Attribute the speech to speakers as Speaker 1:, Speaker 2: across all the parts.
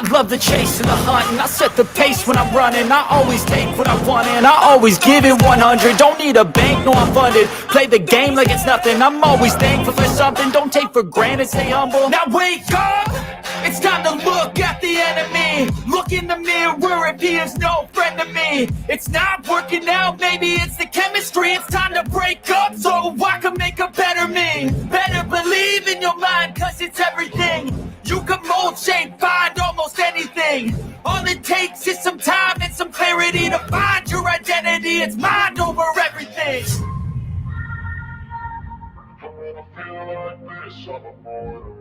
Speaker 1: I love the chase and the hunt, and I set the pace when I'm running. I always take what I want and I always give it 100. Don't need a bank, no I'm funded. Play the game like it's nothing. I'm always thankful for something. Don't take for granted, stay humble. Now wake up! It's time to look at the enemy. Look in the mirror if he is no friend to me. It's not working out, maybe it's the chemistry. It's time to break up so I can make a better me. Better believe in your mind, cause it's everything. You can mold, shape, find almost anything. All it takes is some time and some clarity to find your identity. It's mind over everything.
Speaker 2: When I feel like this, I'm immortal.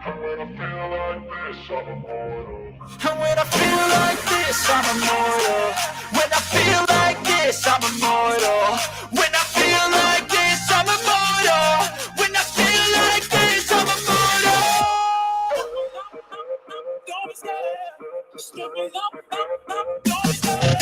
Speaker 2: And when I feel like this, I'm immortal.
Speaker 1: And when I feel like this, I'm immortal. When I feel like this, I'm immortal. When I feel like this, I'm immortal. When I feel like this, I'm immortal. Don't be scared. Just give me up. Don't be scared.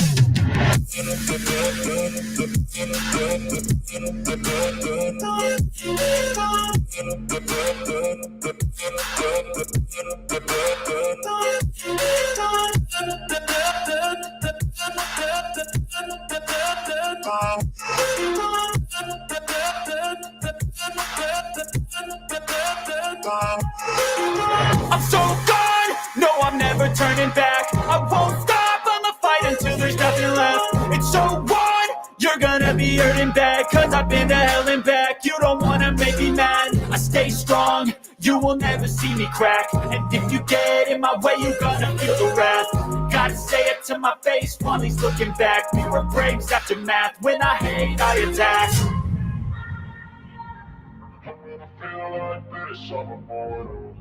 Speaker 1: I'm so gone, no I'm never turning back. I won't stop, I'ma fight until there's nothing left. It's so on, you're gonna be hurting bad. Cause I've been to hell and back. You don't wanna make me mad, I stay strong. You will never see me crack. And if you get in my way, you're gonna feel the wrath. Gotta say it to my face while he's looking back. Mirror breaks after math, when I hate I attack.
Speaker 2: And when I feel like this, I'm immortal.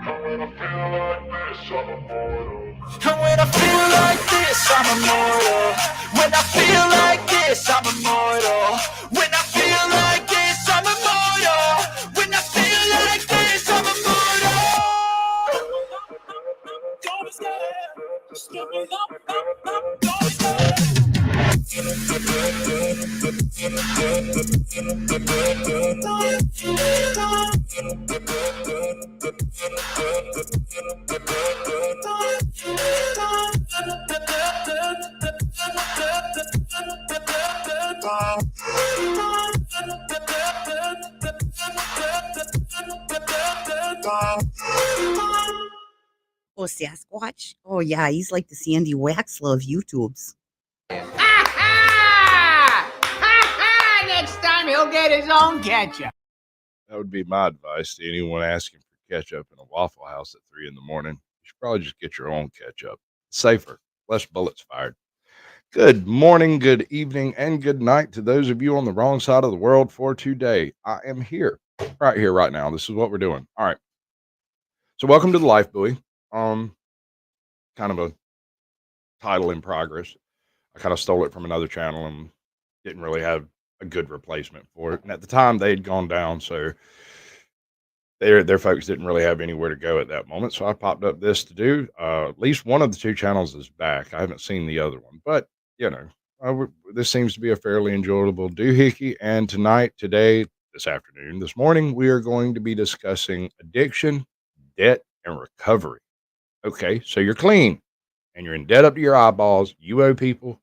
Speaker 2: And when I feel like this, I'm immortal.
Speaker 1: And when I feel like this, I'm immortal. When I feel like this, I'm immortal. When I feel like this, I'm immortal. When I feel like this, I'm immortal. Don't be scared. Just give me up. Don't be scared.
Speaker 3: Oh, Sasquatch? Oh, yeah, he's like the Sandy Waxler of YouTube's.
Speaker 4: Next time he'll get his own ketchup.
Speaker 5: That would be my advice to anyone asking for ketchup in a Waffle House at 3 in the morning. You should probably just get your own ketchup. Safer, less bullets fired. Good morning, good evening, and good night to those of you on the wrong side of the world for today. I am here, right now. This is what we're doing. All right. So welcome to the Life Buoy. Kind of a title in progress. I kind of stole it from another channel and didn't really have a good replacement for it. And at the time they had gone down, so their folks didn't really have anywhere to go at that moment. So I popped up this to do. At least one of the two channels is back. I haven't seen the other one, but you know, this seems to be a fairly enjoyable doohickey. And tonight, today, this afternoon, this morning, we are going to be discussing addiction, debt, and recovery. Okay, so you're clean and you're in debt up to your eyeballs. You owe people,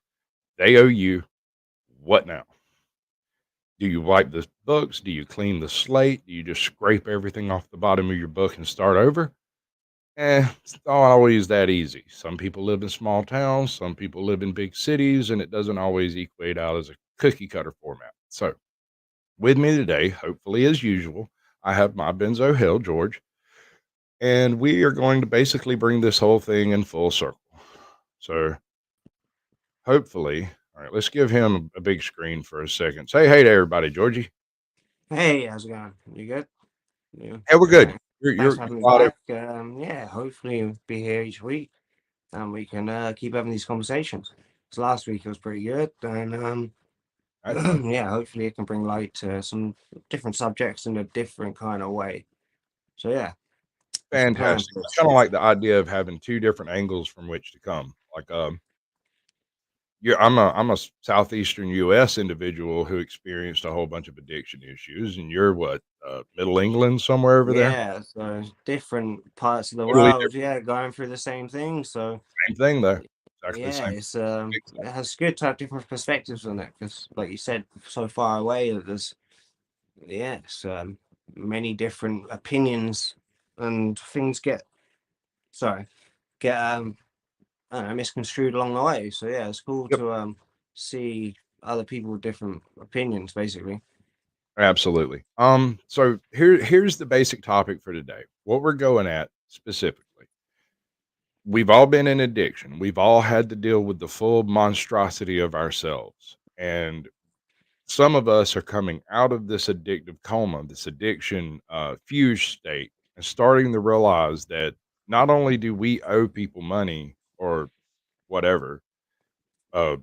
Speaker 5: they owe you. What now? Do you wipe the books? Do you clean the slate? Do you just scrape everything off the bottom of your book and start over? It's not always that easy. Some people live in small towns. Some people live in big cities, and it doesn't always equate out as a cookie cutter format. So with me today, hopefully as usual, I have my Benzo Hill, George, and we are going to basically bring this whole thing in full circle. So hopefully, all right, let's give him a big screen for a second. Say hey to everybody, Georgie.
Speaker 6: Hey, how's it going? You good? Yeah.
Speaker 5: Hey, we're good.
Speaker 6: Thanks for having me back. Yeah, hopefully we'll be here each week and we can keep having these conversations. So last week it was pretty good, and yeah, hopefully it can bring light to some different subjects in a different kind of way. So yeah,
Speaker 5: fantastic. It's kind of like the idea of having two different angles from which to come. Like I'm a southeastern U.S. individual who experienced a whole bunch of addiction issues, and you're what Middle England, somewhere over there.
Speaker 6: Yeah, so different parts of the
Speaker 5: Totally
Speaker 6: world,
Speaker 5: different.
Speaker 6: yeah, going through the same thing. So
Speaker 5: Same thing though. Exactly the
Speaker 6: yeah,
Speaker 5: same.
Speaker 6: it's
Speaker 5: Big time.
Speaker 6: it has good to have different perspectives on it because, like you said, so far away that there's it's many different opinions and things sorry get I don't know, misconstrued along the way. So yeah, it's cool
Speaker 5: Yep.
Speaker 6: to see other people with different opinions, basically.
Speaker 5: Absolutely. So here's the basic topic for today. What we're going at specifically. We've all been in addiction. We've all had to deal with the full monstrosity of ourselves. And some of us are coming out of this addictive coma, this addiction fuse state, and starting to realize that not only do we owe people money or whatever, uh,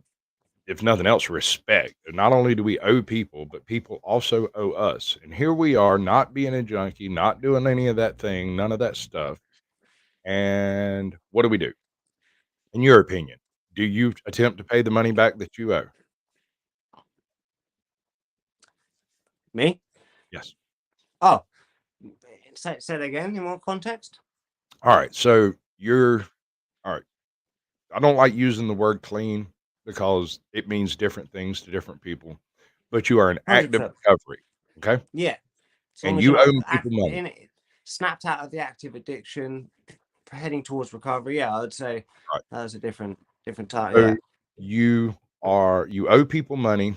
Speaker 5: if nothing else, respect. And not only do we owe people, but people also owe us. And here we are, not being a junkie, not doing any of that thing, none of that stuff. And what do we do? In your opinion, do you attempt to pay the money back that you owe?
Speaker 6: Me?
Speaker 5: Yes.
Speaker 6: Oh, say that again in what context?
Speaker 5: All right. So you're all right. I don't like using the word clean because it means different things to different people, but you are in active
Speaker 6: 100%.
Speaker 5: recovery. Okay.
Speaker 6: Yeah, as long
Speaker 5: And
Speaker 6: as you're
Speaker 5: you
Speaker 6: not
Speaker 5: owe people money.
Speaker 6: in it, snapped out of the active addiction, heading towards recovery. Yeah, I'd say
Speaker 5: Right.
Speaker 6: that was a different time.
Speaker 5: So
Speaker 6: Yeah.
Speaker 5: you owe people money.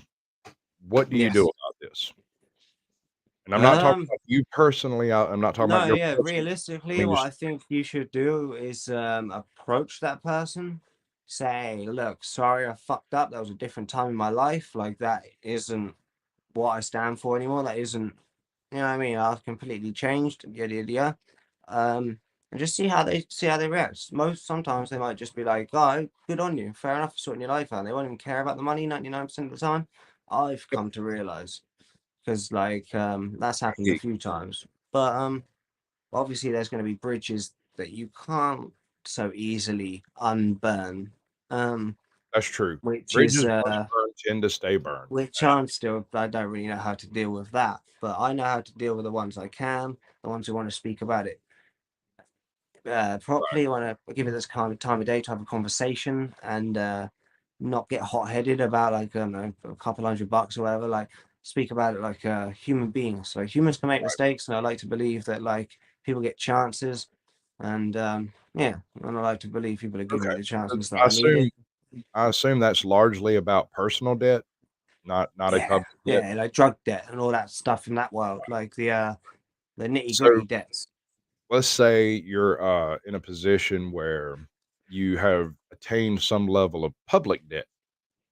Speaker 5: What do you do
Speaker 6: Yes.
Speaker 5: about this? And I'm not talking
Speaker 6: Um.
Speaker 5: about you personally. I'm not talking about
Speaker 6: No.
Speaker 5: your
Speaker 6: Yeah.
Speaker 5: personal. I
Speaker 6: Realistically,
Speaker 5: mean,
Speaker 6: what
Speaker 5: just
Speaker 6: I think you should do is approach that person. Say, look, sorry, I fucked up. That was a different time in my life. Like that isn't what I stand for anymore. That isn't, you know what I mean? I've completely changed. Yada yada yada. And just see how they react. Sometimes they might just be like, "Oh, good on you, fair enough for sorting your life out." They won't even care about the money 99% of the time. I've
Speaker 5: yep,
Speaker 6: come to realize because like that's happened a
Speaker 5: hey,
Speaker 6: few times. But obviously there's going to be bridges that you can't so easily unburn. Um,
Speaker 5: that's true.
Speaker 6: which is
Speaker 5: Bridges once burned tend to stay burned.
Speaker 6: which I don't really know how to deal with that, but I know how to deal with the ones I can, the ones who want to speak about it
Speaker 5: Right.
Speaker 6: properly, want to give it this kind of time of day to have a conversation and not get hot headed about like I don't know a couple $100 or whatever. Like speak about it like human beings. Like humans can make mistakes, and I like to believe that like people get chances, and yeah, and I like to believe people are giving me
Speaker 5: Okay.
Speaker 6: the
Speaker 5: So
Speaker 6: chances that I needed.
Speaker 5: I assume that's largely about personal debt, not a
Speaker 6: Yeah,
Speaker 5: public debt.
Speaker 6: yeah, like drug debt and all that stuff in that world, like the nitty
Speaker 5: So
Speaker 6: gritty debts.
Speaker 5: let's say you're in a position where you have attained some level of public debt.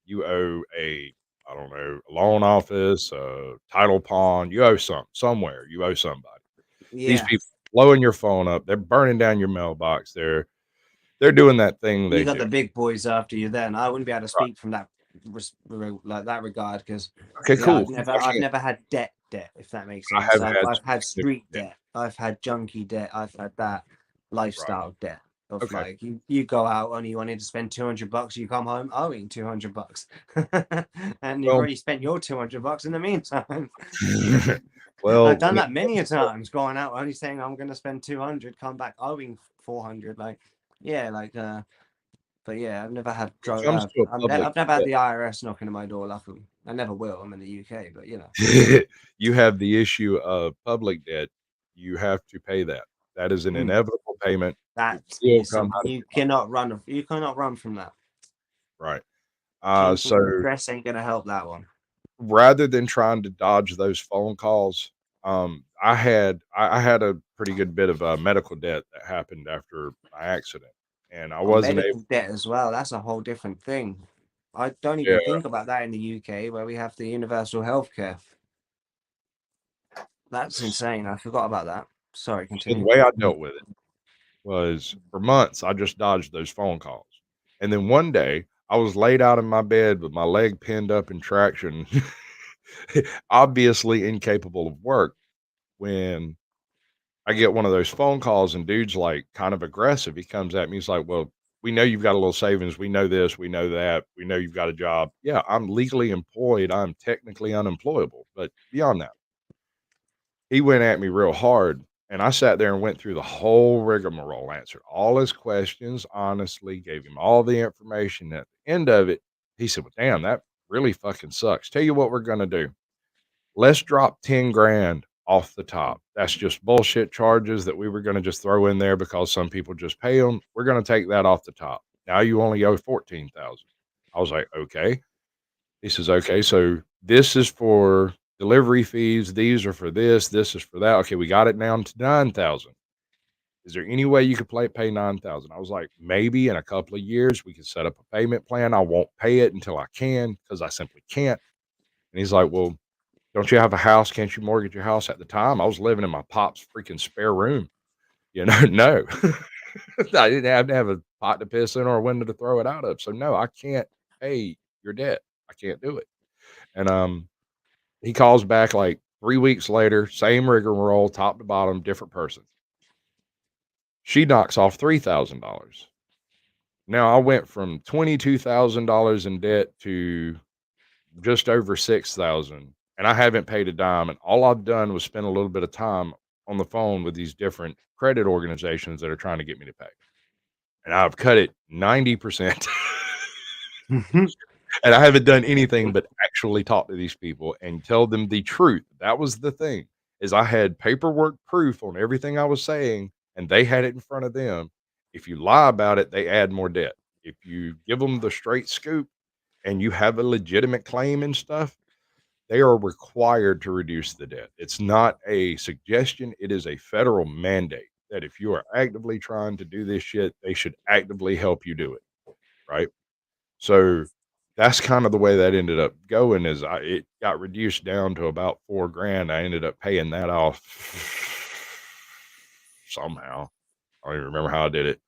Speaker 5: You owe I don't know, a loan office, a title pawn. You owe somewhere. You owe somebody. These
Speaker 6: Yeah,
Speaker 5: people blowing your phone up. They're burning down your mailbox. They're doing that thing
Speaker 6: you
Speaker 5: they
Speaker 6: got
Speaker 5: do.
Speaker 6: the big boys after you. Then I wouldn't be able to
Speaker 5: Right.
Speaker 6: speak from that like that regard because
Speaker 5: Okay,
Speaker 6: yeah,
Speaker 5: cool. I
Speaker 6: I've
Speaker 5: can't.
Speaker 6: never had debt if that makes
Speaker 5: I
Speaker 6: sense.
Speaker 5: have had
Speaker 6: I've
Speaker 5: some
Speaker 6: had
Speaker 5: significant
Speaker 6: street
Speaker 5: debt.
Speaker 6: debt, I've had junkie debt, I've had that
Speaker 5: Right.
Speaker 6: lifestyle debt of
Speaker 5: Okay.
Speaker 6: like you go out only wanted to spend $200, you come home owing $200, and you've
Speaker 5: Well,
Speaker 6: already spent your $200 in the meantime. I've
Speaker 5: well,
Speaker 6: done
Speaker 5: when it
Speaker 6: that many
Speaker 5: comes
Speaker 6: a
Speaker 5: to
Speaker 6: times, going out only saying I'm going to spend 200, come back owing 400. Like, yeah, like, but yeah, I've never had
Speaker 5: when it comes to a public
Speaker 6: I've never had
Speaker 5: debt,
Speaker 6: the IRS knocking at my door. Luckily, I never will. I'm in the UK, but you know,
Speaker 5: you have the issue of public debt. You have to pay that. That is an
Speaker 6: mm,
Speaker 5: inevitable payment. It
Speaker 6: that
Speaker 5: will
Speaker 6: is
Speaker 5: come
Speaker 6: something
Speaker 5: out of
Speaker 6: you
Speaker 5: your money.
Speaker 6: you cannot run from that.
Speaker 5: Right.
Speaker 6: Chasing
Speaker 5: So
Speaker 6: stress ain't gonna help that one.
Speaker 5: rather than trying to dodge those phone calls, I had a pretty good bit of medical debt that happened after my accident, and I
Speaker 6: On
Speaker 5: wasn't able.
Speaker 6: medical debt as well, that's a whole different thing. I don't
Speaker 5: Yeah.
Speaker 6: even think about that in the UK where we have the universal healthcare. That's insane. I forgot about that. Sorry,
Speaker 5: So the
Speaker 6: continue.
Speaker 5: way I dealt with it was for months I just dodged those phone calls, and then one day I was laid out in my bed with my leg pinned up in traction, obviously incapable of work when I get one of those phone calls and dude's like kind of aggressive. He comes at me. He's like, "Well, we know you've got a little savings. We know this. We know that. We know you've got a job. Yeah, I'm legally employed. I'm technically unemployable. But beyond that, he went at me real hard, and I sat there and went through the whole rigmarole, answered all his questions honestly, gave him all the information. At the end of it, he said, "Well, damn, that really fucking sucks. Tell you what we're gonna do. Let's drop 10 grand off the top. That's just bullshit charges that we were gonna just throw in there because some people just pay them. We're gonna take that off the top. Now you only owe 14,000." I was like, "Okay." He says, "Okay, so this is for delivery fees. These are for this. This is for that. Okay, we got it down to 9,000. Is there any way you could pay 9,000?" I was like, "Maybe in a couple of years we can set up a payment plan. I won't pay it until I can because I simply can't." And he's like, "Well, don't you have a house? Can't you mortgage your house?" At the time, I was living in my pop's freaking spare room. You know, no. I didn't have a pot to piss in or a window to throw it out of. So no, I can't pay your debt. I can't do it. And he calls back like 3 weeks later, same rigmarole, top to bottom, different person. She knocks off $3,000. Now I went from $22,000 in debt to just over 6,000, and I haven't paid a dime. And all I've done was spend a little bit of time on the phone with these different credit organizations that are trying to get me to pay. And I've cut it 90%. And I haven't done anything but actually talk to these people and tell them the truth. That was the thing, is I had paperwork proof on everything I was saying, and they had it in front of them. If you lie about it, they add more debt. If you give them the straight scoop and you have a legitimate claim and stuff, they are required to reduce the debt. It's not a suggestion, it is a federal mandate that if you are actively trying to do this shit, they should actively help you do it, right? So that's kind of the way that ended up going is it got reduced down to about 4 grand. I ended up paying that off somehow. I don't even remember how I did it.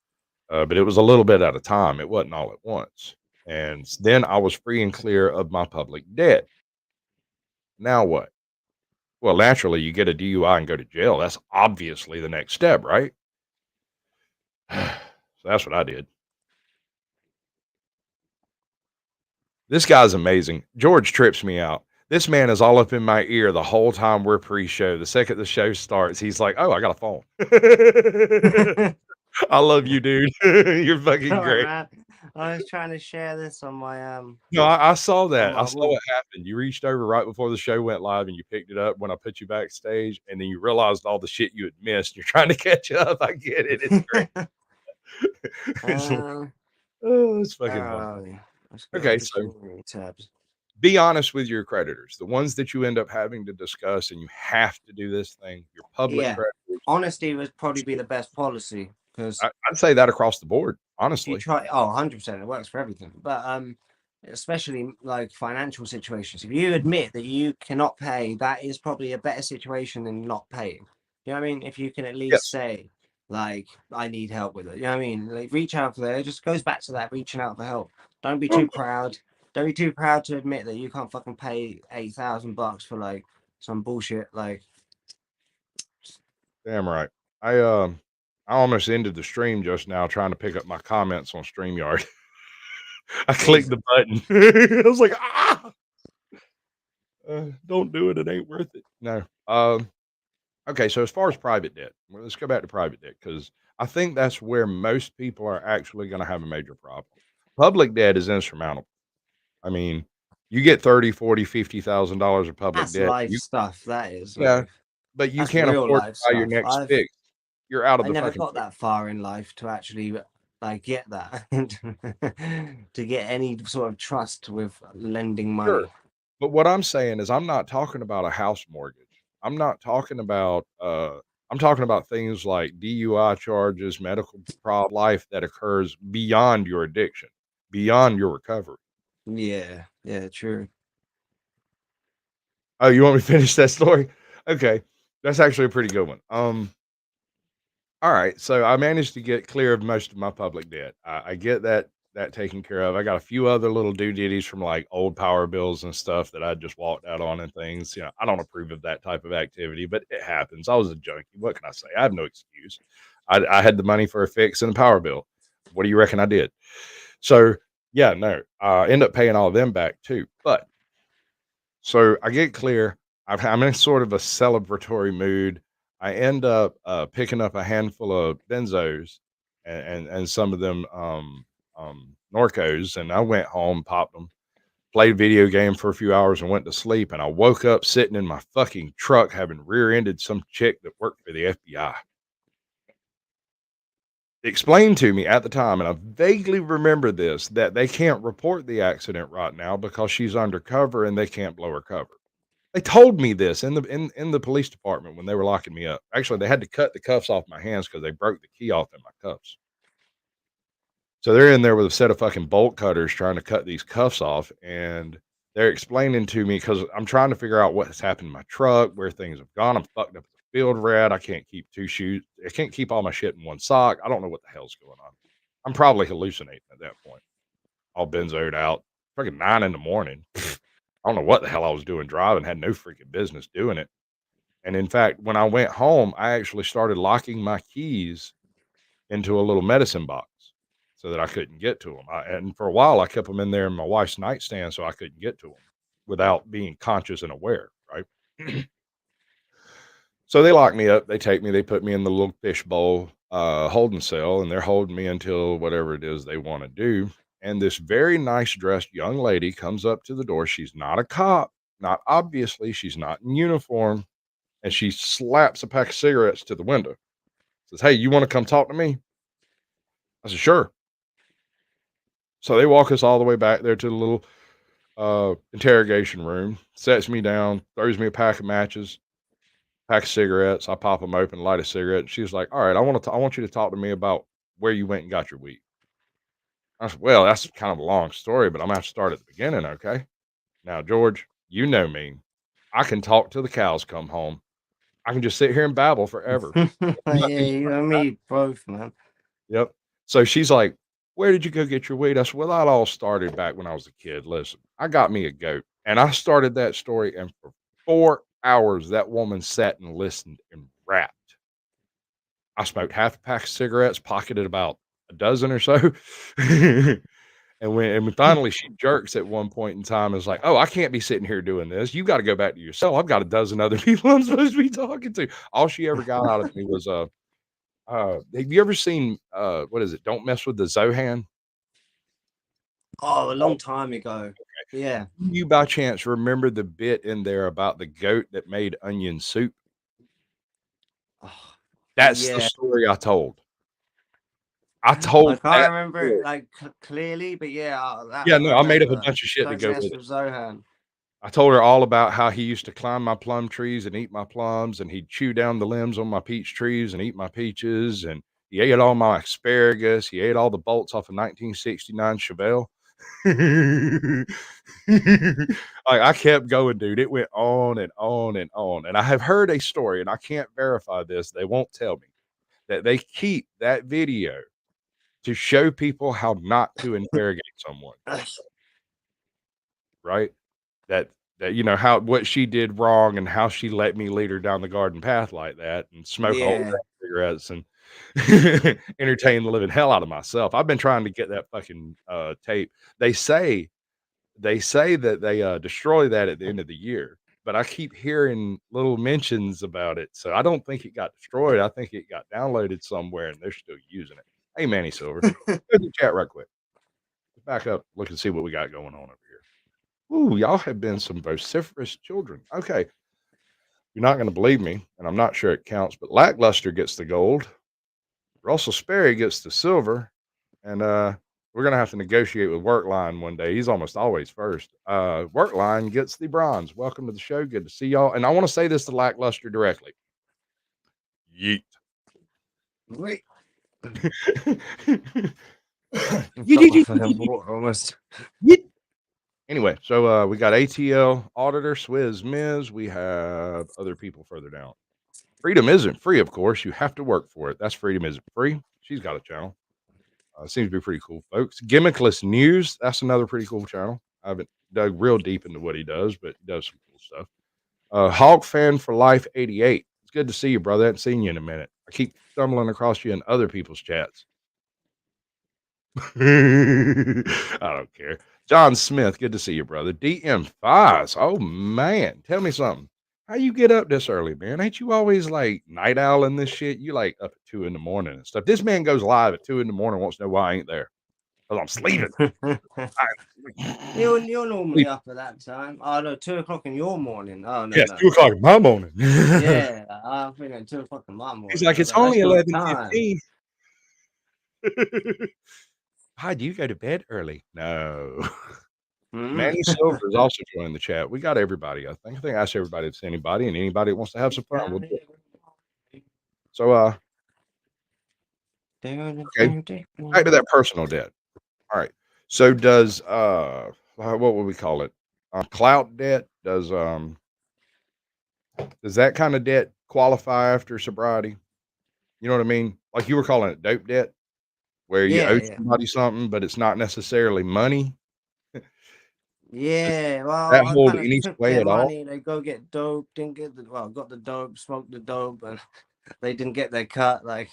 Speaker 5: But it was a little bit at a time. It wasn't all at once. And then I was free and clear of my public debt. Now what? Well, naturally, you get a DUI and go to jail. That's obviously the next step, right? So that's what I did. This guy's amazing. George trips me out. This man is all up in my ear the whole time we're pre-show. The second the show starts, he's like, "Oh, I got a phone." I love you, dude. You're fucking
Speaker 6: Sorry,
Speaker 5: great.
Speaker 6: man. I was trying to share this on my
Speaker 5: No, I saw that.
Speaker 6: my
Speaker 5: I saw
Speaker 6: wall.
Speaker 5: what happened. You reached over right before the show went live and you picked it up when I put you backstage, and then you realized all the shit you had missed. You're trying to catch up. I get it. It's great. It's fucking fun.
Speaker 6: Yeah. Let's go
Speaker 5: Okay,
Speaker 6: to
Speaker 5: so
Speaker 6: community tabs.
Speaker 5: be honest with your creditors, the ones that you end up having to discuss, and you have to do this thing, your public
Speaker 6: Yeah,
Speaker 5: creditors.
Speaker 6: honesty would probably be the best policy because
Speaker 5: I'd say that across the board,
Speaker 6: if you
Speaker 5: honestly.
Speaker 6: try, 100%, it works for everything. But especially like financial situations, if you admit that you cannot pay, that is probably a better situation than not paying. You know what I mean? If you can at least
Speaker 5: Yes.
Speaker 6: say, like, I need help with it. You know what I mean? Like, reach out for that. It just goes back to that reaching out for help. Don't be too proud. Don't be too proud to admit that you can't fucking pay $8,000 for like some bullshit. Like,
Speaker 5: Damn right. I almost ended the stream just now trying to pick up my comments on StreamYard. I clicked the button. I was like, ah, don't do it. It ain't worth it. No. Okay. So as far as private debt, well, let's go back to private debt because I think that's where most people are actually going to have a major problem. Public debt is insurmountable. I mean, you get 30, 40, $50,000 of public
Speaker 6: that's
Speaker 5: debt.
Speaker 6: life stuff. That is
Speaker 5: Yeah,
Speaker 6: like
Speaker 5: but you
Speaker 6: that's
Speaker 5: can't
Speaker 6: real
Speaker 5: afford to
Speaker 6: life
Speaker 5: buy your
Speaker 6: stuff.
Speaker 5: next fix. You're out of
Speaker 6: I
Speaker 5: the
Speaker 6: never
Speaker 5: fucking
Speaker 6: got that far in life to actually like get that to get any sort of trust with lending
Speaker 5: Sure.
Speaker 6: money.
Speaker 5: But what I'm saying is I'm not talking about a house mortgage. I'm not talking about I'm talking about things like DUI charges, medical life that occurs beyond your addiction, beyond your recovery.
Speaker 6: Yeah, yeah, true.
Speaker 5: Oh, you want me to finish that story? Okay. That's actually a pretty good one. All right, so I managed to get clear of most of my public debt. I get that taken care of. I got a few other little due ditties from like old power bills and stuff that I just walked out on and things. You know, I don't approve of that type of activity, but it happens. I was a junkie. What can I say? I have no excuse. I had the money for a fix and a power bill. What do you reckon I did? So yeah, no, I end up paying all of them back too. But so I get clear. I'm in sort of a celebratory mood. I end up picking up a handful of benzos and some of them Norcos, and I went home, popped them, played video game for a few hours, and went to sleep. And I woke up sitting in my fucking truck, having rear-ended some chick that worked for the FBI. Explained to me at the time, and I vaguely remember this, that they can't report the accident right now because she's undercover and they can't blow her cover. They told me this in the police department when they were locking me up. Actually, they had to cut the cuffs off my hands because they broke the key off in my cuffs. So they're in there with a set of fucking bolt cutters trying to cut these cuffs off, and they're explaining to me because I'm trying to figure out what has happened in my truck, where things have gone. I'm fucked up as a field rat. I can't keep two shoes. I can't keep all my shit in one sock. I don't know what the hell's going on. I'm probably hallucinating at that point. All benzoed out. Freaking 9 in the morning. I don't know what the hell I was doing driving. Had no freaking business doing it. And in fact, when I went home, I actually started locking my keys into a little medicine box so that I couldn't get to them. And for a while, I kept them in there in my wife's nightstand so I couldn't get to them without being conscious and aware, right? So they lock me up. They take me. They put me in the little fishbowl holding cell, and they're holding me until whatever it is they want to do. And this very nice dressed young lady comes up to the door. She's not a cop. Not obviously. She's not in uniform. And she slaps a pack of cigarettes to the window. Says, "Hey, you want to come talk to me?" I said, "Sure." So they walk us all the way back there to the little interrogation room, sets me down, throws me a pack of matches, pack of cigarettes. I pop them open, light a cigarette. And she's like, "All right, I want you to talk to me about where you went and got your weed." I said, "Well, that's kind of a long story, but I'm gonna have to start at the beginning, okay? Now, George, you know me. I can talk till the cows come home. I can just sit here and babble forever."
Speaker 6: Yeah, you and me both, man.
Speaker 5: Yep. So she's like, "Where did you go get your weed?" I said, "Well, that all started back when I was a kid. Listen, I got me a goat." And I started that story, and for 4 hours, that woman sat and listened and rapped. I smoked half a pack of cigarettes, pocketed about a dozen or so. And when finally she jerks at one point in time, is like, "Oh, I can't be sitting here doing this. You got to go back to your cell. I've got a dozen other people I'm supposed to be talking to." All she ever got out of me was have you ever seen what is it? Don't Mess with the Zohan?
Speaker 6: Oh, a long time ago. Yeah.
Speaker 5: You by chance remember the bit in there about the goat that made onion soup?
Speaker 6: Oh,
Speaker 5: That's the
Speaker 6: yeah.
Speaker 5: story I told. I
Speaker 6: I
Speaker 5: told
Speaker 6: can't
Speaker 5: that
Speaker 6: remember
Speaker 5: story.
Speaker 6: it like clearly, but yeah,
Speaker 5: Yeah,
Speaker 6: I
Speaker 5: no, I made up a
Speaker 6: remember.
Speaker 5: bunch of shit to
Speaker 6: Don't
Speaker 5: go
Speaker 6: mess
Speaker 5: with it.
Speaker 6: with Zohan.
Speaker 5: I told her all about how he used to climb my plum trees and eat my plums, and he'd chew down the limbs on my peach trees and eat my peaches, and he ate all my asparagus. He ate all the bolts off a 1969 Chevelle. I kept going, dude. It went on and on and on. And I have heard a story, and I can't verify this. They won't tell me that they keep that video to show people how not to interrogate someone, right? That how what she did wrong and how she let me lead her down the garden path like that and smoke a whole
Speaker 6: Yeah.
Speaker 5: pack of cigarettes and entertain the living hell out of myself. I've been trying to get that fucking tape. They say that they destroy that at the end of the year, but I keep hearing little mentions about it. So I don't think it got destroyed. I think it got downloaded somewhere and they're still using it. Hey, Manny Silver, go to the chat right quick. Back up, look and see what we got going on over here. Ooh, y'all have been some vociferous children. Okay. You're not going to believe me, and I'm not sure it counts, but Lackluster gets the gold. Russell Sperry gets the silver. And we're going to have to negotiate with Workline one day. He's almost always first. Workline gets the bronze. Welcome to the show. Good to see y'all. And I want to say this to Lackluster directly. Yeet.
Speaker 6: Wait.
Speaker 5: Yeet.
Speaker 6: Almost.
Speaker 5: Anyway, so we got ATL, Auditor, Swizz, Miz. We have other people further down. Freedom isn't free, of course. You have to work for it. That's Freedom isn't free. She's got a channel. Seems to be pretty cool, folks. Gimmickless News. That's another pretty cool channel. I haven't dug real deep into what he does, but he does some cool stuff. Hawk Fan for Life 88. It's good to see you, brother. I haven't seen you in a minute. I keep stumbling across you in other people's chats. I don't care. John Smith, good to see you, brother. DM Fives. Oh man, tell me something. How you get up this early, man? Ain't you always like night owl in this shit? You like up at 2 in the morning and stuff. This man goes live at 2 in the morning, wants to know why I ain't there. Because I'm sleeping.
Speaker 6: You're normally
Speaker 5: Sleep.
Speaker 6: up at that time. Oh no, 2 o'clock in your morning. Oh no,
Speaker 5: Yes,
Speaker 6: no.
Speaker 5: 2 o'clock in my morning.
Speaker 6: Yeah, I'm thinking 2 o'clock in my
Speaker 5: He's
Speaker 6: morning.
Speaker 5: like,
Speaker 6: I was
Speaker 5: it's
Speaker 6: like, that's
Speaker 5: only
Speaker 6: your time.
Speaker 5: 11:15. Hi, do you go to bed early? No.
Speaker 6: Mm.
Speaker 5: Manny Silver is also joining the chat. We got everybody, I think. I think I asked everybody if it's anybody and anybody that wants to have some fun. We'll do it. So, okay, back to that personal debt. All right. So does, what would we call it? Clout debt? Does that kind of debt qualify after sobriety? You know what I mean? Like you were calling it dope debt, where you
Speaker 6: Yeah,
Speaker 5: owe
Speaker 6: yeah.
Speaker 5: somebody something, but it's not necessarily money. Does
Speaker 6: Yeah,
Speaker 5: that
Speaker 6: well, I
Speaker 5: hold
Speaker 6: kind of
Speaker 5: any
Speaker 6: took
Speaker 5: sway
Speaker 6: their
Speaker 5: at all?
Speaker 6: money. They go get dope, didn't get got the dope, smoked the dope, and they didn't get their cut. Like,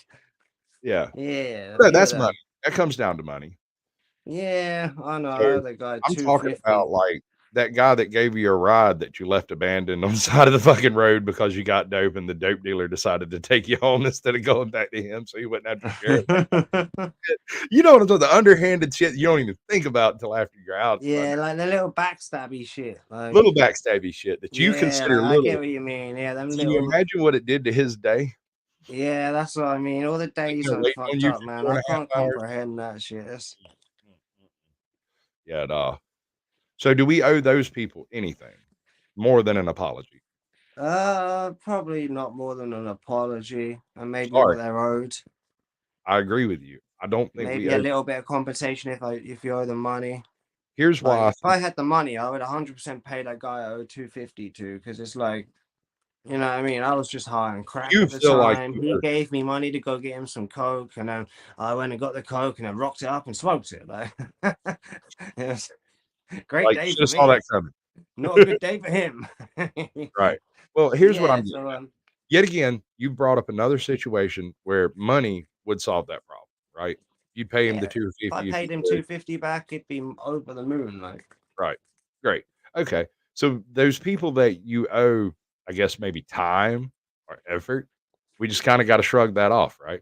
Speaker 5: Yeah.
Speaker 6: yeah, a
Speaker 5: That
Speaker 6: few of
Speaker 5: that's money.
Speaker 6: them.
Speaker 5: That comes down to money.
Speaker 6: Yeah, I know. I
Speaker 5: So,
Speaker 6: owe the guy
Speaker 5: I'm
Speaker 6: two
Speaker 5: talking
Speaker 6: fifty.
Speaker 5: about, like, that guy that gave you a ride that you left abandoned on the side of the fucking road because you got dope and the dope dealer decided to take you home instead of going back to him so he wouldn't have to share it. You know what I'm talking the underhanded shit you don't even think about until after you're out. It's
Speaker 6: Yeah, like the little backstabby shit. Like,
Speaker 5: little backstabby shit that you
Speaker 6: yeah,
Speaker 5: consider
Speaker 6: like I get
Speaker 5: little.
Speaker 6: what you mean. Yeah, them
Speaker 5: Can you
Speaker 6: little.
Speaker 5: imagine what it did to his day?
Speaker 6: Yeah, that's what I mean. All the
Speaker 5: Sitting
Speaker 6: days
Speaker 5: there
Speaker 6: I'm
Speaker 5: waiting on
Speaker 6: fucked
Speaker 5: you
Speaker 6: up,
Speaker 5: for
Speaker 6: man.
Speaker 5: two and
Speaker 6: I
Speaker 5: a half
Speaker 6: can't
Speaker 5: hours.
Speaker 6: comprehend that shit.
Speaker 5: Yeah, so do we owe those people anything more than an apology?
Speaker 6: Probably not more than an apology and maybe
Speaker 5: Sorry,
Speaker 6: what they're owed.
Speaker 5: I agree with you. I don't think we
Speaker 6: Maybe a
Speaker 5: owe.
Speaker 6: little bit of compensation if you owe them money.
Speaker 5: Here's
Speaker 6: Like
Speaker 5: why I
Speaker 6: if
Speaker 5: think
Speaker 6: I had the money, I would 100% pay that guy I owe 250 to because it's like, you know what I mean? I was just high on crack
Speaker 5: you
Speaker 6: at the
Speaker 5: feel like
Speaker 6: time.
Speaker 5: you
Speaker 6: He
Speaker 5: owe.
Speaker 6: gave me money to go get him some coke, and then I went and got the coke and then rocked it up and smoked it. Like, it was a great
Speaker 5: Like, you
Speaker 6: day
Speaker 5: should
Speaker 6: for
Speaker 5: have saw that
Speaker 6: me.
Speaker 5: coming.
Speaker 6: Not a good day for him.
Speaker 5: Right. Well, here's what I'm
Speaker 6: Yeah.
Speaker 5: getting
Speaker 6: So
Speaker 5: at. Yet again, you brought up another situation where money would solve that problem, right? You'd pay him the
Speaker 6: yeah, if I
Speaker 5: 250 if you
Speaker 6: paid him
Speaker 5: could.
Speaker 6: 250 back, it'd be over the moon. Like,
Speaker 5: Right. Great. Okay. So those people that you owe, I guess, maybe time or effort, we just kinda gotta shrug that off, right?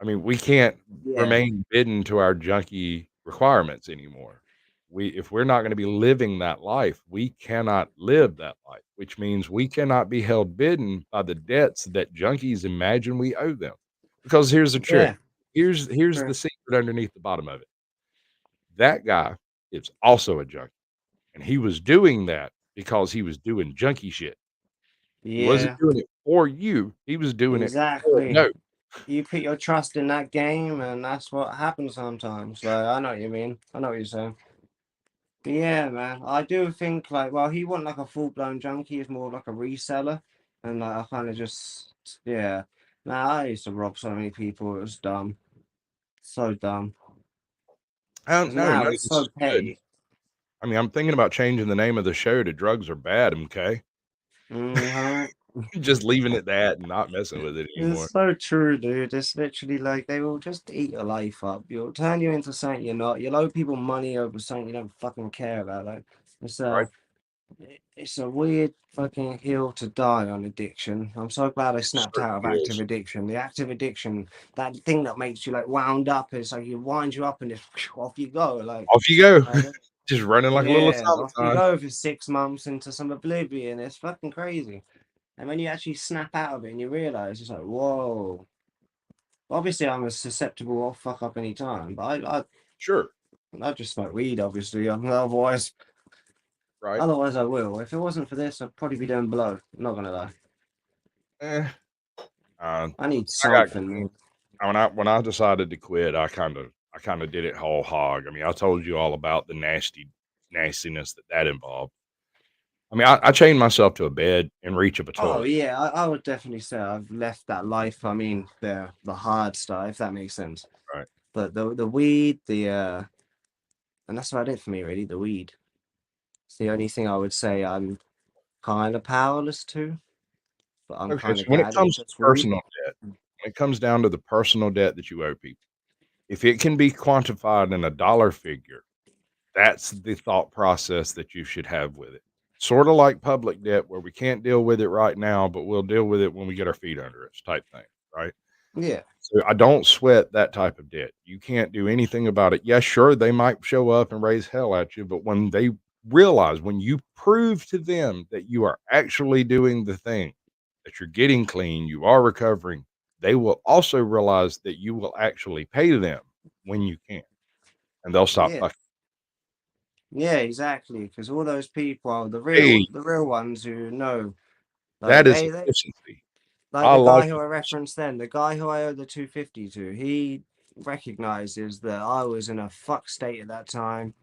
Speaker 5: I mean, we can't
Speaker 6: yeah,
Speaker 5: remain bidden to our junkie requirements anymore. If we're not gonna be living that life, we cannot live that life, which means we cannot be held bidden by the debts that junkies imagine we owe them. Because here's the trick.
Speaker 6: yeah,
Speaker 5: Here's the
Speaker 6: true.
Speaker 5: secret underneath the bottom of it. That guy is also a junkie, and he was doing that because he was doing junkie shit. He wasn't
Speaker 6: Yeah,
Speaker 5: doing it for you, he was doing it for
Speaker 6: exactly.
Speaker 5: no.
Speaker 6: You put your trust in that game, and that's what happens sometimes. Like, I know what you mean. I know what you're saying. But yeah, man, I do think like, well, he wasn't like a full blown junkie. He's more like a reseller, and like I kind of just, yeah. Nah, I used to rob so many people. It was dumb, so dumb.
Speaker 5: I don't
Speaker 6: Because
Speaker 5: know,
Speaker 6: now
Speaker 5: none of
Speaker 6: it's
Speaker 5: this
Speaker 6: so
Speaker 5: is good.
Speaker 6: petty.
Speaker 5: I mean, I'm thinking about changing the name of the show to "Drugs Are Bad," MK.
Speaker 6: Mm-hmm.
Speaker 5: Just leaving it that and not messing with it
Speaker 6: It's
Speaker 5: anymore.
Speaker 6: so true, dude. It's literally like they will just eat your life up. You'll turn you into something you're not. You'll owe people money over something you don't fucking care about. Like it's
Speaker 5: Right?
Speaker 6: a it's a weird fucking hill to die on addiction. I'm so glad I
Speaker 5: It
Speaker 6: snapped out of
Speaker 5: certainly
Speaker 6: active
Speaker 5: is.
Speaker 6: addiction. The active addiction, that thing that makes you like wound up, is like you wind you up and just off you go.
Speaker 5: Off you go.
Speaker 6: Like
Speaker 5: Just running like a little
Speaker 6: yeah, off you
Speaker 5: automaton.
Speaker 6: go for 6 months into some oblivion. It's fucking crazy. And when you actually snap out of it and you realize it's like, whoa. Obviously, I'm a susceptible. I'll fuck up any time, but
Speaker 5: Sure.
Speaker 6: I just smoke weed. Obviously, otherwise,
Speaker 5: Right?
Speaker 6: otherwise I will. If it wasn't for this, I'd probably be doing blow. I'm not gonna lie.
Speaker 5: Eh, uh,
Speaker 6: I need
Speaker 5: I got
Speaker 6: something, man.
Speaker 5: when I decided to quit, I kinda did it whole hog. I mean, I told you all about the nastiness that involved. I mean, I chained myself to a bed in reach of a
Speaker 6: Oh
Speaker 5: toilet.
Speaker 6: yeah, I would definitely say I've left that life. I mean, the hard stuff, if that makes sense.
Speaker 5: Right.
Speaker 6: But the weed, and that's about it for me, really. The weed. It's the only thing I would say I'm kind of powerless to, but I'm
Speaker 5: Okay,
Speaker 6: kind
Speaker 5: so
Speaker 6: of
Speaker 5: when it
Speaker 6: glad it's
Speaker 5: comes to
Speaker 6: just weed.
Speaker 5: personal debt, when it comes down to the personal debt that you owe people, if it can be quantified in a dollar figure, that's the thought process that you should have with it. sort of like public debt where we can't deal with it right now, but we'll deal with it when we get our feet under us type thing, right?
Speaker 6: Yeah.
Speaker 5: So I don't sweat that type of debt. You can't do anything about it. Yeah, sure, they might show up and raise hell at you, but when they realize, when you prove to them that you are actually doing the thing, that you're getting clean, you are recovering, they will also realize that you will actually pay them when you can, and they'll stop
Speaker 6: Yeah.
Speaker 5: fucking.
Speaker 6: Yeah, exactly. Because all those people are
Speaker 5: Hey,
Speaker 6: the real ones who know. Like
Speaker 5: that is
Speaker 6: they
Speaker 5: efficiency.
Speaker 6: like
Speaker 5: I
Speaker 6: the
Speaker 5: like
Speaker 6: guy who I
Speaker 5: efficiency.
Speaker 6: referenced then, the guy who I owe the 250 to, he recognizes that I was in a fuck state at that time.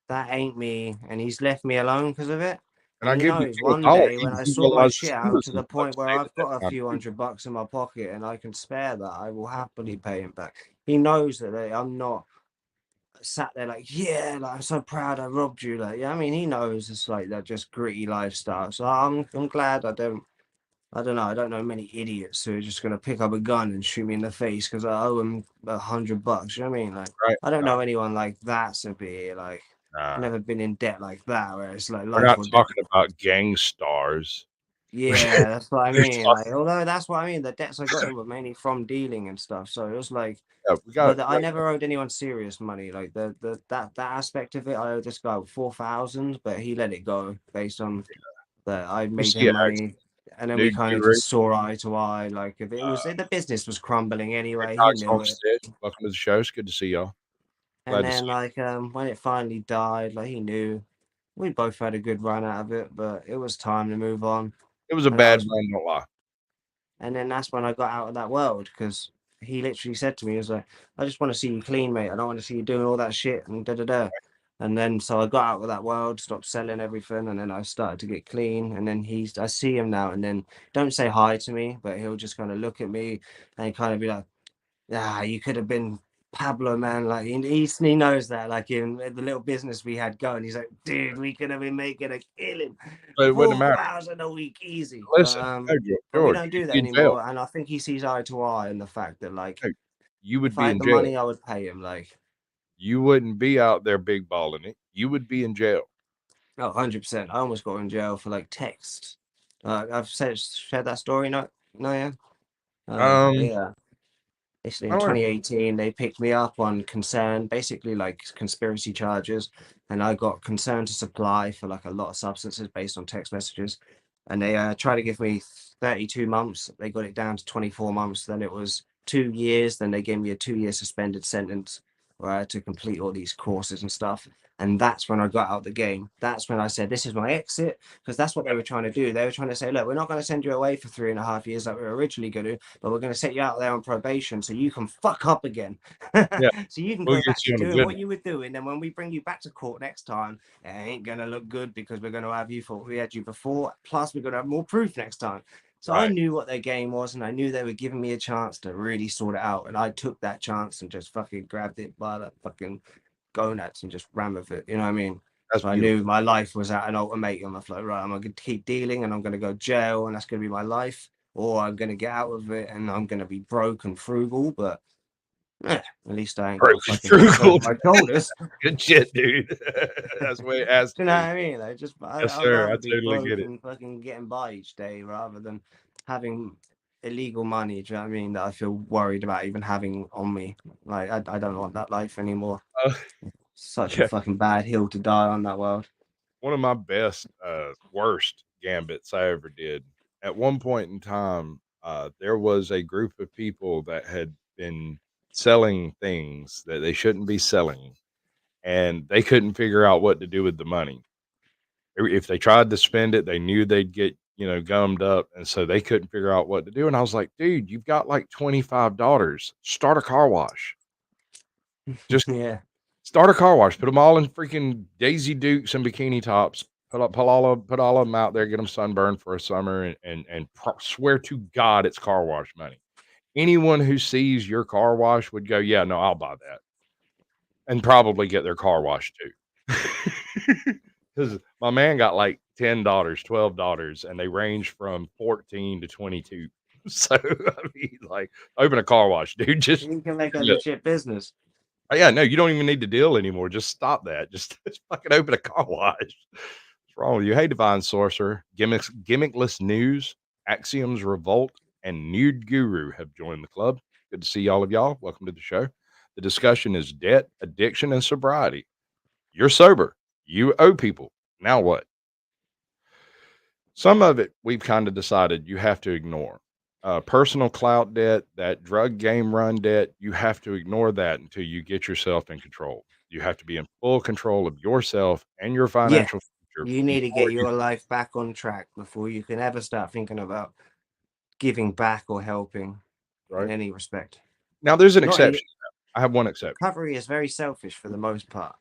Speaker 6: That ain't me, and he's left me alone because of it.
Speaker 5: And
Speaker 6: And
Speaker 5: I
Speaker 6: he
Speaker 5: give
Speaker 6: knows
Speaker 5: you a
Speaker 6: one
Speaker 5: dollar.
Speaker 6: day when I
Speaker 5: He
Speaker 6: sort my
Speaker 5: realizes
Speaker 6: shit
Speaker 5: he
Speaker 6: out
Speaker 5: was
Speaker 6: to
Speaker 5: in
Speaker 6: the
Speaker 5: a fuck
Speaker 6: point where
Speaker 5: state at
Speaker 6: I've
Speaker 5: that
Speaker 6: got a
Speaker 5: time
Speaker 6: few
Speaker 5: too.
Speaker 6: $100 in my pocket and I can spare that, I will happily pay him back. He knows that I'm not sat there like, yeah, like I'm so proud I robbed you. Like, yeah, I mean, he knows it's like that just gritty lifestyle. So I'm glad I don't know. I don't know many idiots who are just gonna pick up a gun and shoot me in the face because I owe them $100. You know what I mean? Like,
Speaker 5: Right?
Speaker 6: I don't
Speaker 5: No,
Speaker 6: know anyone like that severe. Like, I've
Speaker 5: nah.
Speaker 6: never been in debt like that where it's like
Speaker 5: We're
Speaker 6: life
Speaker 5: not
Speaker 6: or death.
Speaker 5: talking about gang stars. We're
Speaker 6: Yeah, that's what I mean.
Speaker 5: talking,
Speaker 6: Like, although that's what I mean, the debts I got in were mainly from dealing and stuff. So it was like,
Speaker 5: yeah,
Speaker 6: but
Speaker 5: we
Speaker 6: I
Speaker 5: got
Speaker 6: never owed anyone serious money. Like that aspect of it, I owed this guy 4,000, but he let it go based on that I
Speaker 5: we
Speaker 6: made
Speaker 5: see
Speaker 6: him
Speaker 5: an
Speaker 6: money,
Speaker 5: accident.
Speaker 6: and then
Speaker 5: New
Speaker 6: we kind of
Speaker 5: jewelry.
Speaker 6: just saw eye to eye. Like if it was
Speaker 5: Uh,
Speaker 6: the business was crumbling
Speaker 5: Red
Speaker 6: anyway, he
Speaker 5: Dogs
Speaker 6: knew it.
Speaker 5: Homestead. Welcome to the show. It's good to see y'all.
Speaker 6: And
Speaker 5: Glad to see
Speaker 6: then
Speaker 5: you.
Speaker 6: like when it finally died, like he knew we both had a good run out of it, but it was time to move on.
Speaker 5: It was a
Speaker 6: And I
Speaker 5: bad
Speaker 6: was
Speaker 5: run, don't lie.
Speaker 6: And then that's when I got out of that world because he literally said to me, he was like, I just want to see you clean, mate. I don't want to see you doing all that shit and da da da. And then so I got out of that world, stopped selling everything, and then I started to get clean. And then I see him now, and then don't say hi to me, but he'll just kind of look at me and kind of be like, ah, you could have been Pablo, man. Like he knows that. Like in the little business we had going, he's like, dude, we could have been making a killing,
Speaker 5: But it wouldn't have mattered.
Speaker 6: 4,000 a week, easy.
Speaker 5: Listen, no,
Speaker 6: But we
Speaker 5: George,
Speaker 6: don't
Speaker 5: you'd
Speaker 6: do that
Speaker 5: be in jail.
Speaker 6: anymore. And I think he sees eye to eye in the fact that like
Speaker 5: No, you would
Speaker 6: if I
Speaker 5: be
Speaker 6: had
Speaker 5: in
Speaker 6: the
Speaker 5: jail.
Speaker 6: money, I would pay him. Like,
Speaker 5: You wouldn't be out there big balling it. You would be in jail.
Speaker 6: oh, 100%. I almost got in jail for like text. I've shared that story, no, yeah.
Speaker 5: Um,
Speaker 6: Yeah. Basically,
Speaker 5: I
Speaker 6: in
Speaker 5: don't know.
Speaker 6: 2018, they picked me up on concern, basically like conspiracy charges, and I got concern to supply for like a lot of substances based on text messages. And they tried to give me 32 months. They got it down to 24 months. Then it was 2 years. Then they gave me a 2 year suspended sentence where I had to complete all these courses and stuff. And that's when I got out the game. That's when I said, this is my exit, because that's what they were trying to do. They were trying to say, look, we're not going to send you away for 3.5 years like we were originally going to, but we're going to set you out there on probation so you can fuck up again.
Speaker 5: Yeah,
Speaker 6: So you can
Speaker 5: we'll
Speaker 6: go
Speaker 5: get
Speaker 6: back
Speaker 5: you
Speaker 6: to
Speaker 5: on a
Speaker 6: doing
Speaker 5: good
Speaker 6: what you were doing. And when we bring you back to court next time, it ain't going to look good because we're going to have you for what we had you before. Plus, we're going to have more proof next time. So
Speaker 5: one.
Speaker 6: I
Speaker 5: Right.
Speaker 6: knew what their game was, and I knew they were giving me a chance to really sort it out. And I took that chance and just fucking grabbed it by the fucking gonads and just ran with it. You know what I mean?
Speaker 5: That's
Speaker 6: So I knew
Speaker 5: beautiful.
Speaker 6: my life was at an ultimatum. I was like, right, I'm going to keep dealing and I'm going to go jail and that's going to be my life, or I'm going to get out of it and I'm going to be broke and frugal. But at least I ain't got a
Speaker 5: Broken
Speaker 6: fucking roof
Speaker 5: frugal.
Speaker 6: over my shoulders.
Speaker 5: Good shit, dude. That's the way it has
Speaker 6: Do
Speaker 5: to
Speaker 6: you know what
Speaker 5: be.
Speaker 6: I mean? Like,
Speaker 5: Yes,
Speaker 6: I'd
Speaker 5: sir. I
Speaker 6: rather be
Speaker 5: totally
Speaker 6: broke
Speaker 5: get it.
Speaker 6: and fucking getting by each day rather than having illegal money. Do you know what I mean? That I feel worried about even having on me. Like, I don't want that life anymore.
Speaker 5: Uh,
Speaker 6: Such a
Speaker 5: yeah.
Speaker 6: fucking bad hill to die on, that world.
Speaker 5: One of my best, worst gambits I ever did. At one point in time, there was a group of people that had been selling things that they shouldn't be selling, and they couldn't figure out what to do with the money. If they tried to spend it, they knew they'd get, gummed up, and so they couldn't figure out what to do. And I was like, dude, you've got like $25. Start a car wash. Just
Speaker 6: Yeah.
Speaker 5: start a car wash. Put them all in freaking Daisy Dukes and bikini tops. Put all of them out there. Get them sunburned for a summer, and swear to God it's car wash money. Anyone who sees your car wash would go, yeah, no, I'll buy that, and probably get their car washed too. Because my man got like $10, $12, and they range from 14 to 22. So I mean, like, open a car wash, dude. Just
Speaker 6: You can make a
Speaker 5: yeah.
Speaker 6: legit business.
Speaker 5: Yeah, no, you don't even need to deal anymore. Just stop that. Just fucking open a car wash. It's What's wrong with you? Hey, Divine Sorcerer, gimmickless news, Axioms Revolt, and Nude Guru have joined the club. Good to see all of y'all. Welcome to the show. The discussion is debt, addiction, and sobriety. You're sober. You owe people. Now what? Some of it we've kind of decided you have to ignore. Personal clout debt, that drug game run debt, you have to ignore that until you get yourself in control. You have to be in full control of yourself and your
Speaker 6: Yeah,
Speaker 5: financial future
Speaker 6: you need to
Speaker 5: before
Speaker 6: get
Speaker 5: you.
Speaker 6: your life back on track before you can ever start thinking about giving back or helping in
Speaker 5: Right
Speaker 6: any respect.
Speaker 5: now, there's an
Speaker 6: Not in,
Speaker 5: exception. I have one exception.
Speaker 6: recovery is very selfish for the most part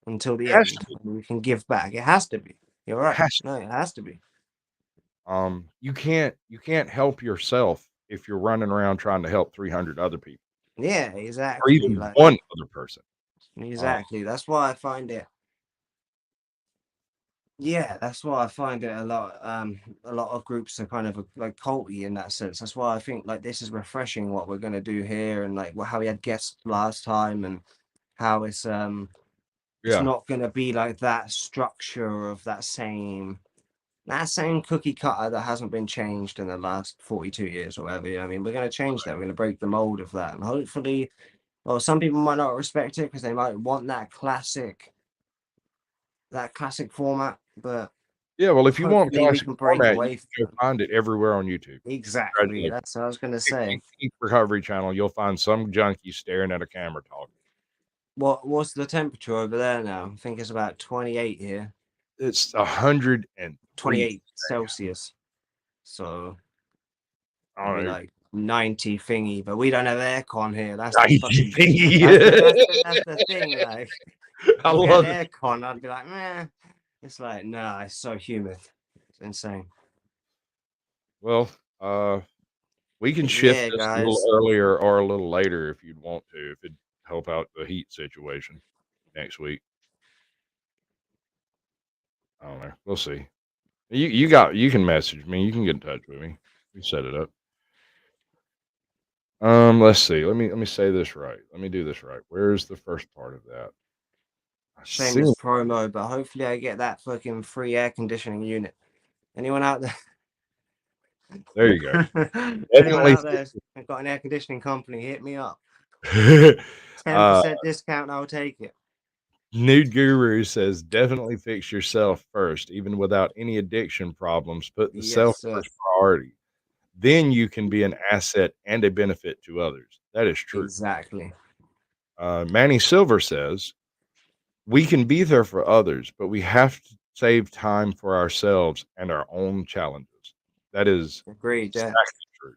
Speaker 6: until the
Speaker 5: It has to
Speaker 6: end.
Speaker 5: be.
Speaker 6: When we can give back. It has to be. You're
Speaker 5: It
Speaker 6: right.
Speaker 5: has to
Speaker 6: No, it has to be.
Speaker 5: you can't help yourself if you're running around trying to help 300 other people
Speaker 6: Yeah,
Speaker 5: or
Speaker 6: exactly.
Speaker 5: even
Speaker 6: Like
Speaker 5: one other person. Uh,
Speaker 6: exactly. That's why I find it. Yeah, that's why I find it a lot of groups are kind of like culty in that sense. That's why I think like this is refreshing what we're gonna do here and like how we had guests last time and how it's
Speaker 5: yeah,
Speaker 6: not gonna be like that structure of that same cookie cutter that hasn't been changed in the last 42 years or whatever. You know what I mean, we're gonna change that. We're gonna break the mold of that. And hopefully, well, some people might not respect it because they might want that classic format, but
Speaker 5: yeah. Well, if you want
Speaker 6: hopefully we
Speaker 5: classic
Speaker 6: can break
Speaker 5: format, you
Speaker 6: away
Speaker 5: can
Speaker 6: from
Speaker 5: go find it everywhere on YouTube.
Speaker 6: exactly.
Speaker 5: Congratulations.
Speaker 6: That's what I was gonna say.
Speaker 5: Peak Recovery Channel, you'll find some junkie staring at a camera talking.
Speaker 6: What's the temperature over there now? I think it's about 28 here,
Speaker 5: It's 103
Speaker 6: 28
Speaker 5: today.
Speaker 6: Celsius. So
Speaker 5: I
Speaker 6: it'd be
Speaker 5: don't know.
Speaker 6: like 90 thingy, but we don't have aircon here. That's the fucking that's the thing. Like
Speaker 5: I
Speaker 6: if we had
Speaker 5: love it.
Speaker 6: aircon, I'd be like, man. It's like, nah, it's so humid. It's insane.
Speaker 5: Well, we can shift
Speaker 6: Yeah,
Speaker 5: this a little
Speaker 6: guys.
Speaker 5: earlier or a little later if you'd want to, if it'd help out the heat situation next week. I don't know. We'll see. You can message me. You can get in touch with me. We set it up. Let's see. Let me say this right. Let me do this right. Where's the first part of that? I see.
Speaker 6: Shameless promo, but hopefully I get that fucking free air conditioning unit. Anyone out there?
Speaker 5: There you go.
Speaker 6: Anyone
Speaker 5: Definitely.
Speaker 6: out there has got an air conditioning company, hit me up.
Speaker 5: uh,
Speaker 6: 10% discount, I'll take it.
Speaker 5: Nude Guru says definitely fix yourself first, even without any addiction problems. Put the
Speaker 6: Yes,
Speaker 5: self
Speaker 6: sir.
Speaker 5: first priority. Then you can be an asset and a benefit to others. That is true.
Speaker 6: Exactly.
Speaker 5: Manny Silver says we can be there for others, but we have to save time for ourselves and our own challenges. That is
Speaker 6: Agreed, yeah.
Speaker 5: exactly true.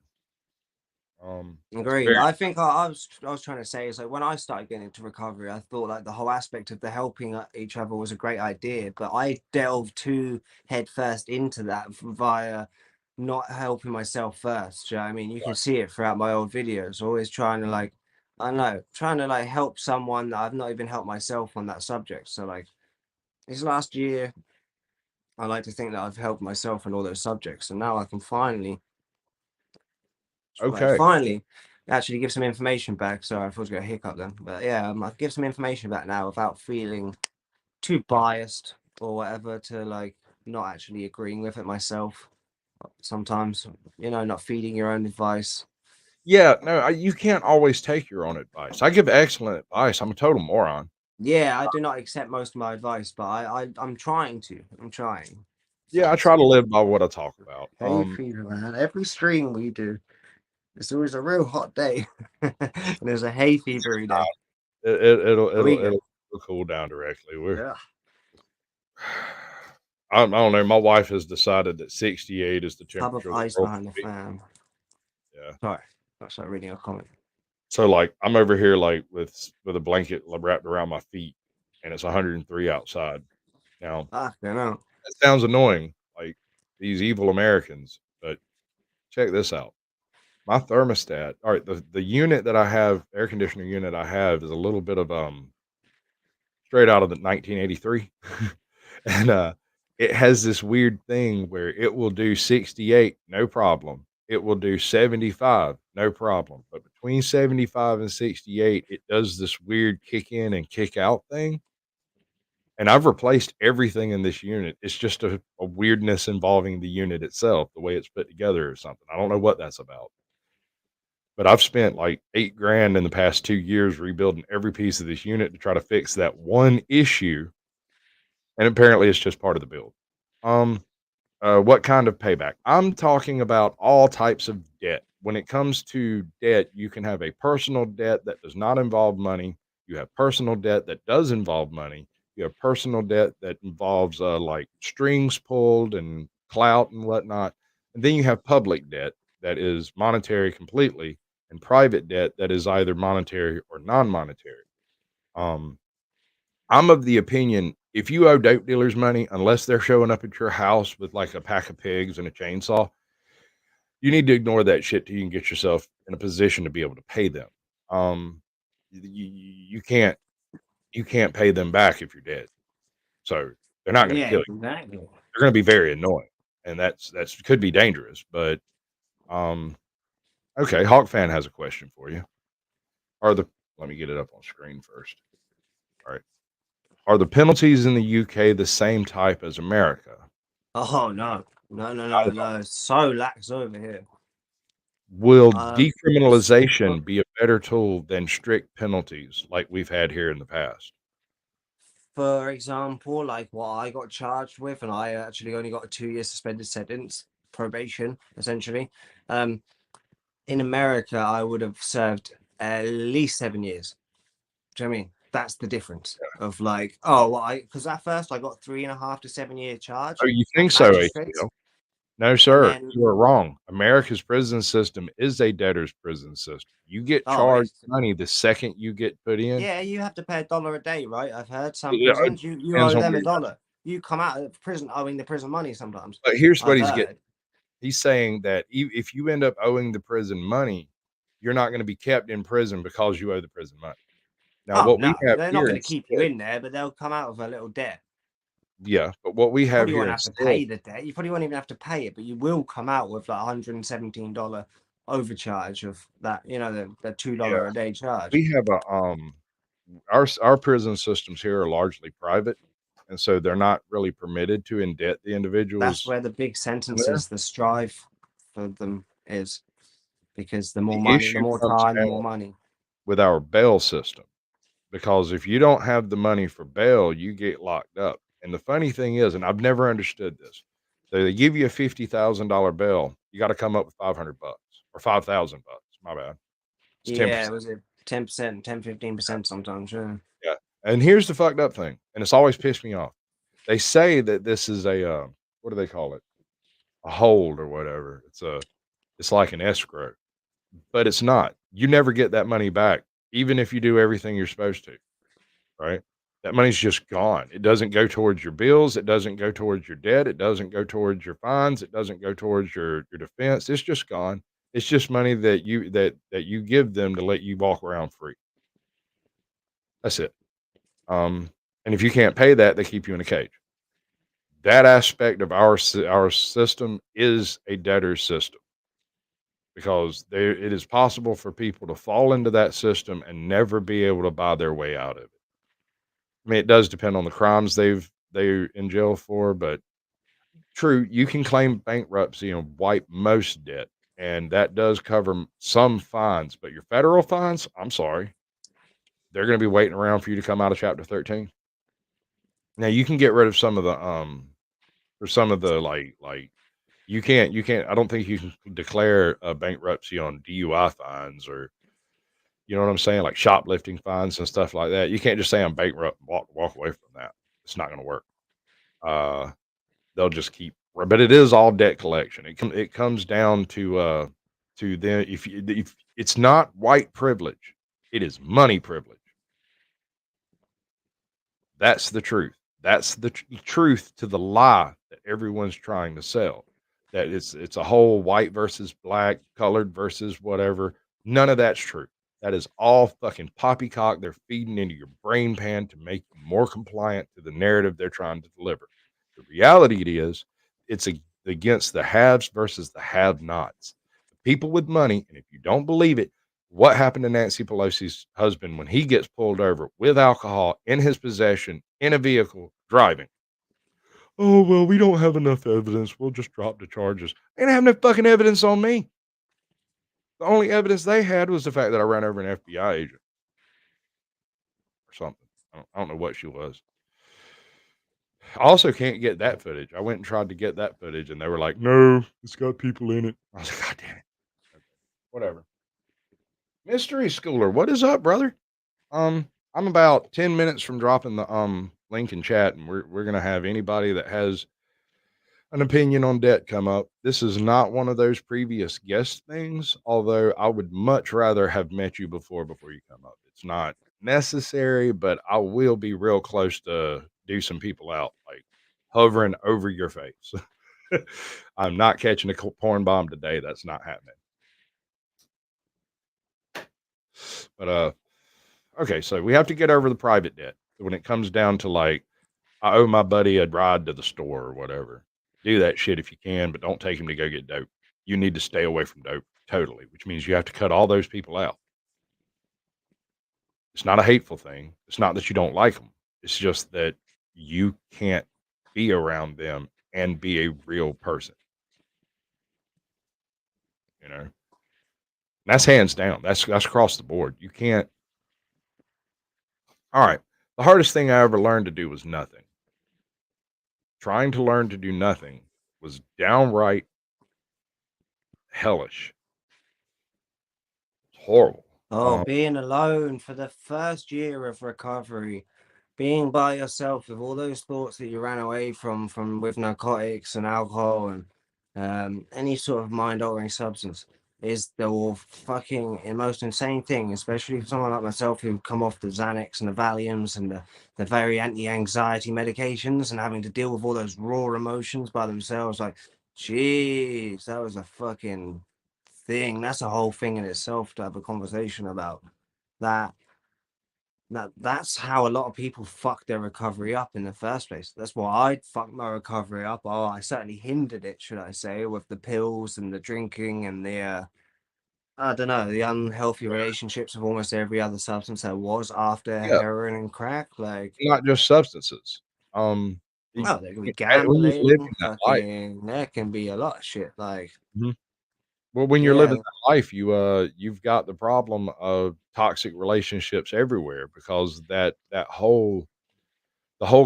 Speaker 5: It's
Speaker 6: Agreed.
Speaker 5: very
Speaker 6: I think I was trying to say is like when I started getting into recovery, I thought like the whole aspect of the helping each other was a great idea, but I delved too headfirst into that via not helping myself first. Do you know what I mean? You can see it throughout my old videos, always trying to like, I don't know, trying to like help someone that I've not even helped myself on that subject. So like this last year, I like to think that I've helped myself on all those subjects, and now I can
Speaker 5: okay.
Speaker 6: finally actually give some information back. Sorry, I thought I was going to hiccup then. But yeah, I give some information back now without feeling too biased or whatever to like not actually agreeing with it myself. Sometimes, not feeding your own advice.
Speaker 5: Yeah, no, you can't always take your own advice. I give excellent advice. I'm a total moron.
Speaker 6: Yeah, I do not accept most of my advice, but I'm trying to. I'm trying.
Speaker 5: Yeah, I
Speaker 6: So
Speaker 5: try to live by what I talk about.
Speaker 6: hay fever, man. Every stream we do, it's always a real hot day, and there's a hay fevery day. But we get
Speaker 5: It'll cool down directly.
Speaker 6: yeah.
Speaker 5: I don't know. My wife has decided that 68 is the
Speaker 6: Tub of
Speaker 5: temperature of the
Speaker 6: ice
Speaker 5: world
Speaker 6: behind the
Speaker 5: should be.
Speaker 6: fan.
Speaker 5: Yeah.
Speaker 6: Sorry, that's not reading a comment.
Speaker 5: So like I'm over here like with a blanket wrapped around my feet, and it's 103 outside. Now
Speaker 6: I don't know.
Speaker 5: that sounds annoying, like these evil Americans, but check this out. My thermostat. All right, the unit that I have, air conditioner unit I have, is a little bit of straight out of the 1983. And, it has this weird thing where it will do 68, no problem. It will do 75, no problem. But between 75 and 68, it does this weird kick in and kick out thing. And I've replaced everything in this unit. It's just a weirdness involving the unit itself, the way it's put together or something. I don't know what that's about. But I've spent like 8 grand in the past 2 years rebuilding every piece of this unit to try to fix that one issue, and apparently it's just part of the build. Um, what kind of payback? I'm talking about all types of debt. When it comes to debt, you can have a personal debt that does not involve money. You have personal debt that does involve money. You have personal debt that involves like strings pulled and clout and whatnot. And then you have public debt that is monetary completely, and private debt that is either monetary or non monetary. Um, I'm of the opinion if you owe dope dealers money, unless they're showing up at your house with like a pack of pigs and a chainsaw, you need to ignore that shit till you can get yourself in a position to be able to pay them. Um, you can't pay them back if you're dead, so they're not going to
Speaker 6: Yeah,
Speaker 5: kill you.
Speaker 6: exactly.
Speaker 5: They're going to be very annoying, and that's could be dangerous. But um, okay, Hawk fan has a question for you. Are the Let me get it up on screen first. All right. Are the penalties in the UK the same type as America?
Speaker 6: Oh no, no, no,
Speaker 5: Not
Speaker 6: no,
Speaker 5: at all.
Speaker 6: no. So lax over here.
Speaker 5: Will
Speaker 6: S-
Speaker 5: decriminalization be a better tool than strict penalties like we've had here in the past?
Speaker 6: For example, like what I got charged with, and I actually only got a 2-year suspended sentence, probation, essentially. Um, in America, I would have served at least 7 years. Do you know what I mean? That's the difference of like, oh, well, because at first I got 3.5 to 7 year
Speaker 5: Oh,
Speaker 6: charge
Speaker 5: you
Speaker 6: at
Speaker 5: think so,
Speaker 6: magistrates,
Speaker 5: ATL? No,
Speaker 6: and
Speaker 5: sir.
Speaker 6: then
Speaker 5: You are wrong. America's prison system is a debtor's prison system. You get
Speaker 6: oh,
Speaker 5: charged
Speaker 6: it's
Speaker 5: money the second you get put in.
Speaker 6: yeah, you have to pay $1 a day, right? I've heard some
Speaker 5: It
Speaker 6: prisons you
Speaker 5: depends
Speaker 6: owe
Speaker 5: on
Speaker 6: them
Speaker 5: where
Speaker 6: a
Speaker 5: you're at.
Speaker 6: dollar. You come out of prison owing the prison money sometimes.
Speaker 5: But here's what
Speaker 6: I've
Speaker 5: he's getting.
Speaker 6: heard.
Speaker 5: He's saying that if you end up owing the prison money, you're not gonna be kept in prison because you owe the prison money. Now,
Speaker 6: Oh
Speaker 5: what we
Speaker 6: no,
Speaker 5: have
Speaker 6: they're not
Speaker 5: here
Speaker 6: going to keep you
Speaker 5: instead,
Speaker 6: in there, but they'll come out with a little debt.
Speaker 5: yeah, but what we
Speaker 6: You
Speaker 5: have
Speaker 6: probably
Speaker 5: here
Speaker 6: won't have to
Speaker 5: instead,
Speaker 6: pay the debt. You probably won't even have to pay it, but you will come out with like $117 overcharge of that. You know, the
Speaker 5: yeah,
Speaker 6: $2 a day charge.
Speaker 5: we have our prison systems here are largely private, and so they're not really permitted to indebt the
Speaker 6: That's
Speaker 5: individuals
Speaker 6: where the big
Speaker 5: in there.
Speaker 6: sentences, the strive for them is because the more
Speaker 5: The
Speaker 6: money, the
Speaker 5: issue
Speaker 6: more
Speaker 5: comes
Speaker 6: time, the
Speaker 5: down
Speaker 6: more money.
Speaker 5: with our bail system, because if you don't have the money for bail, you get locked up. And the funny thing is, and I've never understood this, they give you a $50,000 bail, you got to come up with 500 bucks or 5,000 bucks. My bad. It's
Speaker 6: Yeah,
Speaker 5: 10%.
Speaker 6: was it 10%, 10, 15% sometimes? Yeah.
Speaker 5: Yeah. And here's the fucked up thing, and it's always pissed me off. They say that this is a what do they call it? A hold or whatever. It's like an escrow, but it's not. You never get that money back, even if you do everything you're supposed to. Right? That money's just gone. It doesn't go towards your bills. It doesn't go towards your debt. It doesn't go towards your fines. It doesn't go towards your defense. It's just gone. It's just money that you give them to let you walk around free. That's it. And if you can't pay that, they keep you in a cage. That aspect of our system is a debtor system because it is possible for people to fall into that system and never be able to buy their way out of it. I mean, it does depend on the crimes they're in jail for, but true, you can claim bankruptcy and wipe most debt, and that does cover some fines. But your federal fines, I'm sorry, they're going to be waiting around for you to come out of Chapter 13. Now you can get rid of some of the for some of the like you can't. I don't think you can declare a bankruptcy on DUI fines or you know what I'm saying, like shoplifting fines and stuff like that. You can't just say I'm bankrupt and walk away from that. It's not going to work. Uh, they'll just keep but it is all debt collection. It comes down to then if it's not white privilege, it is money privilege. That's the truth. That's the truth to the lie that everyone's trying to sell. That it's a whole white versus black, colored versus whatever. None of that's true. That is all fucking poppycock they're feeding into your brain pan to make you more compliant to the narrative they're trying to deliver. The reality it is, it's against the haves versus the have-nots. The people with money, and if you don't believe it, What happened to Nancy Pelosi's husband when he gets pulled over with alcohol in his possession in a vehicle driving? Oh, well, we don't have enough evidence. We'll just drop the charges. They didn't have no fucking evidence on me. The only evidence they had was the fact that I ran over an FBI agent or something. I don't know what she was. I also can't get that footage. I went and tried to get that footage, and they were like, "No, it's got people in it." I was like, "God damn it!" Okay, whatever. Mystery Schooler, what is up, brother? I'm about 10 minutes from dropping the link in chat, and we're gonna have anybody that has an opinion on debt come up. This is not one of those previous guest things, although I would much rather have met you before you come up. It's not necessary, but I will be real close to do some people out, like hovering over your face. I'm not catching a porn bomb today. That's not happening. But okay, so we have to get over the private debt. When it comes down to like, I owe my buddy a ride to the store or whatever. Do that shit if you can, but don't take him to go get dope. You need to stay away from dope totally, which means you have to cut all those people out. It's not a hateful thing. It's not that you don't like them. It's just that you can't be around them and be a real person. You know, and that's hands down. That's across the board. You can't. All right. The hardest thing I ever learned to do was nothing. Trying to learn to do nothing was downright hellish. It's horrible.
Speaker 6: Oh, being alone for the first year of recovery, being by yourself with all those thoughts that you ran away from with narcotics and alcohol and any sort of mind-altering substance is the fucking most insane thing, especially for someone like myself who come off the Xanax and the Valiums and the very anti-anxiety medications and having to deal with all those raw emotions by themselves. Like, jeez, that was a fucking thing. That's a whole thing in itself to have a conversation about that. That's how a lot of people fuck their recovery up in the first place. That's why I'd fuck my recovery up. Oh, I certainly hindered it, should I say, with the pills and the drinking and the I don't know, the unhealthy relationships with almost every other substance there was after
Speaker 5: Yeah,
Speaker 6: heroin and crack. Like,
Speaker 5: not just substances. Um,
Speaker 6: oh, there can be
Speaker 5: when you're living
Speaker 6: gambling,
Speaker 5: that life,
Speaker 6: fucking, there can be a lot of shit. Like,
Speaker 5: mhm. Well, when you're living
Speaker 6: yeah,
Speaker 5: that life, you've got the problem of toxic relationships everywhere because the whole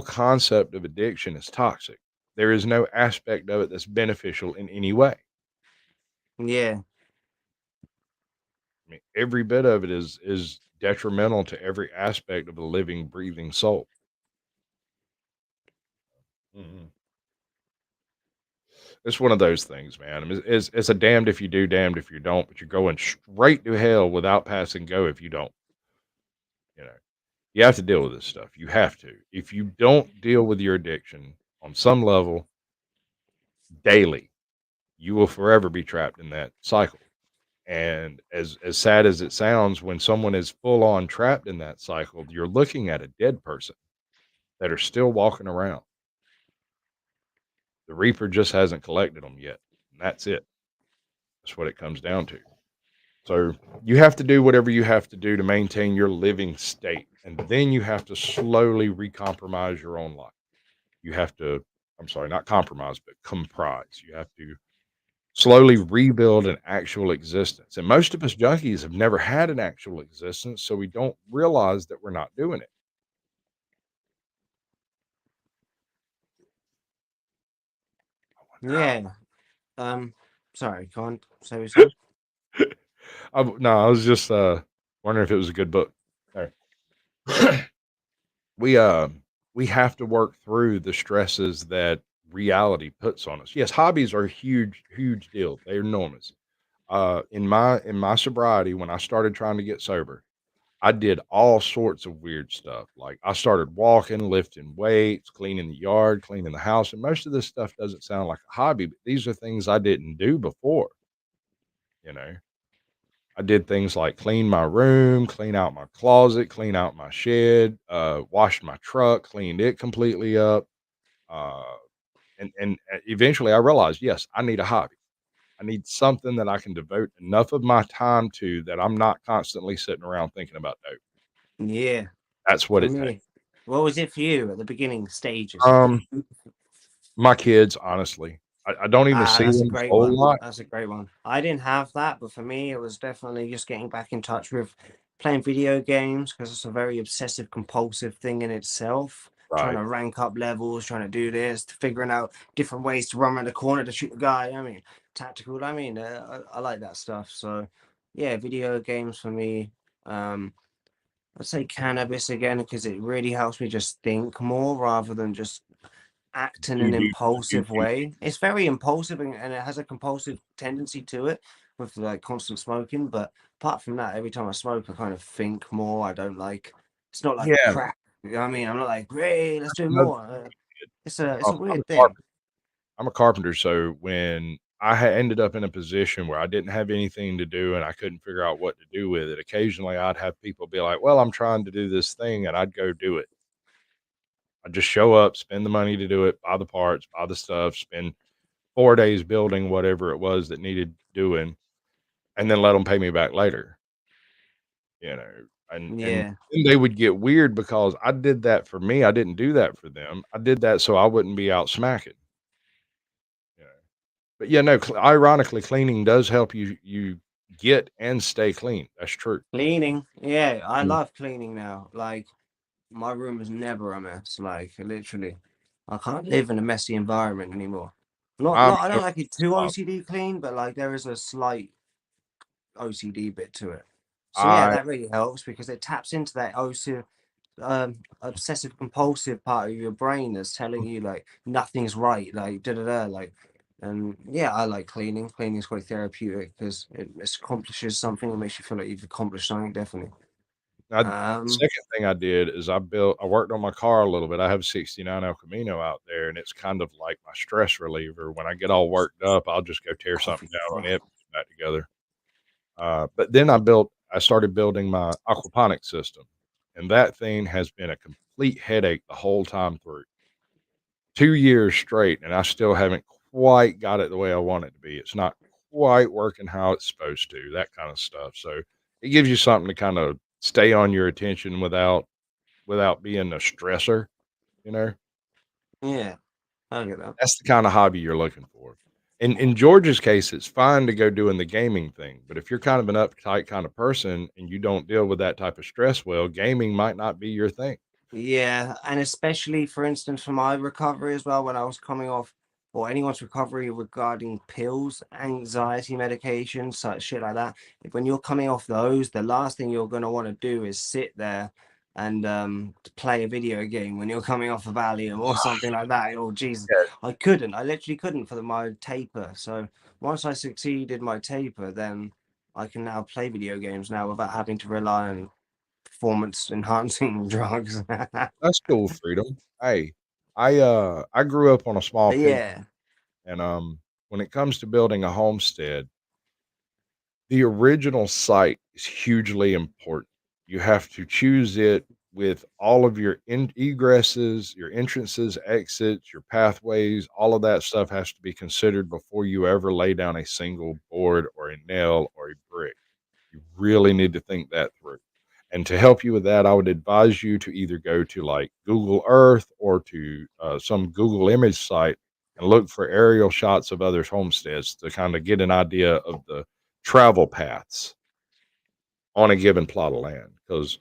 Speaker 5: concept of addiction is toxic. There is no aspect of it that's beneficial in any way.
Speaker 6: yeah,
Speaker 5: I mean, every bit of it is detrimental to every aspect of a living, breathing soul. Mhm. It's one of those things, man. I mean, it's a damned if you do, damned if you don't, but you're going straight to hell without passing go if you don't. You know, you have to deal with this stuff. You have to. If you don't deal with your addiction on some level daily, you will forever be trapped in that cycle. And as sad as it sounds, when someone is full on trapped in that cycle, you're looking at a dead person that are still walking around. The Reaper just hasn't collected them yet. And that's it. That's what it comes down to. So you have to do whatever you have to do to maintain your living state. And then you have to slowly recompromise your own life. You have to, I'm sorry, not compromise, but comprise. You have to slowly rebuild an actual existence. And most of us junkies have never had an actual existence, so we don't realize that we're not doing it.
Speaker 6: yeah. Sorry, can't say what you said.
Speaker 5: No, I was just wondering if it was a good book. All right. we we have to work through the stresses that reality puts on us. Yes, hobbies are a huge deal. They're enormous. In my sobriety, when I started trying to get sober, I did all sorts of weird stuff. Like I started walking, lifting weights, cleaning the yard, cleaning the house. And most of this stuff doesn't sound like a hobby, but these are things I didn't do before. You know, I did things like clean my room, clean out my closet, clean out my shed, washed my truck, cleaned it completely up. Uh, and eventually I realized, yes, I need a hobby. I need something that I can devote enough of my time to that I'm not constantly sitting around thinking about dope.
Speaker 6: Yeah.
Speaker 5: That's what
Speaker 6: For
Speaker 5: it takes.
Speaker 6: me, what was it for you at the beginning stages?
Speaker 5: Um, my kids, honestly, I don't even
Speaker 6: Ah,
Speaker 5: see
Speaker 6: that's a
Speaker 5: them a
Speaker 6: great
Speaker 5: whole
Speaker 6: one.
Speaker 5: lot.
Speaker 6: That's a great one. I didn't have that, but for me, it was definitely just getting back in touch with playing video games because it's a very obsessive compulsive thing in itself. Trying
Speaker 5: Right.
Speaker 6: to rank up levels, trying to do this, figuring out different ways to run around the corner to shoot the guy. I mean, tactical. I mean, I like that stuff. So, yeah, video games for me. Um, I'd say cannabis again because it really helps me just think more rather than just act in
Speaker 5: Do
Speaker 6: an
Speaker 5: do do
Speaker 6: impulsive
Speaker 5: do.
Speaker 6: way. It's very impulsive and it has a compulsive tendency to it with like constant smoking. But apart from that, every time I smoke, I kind of think more. I don't like. It's not like
Speaker 5: Yeah,
Speaker 6: crack. You know what I mean? I'm not like, hey, let's
Speaker 5: that's
Speaker 6: do
Speaker 5: another
Speaker 6: more. It's a
Speaker 5: I'm a
Speaker 6: weird thing.
Speaker 5: carpenter. I'm a carpenter, so when I ended up in a position where I didn't have anything to do and I couldn't figure out what to do with it, occasionally I'd have people be like, "Well, I'm trying to do this thing," and I'd go do it. I'd just show up, spend the money to do it, buy the parts, buy the stuff, spend 4 days building whatever it was that needed doing, and then let them pay me back later, you know, and
Speaker 6: Yeah,
Speaker 5: then they would get weird because I did that for me, I didn't do that for them. I did that so I wouldn't be out smacking, you know? But yeah, no, ironically, cleaning does help you get and stay clean. That's true.
Speaker 6: cleaning. Yeah, I
Speaker 5: Mm.
Speaker 6: love cleaning now. Like my room is never a mess. Like literally, I can't live in a messy environment anymore. Not,
Speaker 5: I'm
Speaker 6: not. I
Speaker 5: a
Speaker 6: don't like it too
Speaker 5: slob.
Speaker 6: OCD clean, but like there is a slight OCD bit to it. So yeah,
Speaker 5: I
Speaker 6: that really helps because it taps into that obsessive compulsive part of your brain that's telling you like nothing's right, like da da da, like. And yeah, I like cleaning. Cleaning is quite therapeutic because it accomplishes something. It makes you feel like you've accomplished something. Definitely.
Speaker 5: the
Speaker 6: Um,
Speaker 5: second thing I did is I worked on my car a little bit. I have 69 El Camino out there, and it's kind of like my stress reliever. When I get all worked up, I'll just go tear something
Speaker 6: coffee.
Speaker 5: down on
Speaker 6: Oh,
Speaker 5: it, put it back together. But then I started building my aquaponics system, and that thing has been a complete headache the whole time through. 2 years straight, and I still haven't quite got it the way I want it to be. It's not quite working how it's supposed to, that kind of stuff. So, it gives you something to kind of stay on your attention without being a stressor, you know?
Speaker 6: yeah, I get that.
Speaker 5: That's the kinda hobby you're looking for. In George's case, it's fine to go doing the gaming thing, but if you're kind of an uptight kind of person and you don't deal with that type of stress well, gaming might not be your thing.
Speaker 6: Yeah, and especially for instance for my recovery as well, when I was coming off, or anyone's recovery regarding pills, anxiety medication, such shit like that. If when you're coming off those, the last thing you're gonna want to do is sit there and play a video game when you're coming off a Valium or something like that. Oh Jesus,
Speaker 5: Yeah,
Speaker 6: I couldn't. I literally couldn't for my taper. So once I succeeded my taper, then I can now play video games now without having to rely on performance enhancing drugs.
Speaker 5: that's cool freedom. Hey, I grew up on a small pig,
Speaker 6: Yeah,
Speaker 5: and, when it comes to building a homestead, the original site is hugely important. You have to choose it with all of your egresses, your entrances, exits, your pathways, all of that stuff has to be considered before you ever lay down a single board or a nail or a brick. You really need to think that through. And to help you with that, I would advise you to either go to like Google Earth or to some Google image site and look for aerial shots of others' homesteads to kind of get an idea of the travel paths on a given plot of land. Because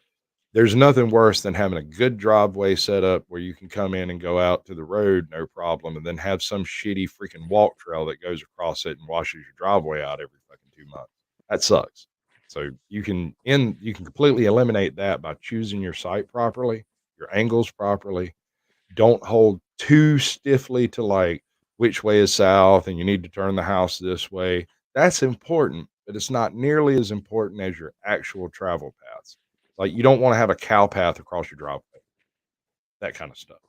Speaker 5: there's nothing worse than having a good driveway set up where you can come in and go out to the road no problem, and then have some shitty freaking walk trail that goes across it and washes your driveway out every fucking 2 months. That sucks. So you can completely eliminate that by choosing your site properly, your angles properly. Don't hold too stiffly to like which way is south and you need to turn the house this way. That's important, but it's not nearly as important as your actual travel paths. Like you don't want to have a cow path across your driveway, that kind of stuff.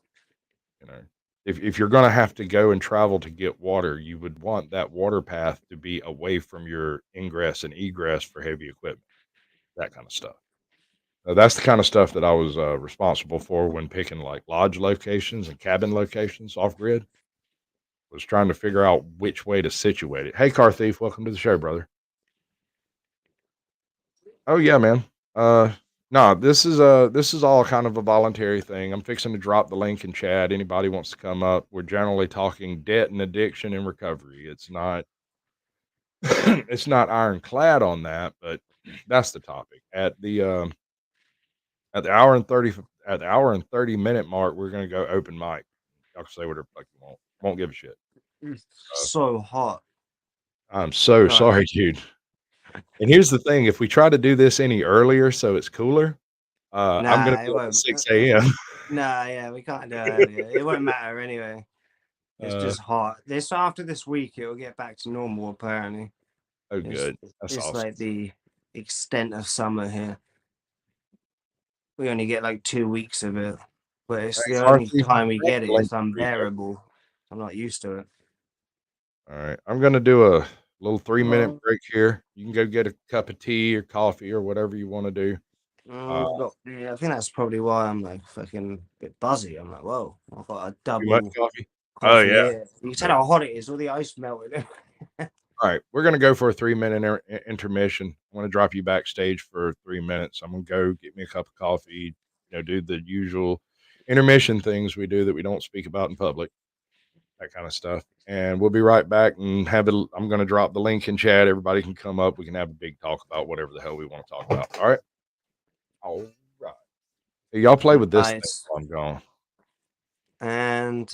Speaker 5: You know, if you're going to have to go and travel to get water, you would want that water path to be away from your ingress and egress for heavy equipment, that kind of stuff. That's the kind of stuff that I was responsible for when picking like lodge locations and cabin locations off grid. Was trying to figure out which way to situate it. Hey, Car Thief, welcome to the show, brother. Oh yeah, man. No, this is all kind of a voluntary thing. I'm fixing to drop the link in chat. Anybody wants to come up? We're generally talking debt and addiction and recovery. It's not it's not ironclad on that, but that's the topic. At the hour and 30 minute mark, we're gonna go open mic. Y'all can say whatever the fuck you want. Won't give a shit.
Speaker 6: It's so hot.
Speaker 5: I'm so
Speaker 6: Right.
Speaker 5: sorry, dude. And here's the thing: if we try to do this any earlier, so it's cooler, I'm gonna
Speaker 6: Nah,
Speaker 5: be
Speaker 6: it
Speaker 5: up at
Speaker 6: won't.
Speaker 5: 6 a.m.
Speaker 6: Nah, yeah, we can't do it earlier. It won't matter anyway. It's just hot. After this week, it'll get back to normal. Apparently,
Speaker 5: Oh,
Speaker 6: it's,
Speaker 5: good. That's
Speaker 6: it's
Speaker 5: awesome.
Speaker 6: like the extent of summer here. We only get like 2 weeks of it, but it's
Speaker 5: Hey,
Speaker 6: the
Speaker 5: Car
Speaker 6: only
Speaker 5: Thief,
Speaker 6: time we
Speaker 5: drop
Speaker 6: get
Speaker 5: the
Speaker 6: it.
Speaker 5: link
Speaker 6: It's
Speaker 5: in there.
Speaker 6: unbearable. I'm not used to it.
Speaker 5: All right, I'm gonna do a little 3-minute break here. You can go get a cup of tea or coffee or whatever you want to do.
Speaker 6: Yeah, I think that's probably why I'm like fucking a bit buzzy. I'm like, whoa, I've got a
Speaker 5: Too much
Speaker 6: double
Speaker 5: coffee? Oh
Speaker 6: coffee
Speaker 5: yeah.
Speaker 6: here. You can tell how hot it is. All the ice melted.
Speaker 5: All right, we're gonna go for a 3-minute intermission. I'm gonna drop you backstage for 3 minutes. I'm gonna go get me a cup of coffee. Do the usual intermission things we do that we don't speak about in public, that kind of stuff. And we'll be right back and have it. I'm gonna drop the link in chat. Everybody can come up. We can have a big talk about whatever the hell we want to talk about. All right. All right. Hey, y'all play with this thing while I'm gone.
Speaker 6: And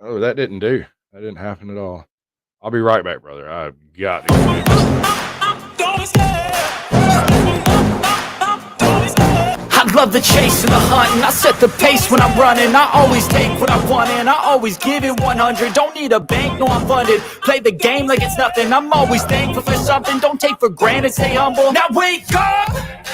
Speaker 5: Oh, that didn't do. That didn't happen at all. I'll be right back, brother. I've got to go do this.
Speaker 1: I love the chase and the hunt, and I set the pace when I'm running. I always take what I want and I always give it 100. Don't need a bank, no I'm funded. Play the game like it's nothing. I'm always thankful for something. Don't take for granted, stay humble. Now wake up!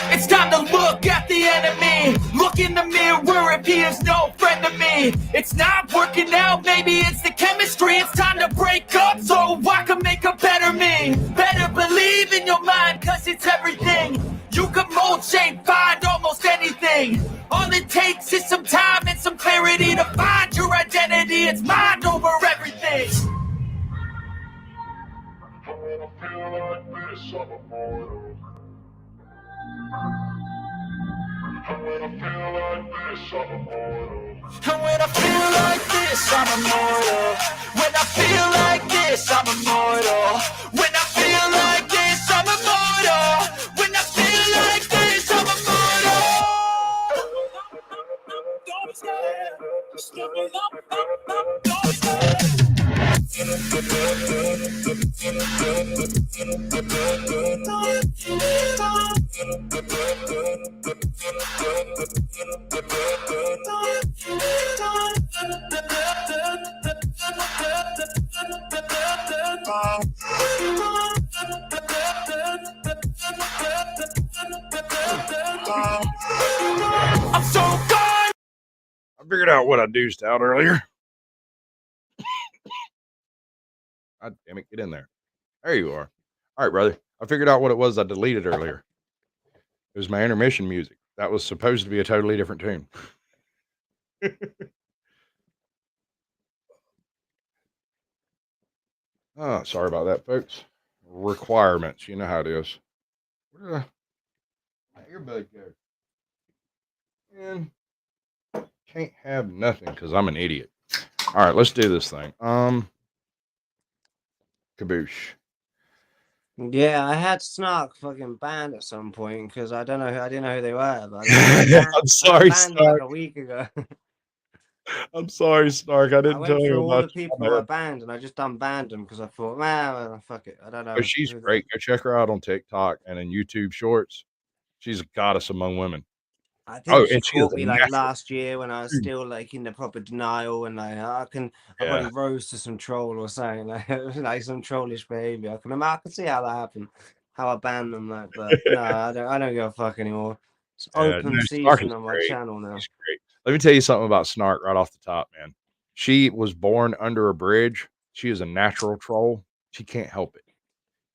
Speaker 1: It's time to look at the enemy. Look in the mirror if he is no friend to me. It's not working out, maybe it's the chemistry. It's time to break up so I can make a better me. Better believe in your mind, cause it's everything. You can mold, shape, find almost anything. All it takes is some time and some clarity to find your identity. It's mind over everything.
Speaker 2: And when I feel like this, I'm immortal. And when I feel like this, I'm immortal.
Speaker 1: And when I feel like this, I'm immortal. When I feel like this, I'm immortal. When I feel like this, I'm immortal. When I feel like this, I'm immortal. Don't be scared. Just give me up, don't be scared. I'm so gone.
Speaker 5: I figured out what I deuced out earlier. God damn it, get in there. There you are. All right, brother. I figured out what it was I deleted earlier. It was my intermission music. That was supposed to be a totally different tune. Oh, sorry about that, folks. Requirements. You know how it is. Where did my earbud go? Man, can't have nothing because I'm an idiot. All right, let's do this thing. Kaboosh.
Speaker 6: yeah, I had Snark fucking banned at some point because I didn't know who they were. But like,
Speaker 5: I'm sorry,
Speaker 6: I banned them like
Speaker 5: Snark.
Speaker 6: a week ago.
Speaker 5: I'm sorry, Snark. I
Speaker 6: I
Speaker 5: didn't tell
Speaker 6: went
Speaker 5: you
Speaker 6: through all
Speaker 5: about
Speaker 6: the people
Speaker 5: you.
Speaker 6: I banned and I just unbanned them because I thought, man, well, fuck it. I don't know.
Speaker 5: Oh, she's
Speaker 6: who they-
Speaker 5: great. Go check her out on TikTok and in YouTube Shorts. She's a goddess among women.
Speaker 6: I think
Speaker 5: Oh,
Speaker 6: she
Speaker 5: and she is
Speaker 6: caught
Speaker 5: a
Speaker 6: me like
Speaker 5: natural.
Speaker 6: last year when I was still like in the proper denial and like I
Speaker 5: Yeah.
Speaker 6: probably rose to some troll or something like some trollish behavior. I can see how that happened, how I banned them like, but no, I don't give a fuck anymore. It's open
Speaker 5: No, Snark
Speaker 6: season
Speaker 5: is
Speaker 6: on my
Speaker 5: great.
Speaker 6: channel now.
Speaker 5: She's great. Let me tell you something about Snark right off the top, man. She was born under a bridge. She is a natural troll. She can't help it.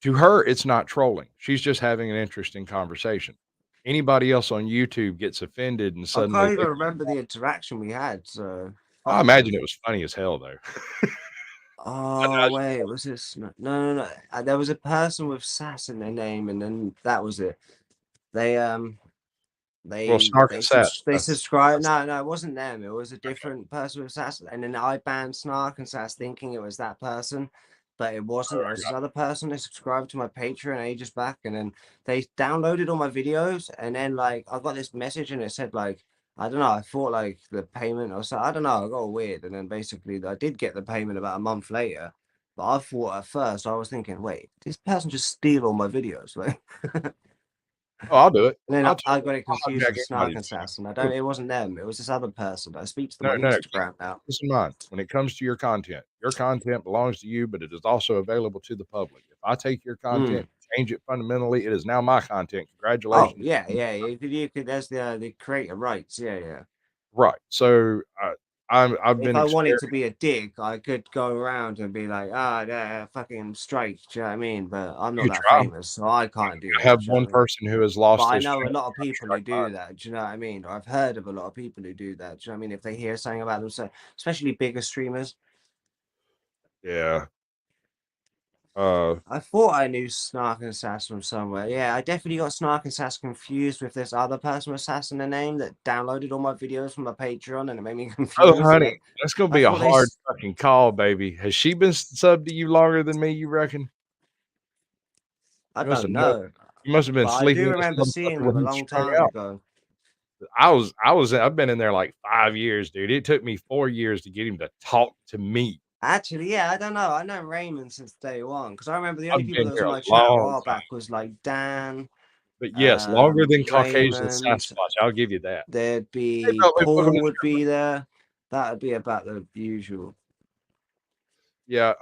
Speaker 5: To her, it's not trolling. She's just having an interesting conversation. Anybody else on YouTube gets offended and
Speaker 6: I
Speaker 5: suddenly
Speaker 6: can't even remember the interaction we had. So
Speaker 5: I imagine it was funny as hell though.
Speaker 6: Oh wait, was this? No. There was a person with sass in their name, and then that was it. They
Speaker 5: Well, Snark and Sass.
Speaker 6: they subscribed.
Speaker 5: That's
Speaker 6: No, it wasn't them. It was a different person with sass, and then I banned Snark and Sass, thinking it was that person, but it wasn't. It was this other person. They subscribed to my Patreon ages back, and then they downloaded all my videos, and then like I got this message, and it said like, I don't know. I thought like the payment or so. I don't know. I got weird, and then basically I did get the payment about a month later. But I thought at first I was thinking, wait, this person just steal all my videos, like.
Speaker 5: Oh, I'll do it.
Speaker 6: And then
Speaker 5: I'll
Speaker 6: I got it
Speaker 5: I'll
Speaker 6: confused
Speaker 5: hijack
Speaker 6: with Snark
Speaker 5: anybody's
Speaker 6: and
Speaker 5: channel.
Speaker 6: Sass, and I don't. It wasn't them. It was this other person. I speak to them
Speaker 5: No,
Speaker 6: on
Speaker 5: no, no.
Speaker 6: Instagram now.
Speaker 5: Keep this in mind. When it comes to your content belongs to you, but it is also available to the public. If I take your content, change it fundamentally, it is now my content.
Speaker 6: Oh
Speaker 5: Congratulations.
Speaker 6: yeah. You could. There's the creator rights. Yeah.
Speaker 5: Right. So I've
Speaker 6: If
Speaker 5: been
Speaker 6: I wanted to
Speaker 5: experimenting.
Speaker 6: be a dick, I could go around and be like, yeah, fucking strike. Do you know what I mean? But I'm not
Speaker 5: You
Speaker 6: that
Speaker 5: try.
Speaker 6: famous, so I can't do
Speaker 5: I
Speaker 6: that.
Speaker 5: have
Speaker 6: Do you know
Speaker 5: one
Speaker 6: what I mean?
Speaker 5: person who has
Speaker 6: But
Speaker 5: lost
Speaker 6: I
Speaker 5: his
Speaker 6: know a
Speaker 5: channel
Speaker 6: lot of
Speaker 5: for
Speaker 6: people who
Speaker 5: strike five.
Speaker 6: do that. Do you know what I mean? Or I've heard of a lot of people who do that. Do you know what I mean? If they hear something about them, so especially bigger streamers.
Speaker 5: Yeah. Uh,
Speaker 6: I thought I knew Snark and Sass from somewhere. Yeah, I definitely got Snark and Sass confused with this other person with Sass in the name that downloaded all my videos from my Patreon, and it made me
Speaker 5: oh,
Speaker 6: confused.
Speaker 5: honey, that's gonna
Speaker 6: I
Speaker 5: be a
Speaker 6: thought they.
Speaker 5: hard fucking call, baby. Has she been subbed to you longer than me? You reckon?
Speaker 6: I
Speaker 5: You must have
Speaker 6: don't
Speaker 5: known.
Speaker 6: know,
Speaker 5: You must have been
Speaker 6: but I
Speaker 5: sleeping
Speaker 6: do
Speaker 5: with this
Speaker 6: remember seeing
Speaker 5: motherfucker
Speaker 6: them
Speaker 5: when
Speaker 6: a
Speaker 5: he
Speaker 6: long
Speaker 5: sprung
Speaker 6: time
Speaker 5: out.
Speaker 6: ago.
Speaker 5: I've been in there like 5 years, dude. It took me 4 years to get him to talk to me.
Speaker 6: Actually, yeah, I don't know. I know Raymond since day one because I remember the only
Speaker 5: I've
Speaker 6: people
Speaker 5: been
Speaker 6: that was
Speaker 5: here
Speaker 6: in
Speaker 5: a
Speaker 6: my chat a
Speaker 5: long
Speaker 6: while
Speaker 5: time.
Speaker 6: back was like Dan,
Speaker 5: But yes, longer than Caucasian
Speaker 6: Raymond.
Speaker 5: Sasquatch. I'll give you that.
Speaker 6: There'd
Speaker 5: Hey,
Speaker 6: be
Speaker 5: Beltway, welcome to
Speaker 6: Paul
Speaker 5: the
Speaker 6: would
Speaker 5: show,
Speaker 6: be there. That would be about the usual.
Speaker 5: yeah.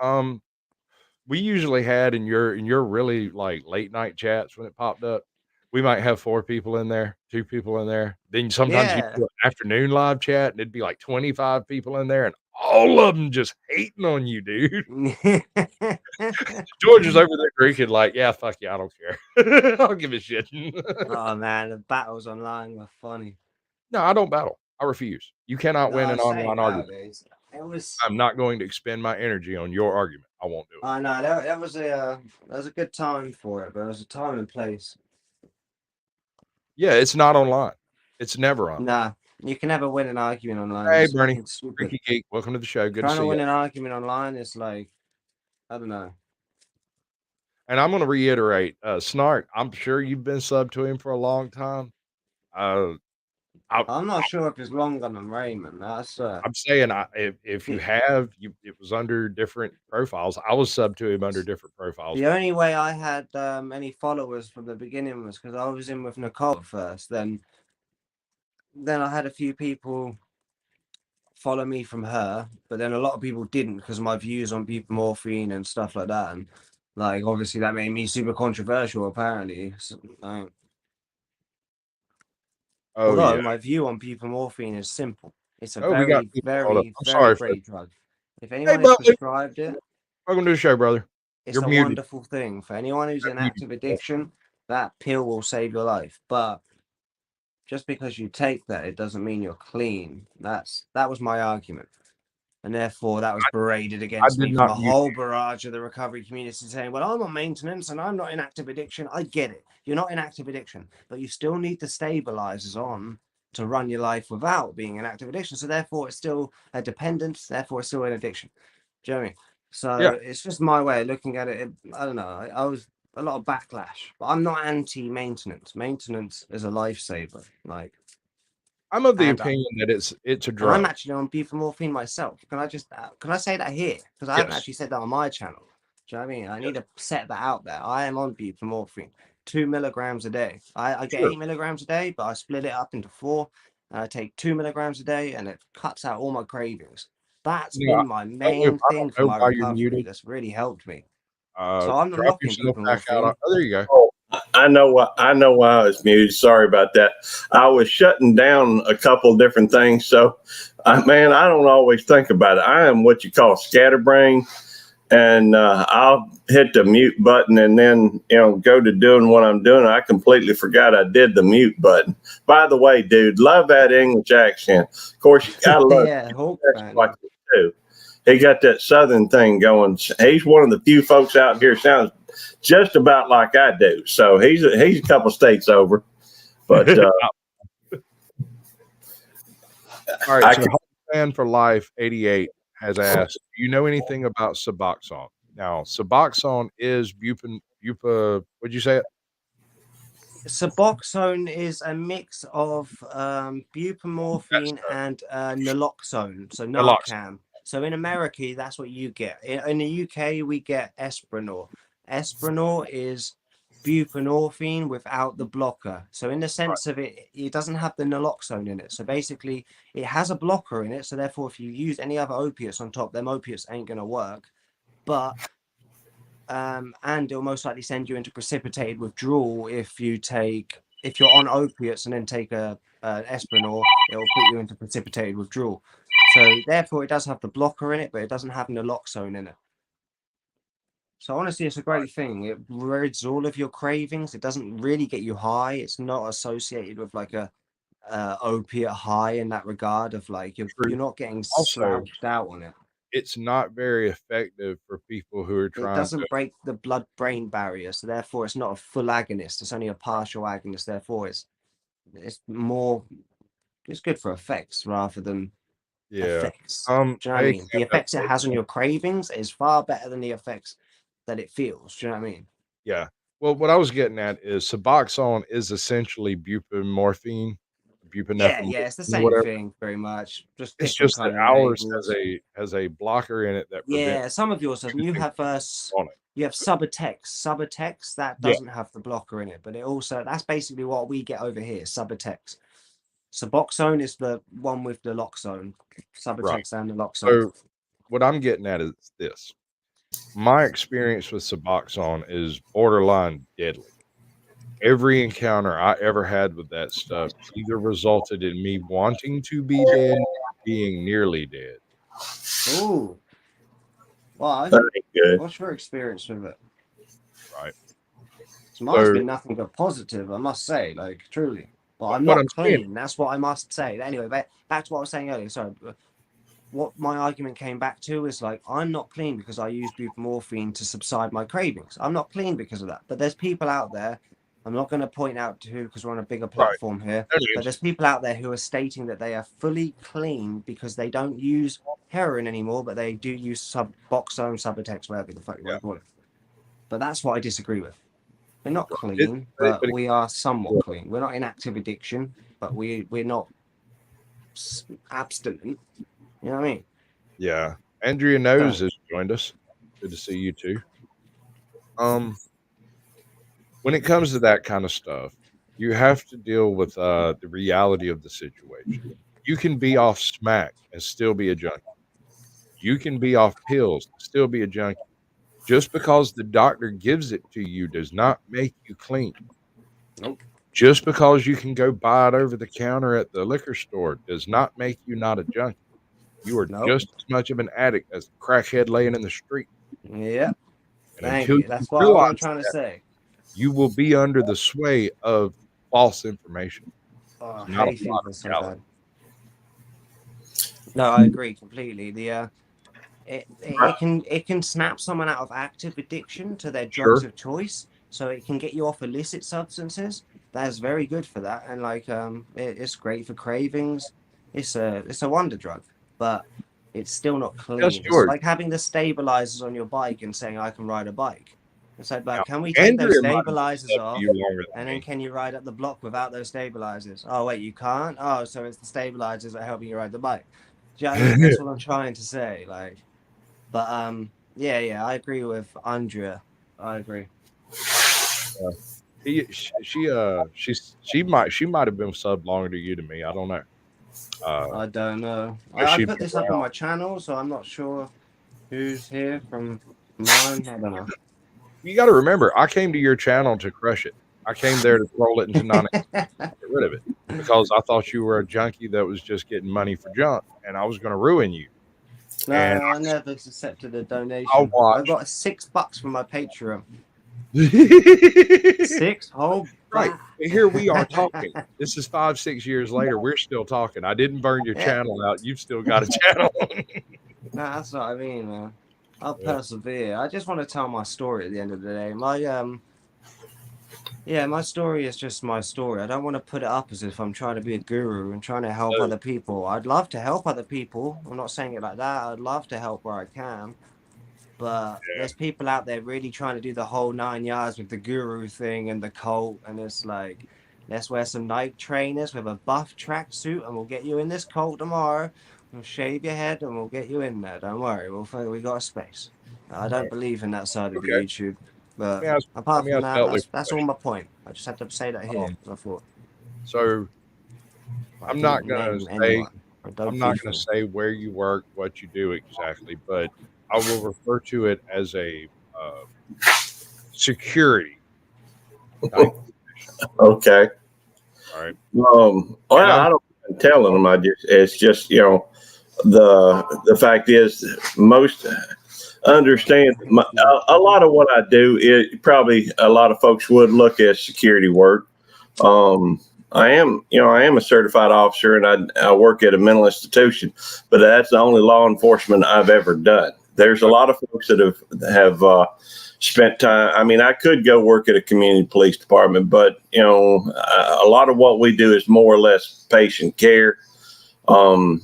Speaker 5: We usually had in your really like late night chats when it popped up, we might have 4 people in there, 2 people in there. Then sometimes you
Speaker 6: Yeah.
Speaker 5: do an afternoon live chat and it'd be like 25 people in there and all of them just hating on you, dude. George is over there drinking like, yeah, fuck you, I don't care. I don't give a shit.
Speaker 6: Oh man, the battles online were funny.
Speaker 5: No, I don't battle. I refuse. You cannot
Speaker 6: No,
Speaker 5: win
Speaker 6: I
Speaker 5: an
Speaker 6: say
Speaker 5: online argument.
Speaker 6: nowadays. It was.
Speaker 5: I'm not going to expend my energy on your argument. I won't do it.
Speaker 6: I know that was a good time for it, but it was a time and place.
Speaker 5: Yeah, it's not online. It's never on.
Speaker 6: Nah, you can never win an argument online.
Speaker 5: Hey,
Speaker 6: It's
Speaker 5: Bernie,
Speaker 6: fucking stupid.
Speaker 5: Freaky Geek, welcome to the show. Good to
Speaker 6: Trying to
Speaker 5: see you.
Speaker 6: win an argument online is like, I don't know.
Speaker 5: And I'm going to reiterate, Snark, I'm sure you've been sub to him for a long time.
Speaker 6: I'm not sure if it's longer than Raymond.
Speaker 5: I'm saying if you have, it was under different profiles. I was sub to him under different profiles.
Speaker 6: The only way I had any followers from the beginning was because I was in with Nicole first. Then I had a few people follow me from her, but then a lot of people didn't because of my views on buprenorphine and stuff like that. And like obviously that made me super controversial apparently. So,
Speaker 5: Oh,
Speaker 6: although
Speaker 5: yeah.
Speaker 6: my view on buprenorphine is simple. It's a
Speaker 5: Oh, we got
Speaker 6: very,
Speaker 5: people called up.
Speaker 6: very,
Speaker 5: I'm
Speaker 6: very
Speaker 5: sorry for
Speaker 6: great drug. If
Speaker 5: Hey,
Speaker 6: anyone has
Speaker 5: Buckley,
Speaker 6: prescribed it,
Speaker 5: welcome to the show, brother.
Speaker 6: it's
Speaker 5: You're
Speaker 6: a
Speaker 5: muted.
Speaker 6: wonderful thing. For anyone who's
Speaker 5: You're
Speaker 6: in
Speaker 5: muted.
Speaker 6: active addiction, that pill will save your life. But just because you take that, it doesn't mean you're clean. That was my argument. And therefore, that was berated
Speaker 5: I
Speaker 6: against
Speaker 5: did
Speaker 6: me from
Speaker 5: not
Speaker 6: a
Speaker 5: mute.
Speaker 6: whole barrage of the recovery community saying, well, I'm on maintenance and I'm not in active addiction. I get it. You're not in active addiction, but you still need the stabilizers on to run your life without being in active addiction. So therefore, it's still a dependence. Therefore, it's still an addiction. Do you know what I mean? So
Speaker 5: Yeah,
Speaker 6: it's just my way of looking at it. I don't know. I was a lot of backlash, but I'm not anti-maintenance. Maintenance is a lifesaver. Like,
Speaker 5: I'm of the
Speaker 6: and
Speaker 5: opinion that it's a
Speaker 6: and
Speaker 5: drug.
Speaker 6: I'm actually on buprenorphine myself. Can I say that here? Because I haven't
Speaker 5: Yes.
Speaker 6: actually said that on my channel. Do you know what I mean? I need to set that out there. I am on buprenorphine, 2 milligrams a day. I get
Speaker 5: Sure.
Speaker 6: 8 milligrams a day, but I split it up into 4. And I take 2 milligrams a day, and it cuts out all my cravings. That's
Speaker 5: Yeah,
Speaker 6: been my
Speaker 5: I
Speaker 6: main thing
Speaker 5: don't
Speaker 6: for
Speaker 5: know
Speaker 6: my
Speaker 5: why you're
Speaker 6: recovery.
Speaker 5: muted.
Speaker 6: That's really helped me. So I'm not
Speaker 5: Drop
Speaker 6: knocking
Speaker 5: yourself back out.
Speaker 6: buprenorphine.
Speaker 5: Oh, there you go.
Speaker 7: Oh, I know why. I know why I was muted. Sorry about that. I was shutting down a couple different things. So, man, I don't always think about it. I am what you call scatterbrain. and I'll hit the mute button, and then go to doing what I'm doing. I completely forgot I did the mute button. By the way, dude, love that English accent. Of course, you gotta love
Speaker 6: Yeah, Hawk fan.
Speaker 7: like it too. He got that Southern thing going. He's one of the few folks out here sounds just about like I do. So he's a couple states over, but
Speaker 5: All right.
Speaker 7: I
Speaker 5: So,
Speaker 7: can,
Speaker 5: Hawk Fan for Life 88 has asked, do you know anything about Suboxone? Now, Suboxone is what'd you say it?
Speaker 6: Suboxone is a mix of
Speaker 5: That
Speaker 6: buprenorphine
Speaker 5: stuff.
Speaker 6: and naloxone, so
Speaker 5: Naloxone.
Speaker 6: Narcan. So in America, that's what you get. In the UK, we get Espranor. Espranor is buprenorphine without the blocker. So in the sense of it, it doesn't have the naloxone in it. So basically, it has a blocker in it. So therefore, if you use any other opiates on top, them opiates ain't gonna work. But and it'll most likely send you into precipitated withdrawal if you're on opiates and then take a Espranor, it'll put you into precipitated withdrawal. So therefore, it does have the blocker in it, but it doesn't have naloxone in it. So honestly, it's a great thing. It rids all of your cravings. It doesn't really get you high. It's not associated with like a opiate high in that regard of like you're not getting
Speaker 5: Also,
Speaker 6: slouched out on it.
Speaker 5: it's not very effective for people who are
Speaker 6: It
Speaker 5: trying to.
Speaker 6: doesn't break the blood-brain barrier, so therefore it's not a full agonist. It's only a partial agonist. Therefore, it's more. It's good for effects rather than
Speaker 5: Yeah.
Speaker 6: effects. Do you know what I
Speaker 5: Hey,
Speaker 6: mean? The effects it has on your cravings is far better than the effects that it feels. Do you know what I mean?
Speaker 5: yeah. Well, what I was getting at is Suboxone is essentially buprenorphine,
Speaker 6: Yeah,
Speaker 5: buprenorphine,
Speaker 6: yeah, it's the
Speaker 5: or
Speaker 6: same
Speaker 5: whatever.
Speaker 6: thing, very much. Just
Speaker 5: It's
Speaker 6: different
Speaker 5: just that
Speaker 6: kind of
Speaker 5: ours
Speaker 6: labels.
Speaker 5: has a blocker in it that prevents
Speaker 6: Yeah, some of yours have. You
Speaker 5: anything
Speaker 6: have
Speaker 5: on it.
Speaker 6: you have Subutex. Subutex that
Speaker 5: Yeah.
Speaker 6: doesn't have the blocker in it, but it also that's basically what we get over here. Subutex. Suboxone is the one with the loxone.
Speaker 5: Right.
Speaker 6: Subutex and the loxone.
Speaker 5: So what I'm getting at is this. My experience with Suboxone is borderline deadly. Every encounter I ever had with that stuff either resulted in me wanting to be dead or being nearly dead.
Speaker 6: Oh, why?
Speaker 7: that ain't good.
Speaker 6: What's your experience with it?
Speaker 5: Right.
Speaker 6: So mine's
Speaker 5: So
Speaker 6: been nothing but positive, I must say, like truly. But I'm
Speaker 5: what
Speaker 6: not
Speaker 5: I'm saying,
Speaker 6: clean. That's what I must say. Anyway, back to what I was saying earlier. Sorry. What my argument came back to is like I'm not clean because I use buprenorphine to subside my cravings. I'm not clean because of that. But there's people out there. I'm not going to point out to who because we're on a bigger
Speaker 5: right?
Speaker 6: platform here.
Speaker 5: No
Speaker 6: But
Speaker 5: names.
Speaker 6: there's people out there who are stating that they are fully clean because they don't use heroin anymore, but they do use Suboxone, Subutex, whatever the fuck you want to call it. But that's what I disagree with. We're not clean, but we are somewhat clean. We're not in active addiction, but we're not abstinent. You know what I mean?
Speaker 5: Yeah. Andrea Knows has joined us. Good to see you too. When it comes to that kind of stuff, you have to deal with the reality of the situation. You can be off smack and still be a junkie. You can be off pills and still be a junkie. Just because the doctor gives it to you does not make you clean.
Speaker 6: Nope.
Speaker 5: Just because you can go buy it over the counter at the liquor store does not make you not a junkie. You are
Speaker 6: Nope.
Speaker 5: just as much of an addict as the crackhead laying in the street.
Speaker 6: Yeah.
Speaker 5: And
Speaker 6: Thank
Speaker 5: until
Speaker 6: you.
Speaker 5: you
Speaker 6: That's what I'm
Speaker 5: realize
Speaker 6: trying to
Speaker 5: that,
Speaker 6: say.
Speaker 5: you will be under the sway of false information.
Speaker 6: Oh, I
Speaker 5: It's not a
Speaker 6: hate
Speaker 5: lot
Speaker 6: people
Speaker 5: of
Speaker 6: so
Speaker 5: reality.
Speaker 6: bad. No, I agree completely. It can snap someone out of active addiction to their drugs
Speaker 5: Sure.
Speaker 6: of choice, so it can get you off illicit substances. That's very good for that, and like it's great for cravings. It's a wonder drug, but it's still not
Speaker 5: Just
Speaker 6: clean. It's
Speaker 5: George.
Speaker 6: like having the stabilizers on your bike and saying I can ride a bike. It's like,
Speaker 5: Now,
Speaker 6: can we take those
Speaker 5: Andrea might have
Speaker 6: stabilizers
Speaker 5: loved
Speaker 6: off?
Speaker 5: you longer than
Speaker 6: And then
Speaker 5: me.
Speaker 6: can you ride up the block without those stabilizers? Oh wait, you can't. Oh, so it's the stabilizers that are helping you ride the bike. Do you know what I mean? That's what I'm trying to say. Like, but yeah, I agree with Andrea. I agree.
Speaker 5: She might have been subbed longer to you to me. I don't know.
Speaker 6: I don't know.
Speaker 5: But
Speaker 6: I
Speaker 5: she'd
Speaker 6: put
Speaker 5: been
Speaker 6: this up on
Speaker 5: around.
Speaker 6: my channel, so I'm not sure who's here from mine. I don't know.
Speaker 5: You got to remember, I came to your channel to crush it. I came there to roll it into non get rid of it because I thought you were a junkie that was just getting money for junk, and I was going to ruin you.
Speaker 6: No,
Speaker 5: And
Speaker 6: I never accepted a
Speaker 5: I
Speaker 6: donation. I
Speaker 5: watched.
Speaker 6: got $6 from my Patreon.
Speaker 5: Right.
Speaker 6: 6 whole
Speaker 5: But
Speaker 6: back.
Speaker 5: here we are talking. This is 5-6 years later. We're still talking. I didn't burn your
Speaker 6: Yeah.
Speaker 5: channel out. You've still got a channel.
Speaker 6: No, that's what I mean, man. I'll
Speaker 5: Yeah.
Speaker 6: persevere. I just want to tell my story at the end of the day. My story is just my story. I don't want to put it up as if I'm trying to be a guru and trying to help
Speaker 5: No.
Speaker 6: other people. I'd love to help other people. I'm not saying it like that. I'd love to help where I can. But
Speaker 5: Yeah.
Speaker 6: there's people out there really trying to do the whole 9 yards with the guru thing and the cult. And it's like, let's wear some Nike trainers with a buff tracksuit and we'll get you in this cult tomorrow. We'll shave your head and we'll get you in there. Don't worry. We got a space. I don't believe in that side of the
Speaker 5: Okay.
Speaker 6: YouTube. But
Speaker 5: Let
Speaker 6: apart
Speaker 5: me
Speaker 6: from
Speaker 5: ask
Speaker 6: that,
Speaker 5: Beltley a
Speaker 6: that's all
Speaker 5: question.
Speaker 6: my point. I just had to say that here. I thought
Speaker 5: So
Speaker 6: I
Speaker 5: I'm not
Speaker 6: didn't
Speaker 5: gonna
Speaker 6: name
Speaker 5: say
Speaker 6: anyone. I don't
Speaker 5: I'm not
Speaker 6: beef
Speaker 5: gonna
Speaker 6: them.
Speaker 5: say where you work, what you do exactly, but I will refer to it as a security type position.
Speaker 7: Okay.
Speaker 5: All right.
Speaker 7: Well,
Speaker 5: And I'm
Speaker 7: I don't mind telling them. It's just, the fact is most understand a lot of what I do. It probably a lot of folks would look at security work. Um, I am a certified officer and I work at a mental institution, but that's the only law enforcement I've ever done. There's a lot of folks that have spent time. I mean, I could go work at a community police department, but a lot of what we do is more or less patient care.
Speaker 5: right.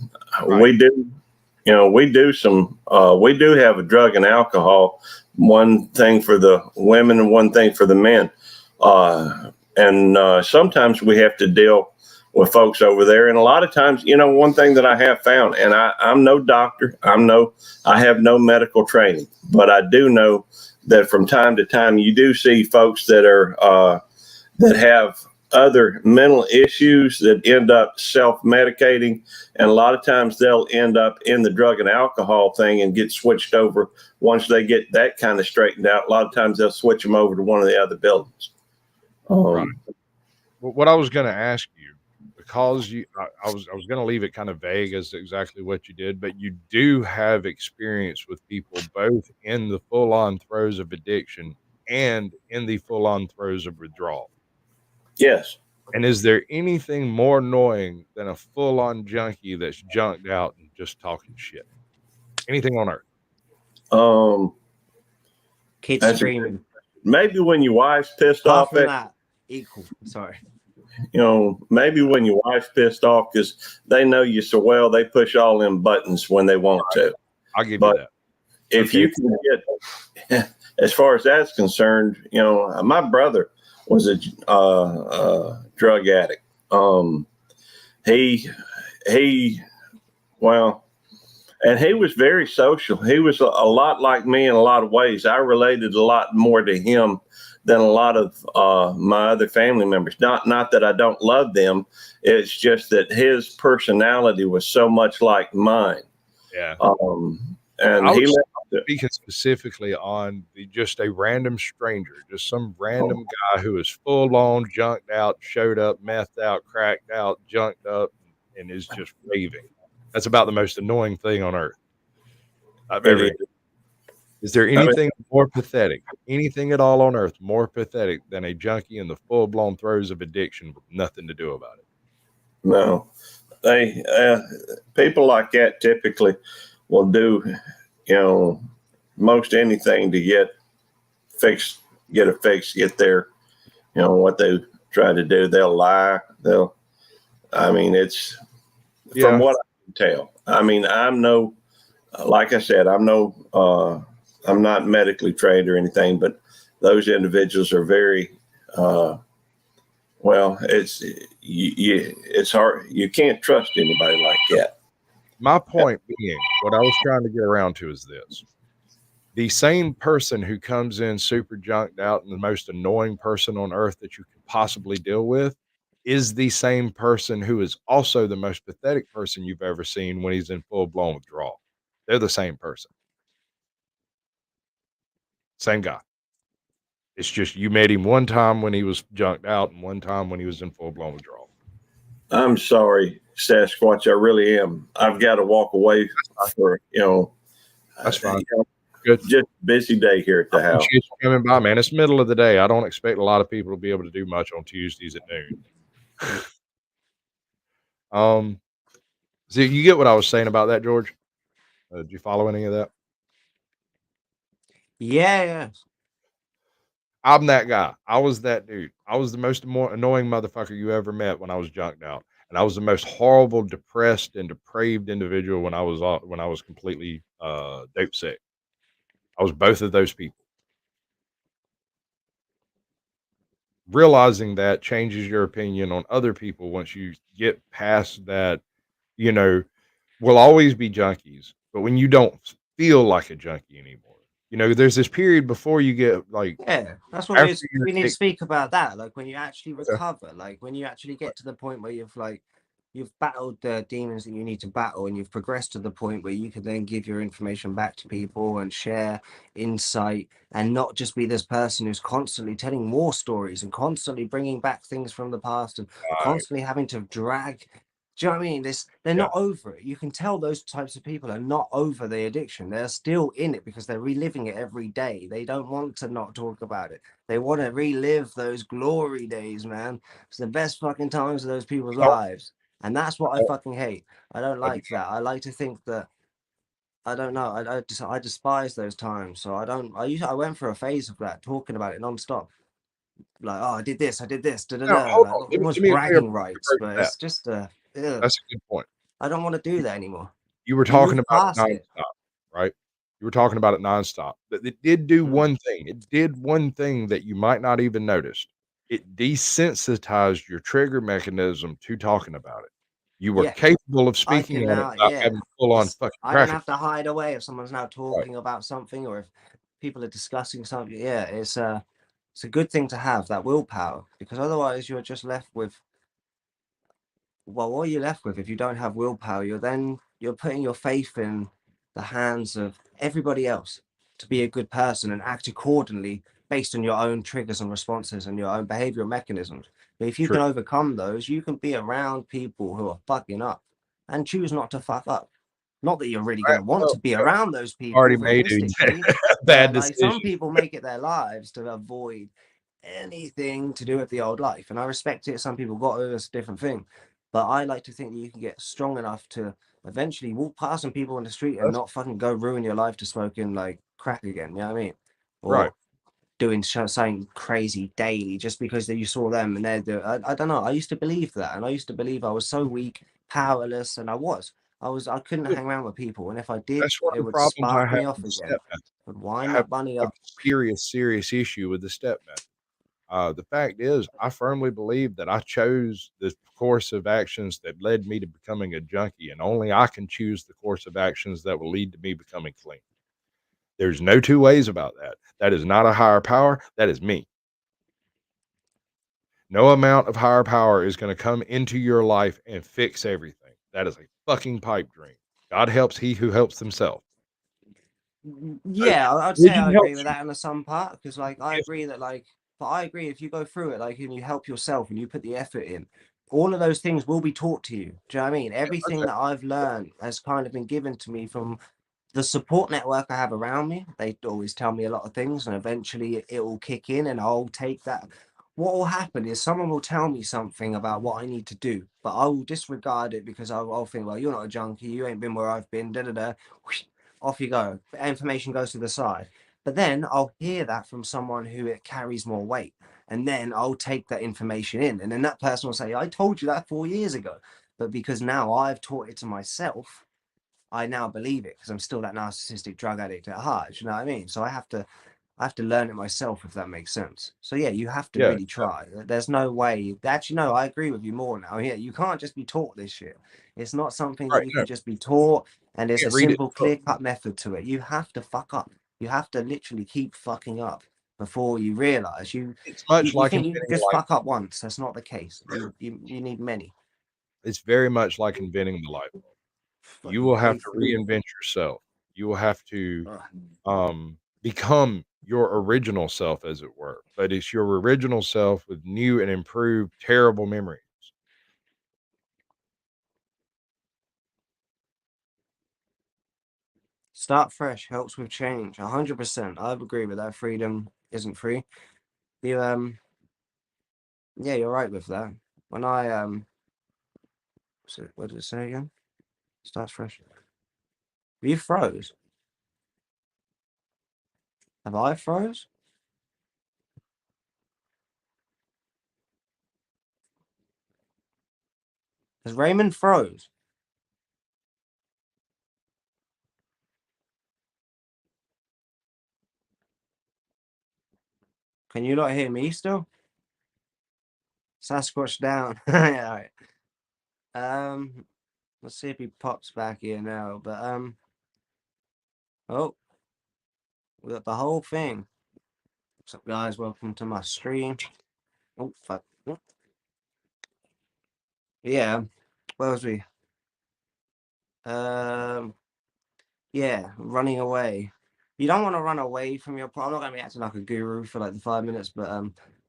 Speaker 7: We do, we do have a drug and alcohol, one thing for the women and one thing for the men. And sometimes we have to deal with folks over there. And a lot of times, one thing that I have found, and I'm no doctor, I have no medical training, but I do know that from time to time you do see folks that are that have other mental issues that end up self-medicating, and a lot of times they'll end up in the drug and alcohol thing and get switched over. Once they get that kind of straightened out, a lot of times they'll switch them over to one of the other buildings.
Speaker 5: Right. What I was going to ask you, because I was going to leave it kind of vague as to exactly what you did, but you do have experience with people both in the full on throes of addiction and in the full on throes of withdrawal.
Speaker 7: Yes.
Speaker 5: And is there anything more annoying than a full on junkie that's junked out and just talking shit? Anything on earth?
Speaker 7: Um,
Speaker 6: Kids
Speaker 7: that's
Speaker 6: screaming.
Speaker 7: maybe when your wife's pissed
Speaker 6: Apart
Speaker 7: off
Speaker 6: from
Speaker 7: at
Speaker 6: that, equal. Sorry.
Speaker 7: maybe when your wife's pissed off because they know you so well, they push all them buttons when they want to.
Speaker 5: I'll give
Speaker 7: But
Speaker 5: you that.
Speaker 7: if
Speaker 5: Okay.
Speaker 7: you can get, as far as that's concerned, my brother was a drug addict. He, he, well, and he was very social. He was a lot like me in a lot of ways. I related a lot more to him than a lot of my other family members. Not that I don't love them. It's just that his personality was so much like mine.
Speaker 5: Yeah.
Speaker 7: And
Speaker 5: I
Speaker 7: he
Speaker 5: was
Speaker 7: left.
Speaker 5: speaking specifically on just a random stranger, just some random guy who is full on junked out, showed up, methed out, cracked out, junked up, and is just raving. That's about the most annoying thing on earth I've
Speaker 7: It
Speaker 5: ever.
Speaker 7: is.
Speaker 5: Is there
Speaker 7: mean-
Speaker 5: anything more pathetic, anything at all on earth more pathetic than a junkie in the full blown throes of addiction with nothing to do about it?
Speaker 7: No, they people like that typically will do, most anything to get a fix, get their, what they try to do. They'll lie. It's from what I can tell. I mean, like I said, I'm not medically trained or anything, but those individuals are very, it's hard. You can't trust anybody like that.
Speaker 5: My point being, what I was trying to get around to is this. The same person who comes in super junked out and the most annoying person on earth that you could possibly deal with is the same person who is also the most pathetic person you've ever seen when he's in full blown withdrawal. They're the same person. Same guy. It's just you met him one time when he was junked out and one time when he was in full blown withdrawal.
Speaker 7: I'm sorry, Sasquatch. I really am. I've got to walk away for
Speaker 5: That's fine. Good.
Speaker 7: just a busy day here at the house.
Speaker 5: Appreciate you coming by, man. It's middle of the day. I don't expect a lot of people to be able to do much on Tuesdays at noon. So you get what I was saying about that, George? Did you follow any of that?
Speaker 6: Yeah.
Speaker 5: I'm that guy. I was that dude. I was the most annoying motherfucker you ever met when I was junked out, and I was the most horrible, depressed, and depraved individual when I was completely dope sick. I was both of those people. Realizing that changes your opinion on other people once you get past that. You know, we'll always be junkies, but when you don't feel like a junkie anymore, there's this period before you get like
Speaker 6: Yeah, that's what
Speaker 5: after you're
Speaker 6: we need to
Speaker 5: addicted.
Speaker 6: speak about that. Like when you actually
Speaker 5: Okay.
Speaker 6: recover, like when you actually get to the point where you've battled the demons that you need to battle, and you've progressed to the point where you can then give your information back to people and share insight, and not just be this person who's constantly telling war stories and constantly bringing back things from the past and
Speaker 5: Right.
Speaker 6: constantly having to drag. Do you know what I mean? They're
Speaker 5: Yeah.
Speaker 6: not over it. You can tell those types of people are not over the addiction. They're still in it because they're reliving it every day. They don't want to not talk about it. They want to relive those glory days, man. It's the best fucking times of those people's
Speaker 5: Oh,
Speaker 6: lives. And that's what I
Speaker 5: oh,
Speaker 6: fucking hate. I don't
Speaker 5: I do
Speaker 6: like that. I like to think that I don't know. I despise those times. So I went through a phase of that, talking about it nonstop. Like, oh, I did this, da da
Speaker 5: Now,
Speaker 6: da.
Speaker 5: hold
Speaker 6: Like
Speaker 5: on.
Speaker 6: almost
Speaker 5: Let me clear up
Speaker 6: bragging
Speaker 5: your
Speaker 6: rights,
Speaker 5: version
Speaker 6: but
Speaker 5: of that.
Speaker 6: it's just ugh.
Speaker 5: That's a good point.
Speaker 6: I don't want to do that anymore.
Speaker 5: You were
Speaker 6: You
Speaker 5: talking
Speaker 6: move
Speaker 5: about it
Speaker 6: past it.
Speaker 5: nonstop, right? You were talking about it nonstop. But it did do
Speaker 6: Mm.
Speaker 5: one thing. It did one thing that you might not even notice. It desensitized your trigger mechanism to talking about it. You were
Speaker 6: Yeah,
Speaker 5: capable of
Speaker 6: I
Speaker 5: speaking
Speaker 6: can
Speaker 5: on it
Speaker 6: now.
Speaker 5: without
Speaker 6: Yeah,
Speaker 5: having full on
Speaker 6: it's
Speaker 5: fucking
Speaker 6: I don't
Speaker 5: crack
Speaker 6: have
Speaker 5: attack.
Speaker 6: to hide away if someone's now
Speaker 5: Right.
Speaker 6: talking about something, or if people are discussing something. Yeah, it's a good thing to have that willpower, because otherwise you're just left with, well, what are you left with if you don't have willpower? You're putting your faith in the hands of everybody else to be a good person and act accordingly based on your own triggers and responses and your own behavioral mechanisms. But if you
Speaker 5: True.
Speaker 6: can overcome those, you can be around people who are fucking up and choose not to fuck up. Not that you're really going
Speaker 5: Right.
Speaker 6: to want
Speaker 5: Well,
Speaker 6: to be around those
Speaker 5: already
Speaker 6: people
Speaker 5: made
Speaker 6: realistically,
Speaker 5: a bad
Speaker 6: but like some
Speaker 5: decision.
Speaker 6: people make it their lives to avoid anything to do with the old life. And I respect it. Some people got it, it's a different thing. But I like to think that you can get strong enough to eventually walk past some people on the street and
Speaker 5: That's
Speaker 6: not fucking go ruin your life to smoking like crack again. You know what I mean?
Speaker 5: right.
Speaker 6: Or doing something crazy daily just because you saw them and they're doing. I don't know. I used to believe that, and I used to believe I was so weak, powerless, and I couldn't
Speaker 5: Good.
Speaker 6: hang around with people, and if I did,
Speaker 5: That's one
Speaker 6: it
Speaker 5: of the
Speaker 6: would
Speaker 5: problems I
Speaker 6: spark
Speaker 5: have
Speaker 6: me off
Speaker 5: with the
Speaker 6: again.
Speaker 5: step method.
Speaker 6: Would
Speaker 5: I
Speaker 6: wind
Speaker 5: have
Speaker 6: that bunny
Speaker 5: a
Speaker 6: up.
Speaker 5: serious issue with the step method. The fact is, I firmly believe that I chose the course of actions that led me to becoming a junkie, and only I can choose the course of actions that will lead to me becoming clean. There's no two ways about that. That is not a higher power. That is me. No amount of higher power is going to come into your life and fix everything. That is a fucking pipe dream. God helps he who helps himself. So
Speaker 6: Yeah, I'd say
Speaker 5: religion
Speaker 6: I agree
Speaker 5: helps
Speaker 6: with
Speaker 5: you
Speaker 6: that in the some part, because like I
Speaker 5: if
Speaker 6: agree that like, but I agree if you go through it like and you help yourself and you put the effort in, all of those things will be taught to you. Do you know what I mean?
Speaker 5: yeah,
Speaker 6: Everything
Speaker 5: okay.
Speaker 6: that I've learned has kind of been given to me from the support network I have around me. They always tell me a lot of things, and eventually it will kick in, and I'll take that. What will happen is someone will tell me something about what I need to do, but I will disregard it because I'll think, well, you're not a junkie, you ain't been where I've been, da da da. Whoosh, off you go. Information goes to the side. But then I'll hear that from someone who it carries more weight. And then I'll take that information in. And then that person will say, I told you that 4 years ago. But because now I've taught it to myself, I now believe it because I'm still that narcissistic drug addict at heart. You know what I mean? So I have to learn it myself, if that makes sense. So yeah, you have to
Speaker 5: Yeah,
Speaker 6: really try. There's no way. Actually, no, I agree with you more now. Yeah, you can't just be taught this shit. It's not something that
Speaker 5: right.
Speaker 6: you
Speaker 5: No,
Speaker 6: can just be taught, and
Speaker 5: you
Speaker 6: there's a
Speaker 5: can't read it in
Speaker 6: simple,
Speaker 5: a book.
Speaker 6: clear-cut method to it. You have to fuck up. You have to literally keep fucking up before you realize
Speaker 5: It's much
Speaker 6: you
Speaker 5: like
Speaker 6: think you can
Speaker 5: inventing a
Speaker 6: just
Speaker 5: light
Speaker 6: fuck up
Speaker 5: bulb.
Speaker 6: once. That's not the case. You need many.
Speaker 5: It's very much like inventing the light bulb. You
Speaker 6: Fucking
Speaker 5: will have
Speaker 6: hate.
Speaker 5: to reinvent yourself. You will have to
Speaker 6: Ugh.
Speaker 5: become your original self, as it were. But it's your original self with new and improved terrible memories.
Speaker 6: Start fresh helps with change. 100%. I agree with that. Freedom isn't free. You yeah, you're right with that. When I what did it say again? Starts fresh. You froze. Have I froze? Has Raymond froze? Can you not hear me still? Sasquatch down. Yeah, all right. Let's see if he pops back here now. But oh, we got the whole thing. What's up, guys? Welcome to my stream. Oh, fuck. Yeah, where was we? Yeah, running away. You don't want to run away from your problem. I'm not gonna be acting like a guru for like the 5 minutes, but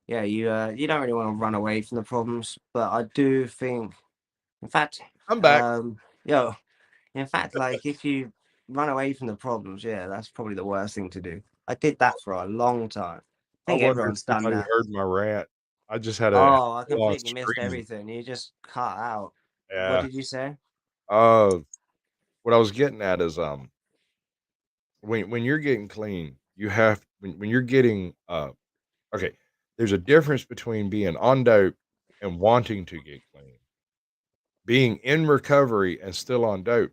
Speaker 6: yeah, you don't really want to run away from the problems. But I do think, in fact,
Speaker 5: I'm back.
Speaker 6: yo, in fact, like if you run away from the problems, yeah, that's probably the worst thing to do. I did that for a long time. I
Speaker 5: I
Speaker 6: think
Speaker 5: wonder if
Speaker 6: everyone's done
Speaker 5: somebody
Speaker 6: that.
Speaker 5: heard my rant. I just had a
Speaker 6: Oh, I
Speaker 5: full on
Speaker 6: completely missed
Speaker 5: scream.
Speaker 6: everything. You just cut out. What
Speaker 5: Yeah.
Speaker 6: did you say?
Speaker 5: What I was getting at is when you're getting clean, you have when you're getting okay, there's a difference between being on dope and wanting to get clean. Being in recovery and still on dope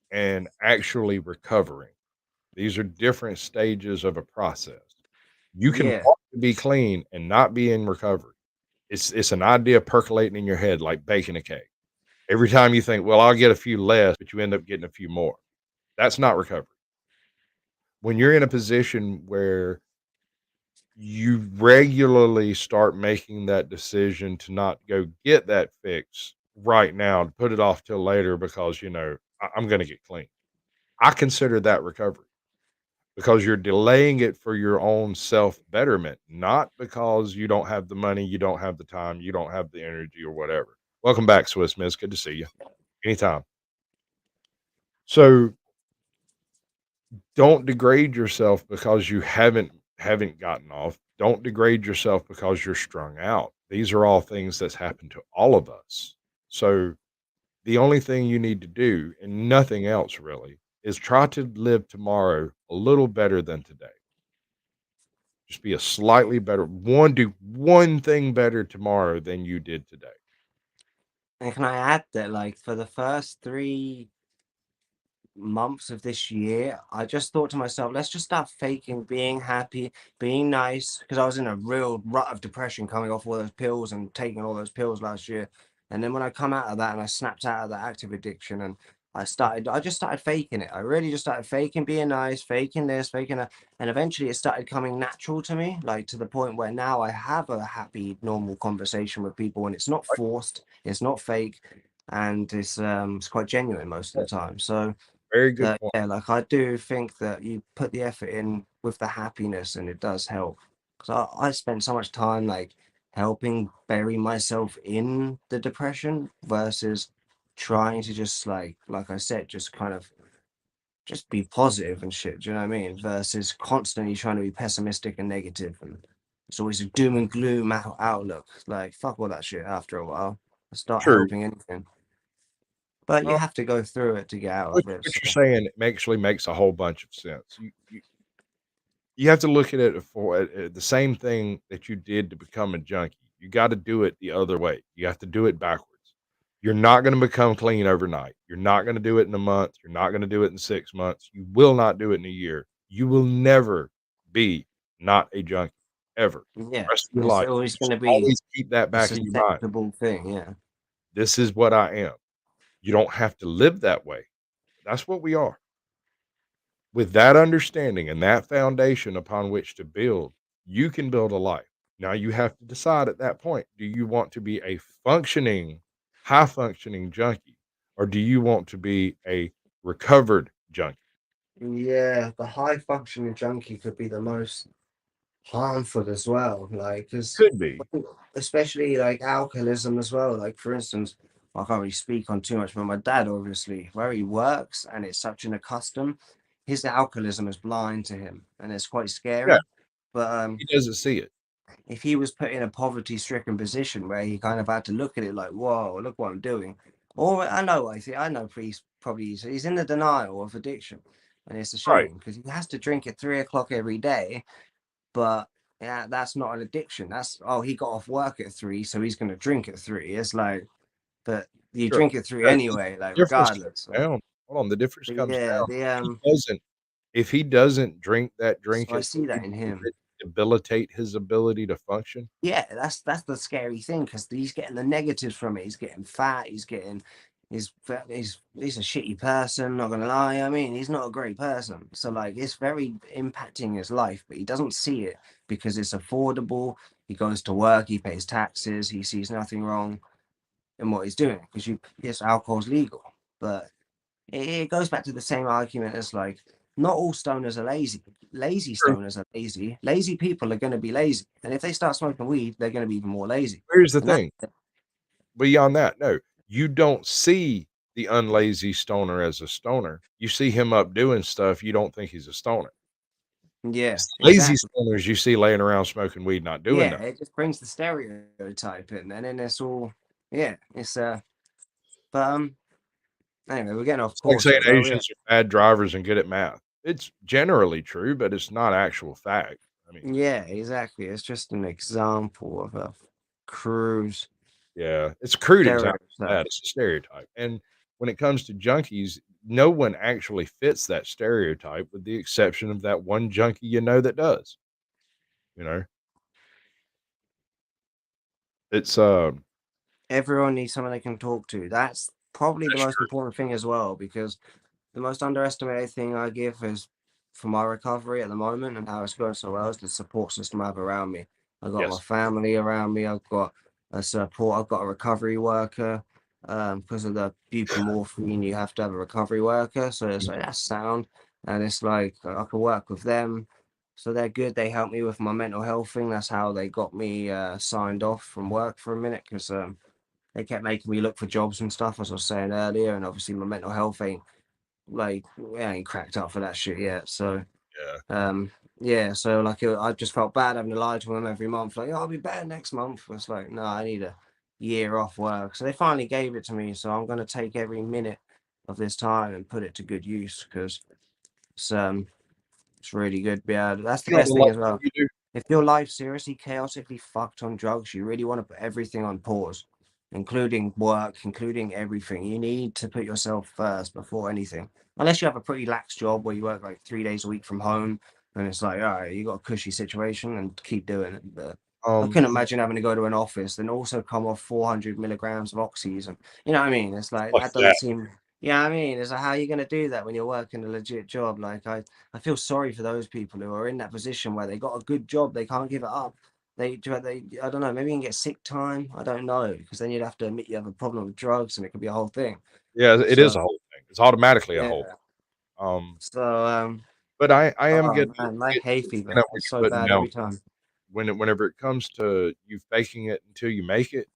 Speaker 5: and actually recovering. These are different stages of a process. You can
Speaker 6: Yeah,
Speaker 5: want to be clean and not be in recovery. It's an idea percolating in your head like baking a cake. Every time you think, "Well, I'll get a few less," but you end up getting a few more. That's not recovery. When you're in a position where you regularly start making that decision to not go get that fix right now, to put it off till later because, I'm gonna get clean. I consider that recovery because you're delaying it for your own self betterment, not because you don't have the money, you don't have the time, you don't have the energy or whatever. Welcome back, Swiss Miss. Good to see you. Anytime. So don't degrade yourself because you haven't gotten off. Don't degrade yourself because you're strung out. These are all things that's happened to all of us. So the only thing you need to do, and nothing else really, is try to live tomorrow a little better than today. Just be a slightly better do one thing better tomorrow than you did today.
Speaker 6: and can I add that like for the first 3 months of this year, I just thought to myself, let's just start faking being happy, being nice, because I was in a real rut of depression coming off all those pills and taking all those pills last year. And then when I come out of that and I snapped out of that active addiction and I just started faking it. I really just started faking being nice, faking this, faking that. And eventually it started coming natural to me, like to the point where now I have a happy, normal conversation with people and it's not forced, it's not fake, and it's quite genuine most of the time. So
Speaker 5: Very good point.
Speaker 6: yeah, like I do think that you put the effort in with the happiness and it does help. Because I spent so much time like helping bury myself in the depression versus trying to just like I said, just kind of just be positive and shit. Do you know what I mean? Versus constantly trying to be pessimistic and negative and it's always a doom and gloom outlook. Like fuck all that shit after a while. Start
Speaker 5: True.
Speaker 6: helping anything. But you
Speaker 5: Well,
Speaker 6: have to go through it to get out
Speaker 5: what
Speaker 6: of it.
Speaker 5: what
Speaker 6: So
Speaker 5: you're saying actually makes a whole bunch of sense. You have to look at it for the same thing that you did to become a junkie. You got to do it the other way. You have to do it backwards. You're not going to become clean overnight. You're not going to do it in a month. You're not going to do it in 6 months. You will not do it in a year. You will never be not a junkie ever.
Speaker 6: yeah,
Speaker 5: Rest of your
Speaker 6: it's
Speaker 5: life.
Speaker 6: always going
Speaker 5: Just
Speaker 6: to be
Speaker 5: always keep that
Speaker 6: a
Speaker 5: back in your mind.
Speaker 6: susceptible thing. Yeah.
Speaker 5: This is what I am. You don't have to live that way. That's what we are. With that understanding and that foundation upon which to build, you can build a life. Now you have to decide at that point, do you want to be a functioning, high functioning junkie or do you want to be a recovered junkie?
Speaker 6: Yeah, the high functioning junkie could be the most harmful as well. Like, because
Speaker 5: Could be.
Speaker 6: especially like alcoholism as well. Like, for instance, I can't really speak on too much, but my dad, obviously, where he works and it's such an custom, his alcoholism is blind to him, and it's quite scary.
Speaker 5: Yeah.
Speaker 6: But
Speaker 5: He doesn't see it.
Speaker 6: if he was put in a poverty-stricken position where he kind of had to look at it like, "Whoa, look what I'm doing," or I know, I know, he's in the denial of addiction, and it's a
Speaker 5: Right.
Speaker 6: shame because he has to drink at 3 o'clock every day. But yeah, that's not an addiction. That's, oh, he got off work at 3, so he's going to drink at 3. It's like, but you
Speaker 5: Sure.
Speaker 6: drink at 3
Speaker 5: The
Speaker 6: anyway, like
Speaker 5: difference
Speaker 6: regardless.
Speaker 5: comes down. Hold on, the difference
Speaker 6: But
Speaker 5: comes
Speaker 6: yeah,
Speaker 5: down. If he doesn't drink that drink
Speaker 6: so I
Speaker 5: at
Speaker 6: see
Speaker 5: 3,
Speaker 6: that in
Speaker 5: does
Speaker 6: him.
Speaker 5: it debilitate his ability to function?
Speaker 6: Yeah, that's the scary thing because he's getting the negatives from it. He's getting fat. He's a shitty person. Not gonna lie. I mean, he's not a great person. So like, it's very impacting his life, but he doesn't see it because it's affordable. He goes to work. He pays taxes. He sees nothing wrong in what he's doing because yes, alcohol's legal, but it goes back to the same argument as like, not all stoners are lazy. Lazy
Speaker 5: True.
Speaker 6: stoners are lazy. Lazy people are going to be lazy, and if they start smoking weed, they're going to be even more lazy.
Speaker 5: Here's the
Speaker 6: And that,
Speaker 5: thing. Beyond that, no, you don't see the unlazy stoner as a stoner. You see him up doing stuff, you don't think he's a stoner.
Speaker 6: yeah,
Speaker 5: It's the lazy
Speaker 6: exactly.
Speaker 5: stoners you see laying around smoking weed, not doing
Speaker 6: Yeah,
Speaker 5: nothing.
Speaker 6: it just brings the stereotype in, and then it's all, yeah, but anyway, we're getting off
Speaker 5: It's like
Speaker 6: course
Speaker 5: saying
Speaker 6: here. So yeah,
Speaker 5: Asians are bad drivers and good at math. It's generally true, but it's not actual fact. I mean,
Speaker 6: yeah, exactly. It's just an example of a cruise
Speaker 5: yeah, it's a crude example of
Speaker 6: stereotype.
Speaker 5: that. It's a stereotype. And when it comes to junkies, no one actually fits that stereotype with the exception of that one junkie that does. You know, it's
Speaker 6: Everyone needs someone they can talk to. That's probably the
Speaker 5: that's
Speaker 6: most
Speaker 5: true.
Speaker 6: important thing as well, because the most underestimated thing I give is for my recovery at the moment and how it's going so well is the support system I have around me. I've got my
Speaker 5: Yes.
Speaker 6: family around me. I've got a support. I've got a recovery worker. Because of the buprenorphine, you have to have a recovery worker. So it's like, that's sound. And it's like I can work with them. So they're good. They help me with my mental health thing. That's how they got me signed off from work for a minute because they kept making me look for jobs and stuff, as I was saying earlier. And obviously, my mental health ain't like, I ain't cracked up for that shit yet. So
Speaker 5: Yeah.
Speaker 6: yeah, so like I just felt bad having to lie to them every month, like, oh, I'll be better next month. It's like, no, I need a year off work. So they finally gave it to me. So I'm gonna take every minute of this time and put it to good use because it's um it's really good. Yeah, that's the
Speaker 5: You know
Speaker 6: best
Speaker 5: the
Speaker 6: thing
Speaker 5: last
Speaker 6: as well.
Speaker 5: thing you do?
Speaker 6: If your life's seriously chaotically fucked on drugs, you really want to put everything on pause, including work, including everything. You need to put yourself first before anything. Unless you have a pretty lax job where you work like 3 days a week from home, and it's like, all right, you got a cushy situation and keep doing it. But I
Speaker 5: Um,
Speaker 6: couldn't imagine having to go to an office and also come off 400 milligrams of oxys. And you know what I mean? It's like,
Speaker 5: fuck
Speaker 6: that doesn't
Speaker 5: that.
Speaker 6: seem, yeah, I mean, it's like, how are you going to do that when you're working a legit job? Like, I feel sorry for those people who are in that position where they got a good job, they can't give it up. They, I don't know, maybe you can get sick time. I don't know, because then you'd have to admit you have a problem with drugs and it could be a whole thing.
Speaker 5: Yeah, it is
Speaker 6: So,
Speaker 5: a whole thing. It's automatically a whole
Speaker 6: yeah.
Speaker 5: thing. Um,
Speaker 6: So,
Speaker 5: but I am
Speaker 6: oh
Speaker 5: getting
Speaker 6: man, my hay
Speaker 5: looking
Speaker 6: fever
Speaker 5: at what
Speaker 6: is
Speaker 5: you're
Speaker 6: so
Speaker 5: putting
Speaker 6: bad
Speaker 5: down.
Speaker 6: every time.
Speaker 5: Whenever it comes to you faking it until you make it,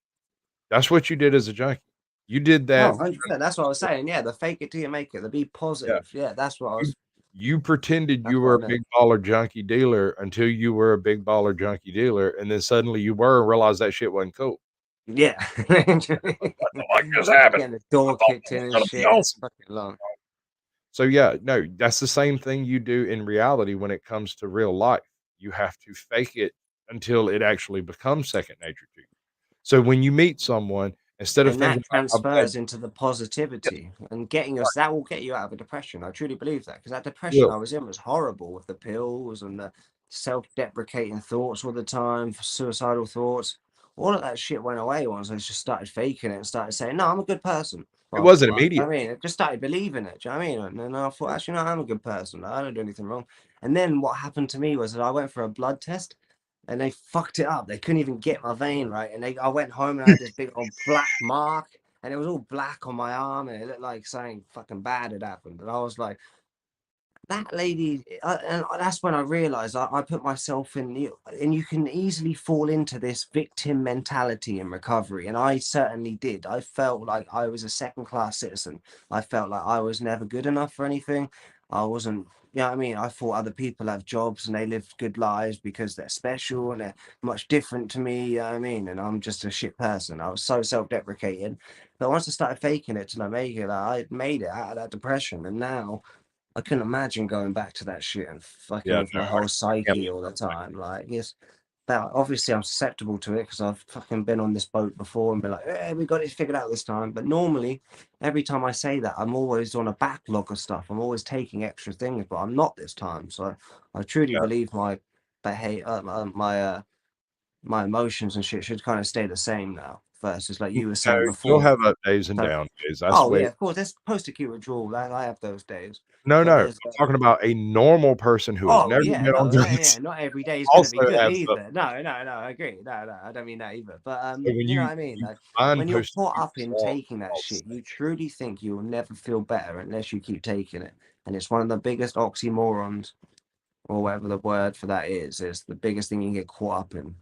Speaker 5: that's what you did as a junkie. You did
Speaker 6: Oh,
Speaker 5: that.
Speaker 6: 100%. That's what I was saying. Yeah, the fake it till you make it, the be
Speaker 5: Yeah.
Speaker 6: positive. Yeah, that's what I
Speaker 5: You
Speaker 6: was,
Speaker 5: you pretended
Speaker 6: that's
Speaker 5: you
Speaker 6: what
Speaker 5: were
Speaker 6: I
Speaker 5: a
Speaker 6: meant.
Speaker 5: big baller junkie dealer until you were a big baller junkie dealer, and then suddenly you were and realized that shit wasn't cool.
Speaker 6: Yeah.
Speaker 5: What the fuck just happened?
Speaker 6: Getting the
Speaker 5: I
Speaker 6: door
Speaker 5: thought
Speaker 6: kicked
Speaker 5: that was
Speaker 6: in and
Speaker 5: gonna be
Speaker 6: shit. It's
Speaker 5: awesome.
Speaker 6: fucking long.
Speaker 5: So yeah, no, that's the same thing you do in reality when it comes to real life. You have to fake it until it actually becomes second nature to you. So when you meet someone, instead of
Speaker 6: And
Speaker 5: thinking
Speaker 6: that
Speaker 5: about how bad
Speaker 6: transfers into the
Speaker 5: yeah,
Speaker 6: positivity and getting us, that will get you out of a depression. I truly believe that because that depression
Speaker 5: will.
Speaker 6: I was in was horrible with the pills and the self-deprecating thoughts all the time, suicidal thoughts. All of that shit went away once I just started faking it and started saying, no, I'm a good person.
Speaker 5: It
Speaker 6: Well,
Speaker 5: wasn't
Speaker 6: I
Speaker 5: immediate.
Speaker 6: mean, I just started believing it. Do you know what I mean? And then I thought, actually, no, I'm a good person. I don't do anything wrong. And then what happened to me was that I went for a blood test and they fucked it up. They couldn't even get my vein right. And I went home and I had this big old black mark and it was all black on my arm and it looked like something fucking bad had happened. And I was like, that lady, and that's when I realized I put myself in the, and you can easily fall into this victim mentality in recovery. And I certainly did. I felt like I was a second class citizen. I felt like I was never good enough for anything. I wasn't you know what I mean? I thought other people have jobs and they live good lives because they're special and they're much different to me, you know what I mean? And I'm just a shit person. I was so self-deprecating. But once I started faking it till I make it, like, I made it out of that depression. And now I couldn't imagine going back to that shit and fucking
Speaker 5: Yeah,
Speaker 6: with
Speaker 5: no,
Speaker 6: my
Speaker 5: I
Speaker 6: whole
Speaker 5: can't
Speaker 6: psyche
Speaker 5: handle
Speaker 6: all the
Speaker 5: something like
Speaker 6: time. Like, yes, but obviously I'm susceptible to it because I've fucking been on this boat before and been like, we got it figured out this time. But normally, every time I say that, I'm always on a backlog of stuff. I'm always taking extra things, but I'm not this time. So I truly
Speaker 5: that.
Speaker 6: believe my behavior, my emotions and shit should kind of stay the same now. Versus like
Speaker 5: You
Speaker 6: you were
Speaker 5: know,
Speaker 6: saying
Speaker 5: you'll
Speaker 6: before.
Speaker 5: have up days and
Speaker 6: So,
Speaker 5: down days. That's the
Speaker 6: oh
Speaker 5: way.
Speaker 6: yeah, of course, there's post-acute withdrawal. I have those days,
Speaker 5: No,
Speaker 6: but
Speaker 5: no,
Speaker 6: there's
Speaker 5: I'm talking about a normal person who has
Speaker 6: oh
Speaker 5: never
Speaker 6: yeah,
Speaker 5: been on
Speaker 6: no, yeah, yeah.
Speaker 5: drugs
Speaker 6: Not every day is gonna
Speaker 5: also
Speaker 6: be good
Speaker 5: has up.
Speaker 6: either. No, no, no. I agree. No, no, I don't mean that either. But
Speaker 5: So when
Speaker 6: you know
Speaker 5: you
Speaker 6: what I mean.
Speaker 5: you
Speaker 6: Like
Speaker 5: combine
Speaker 6: when you're
Speaker 5: post
Speaker 6: caught
Speaker 5: acute
Speaker 6: up in
Speaker 5: withdrawal,
Speaker 6: taking that
Speaker 5: all
Speaker 6: shit,
Speaker 5: the
Speaker 6: you truly think you'll never feel better unless you keep taking it. And it's one of the biggest oxymorons, or whatever the word for that is. It's the biggest thing you can get caught up in.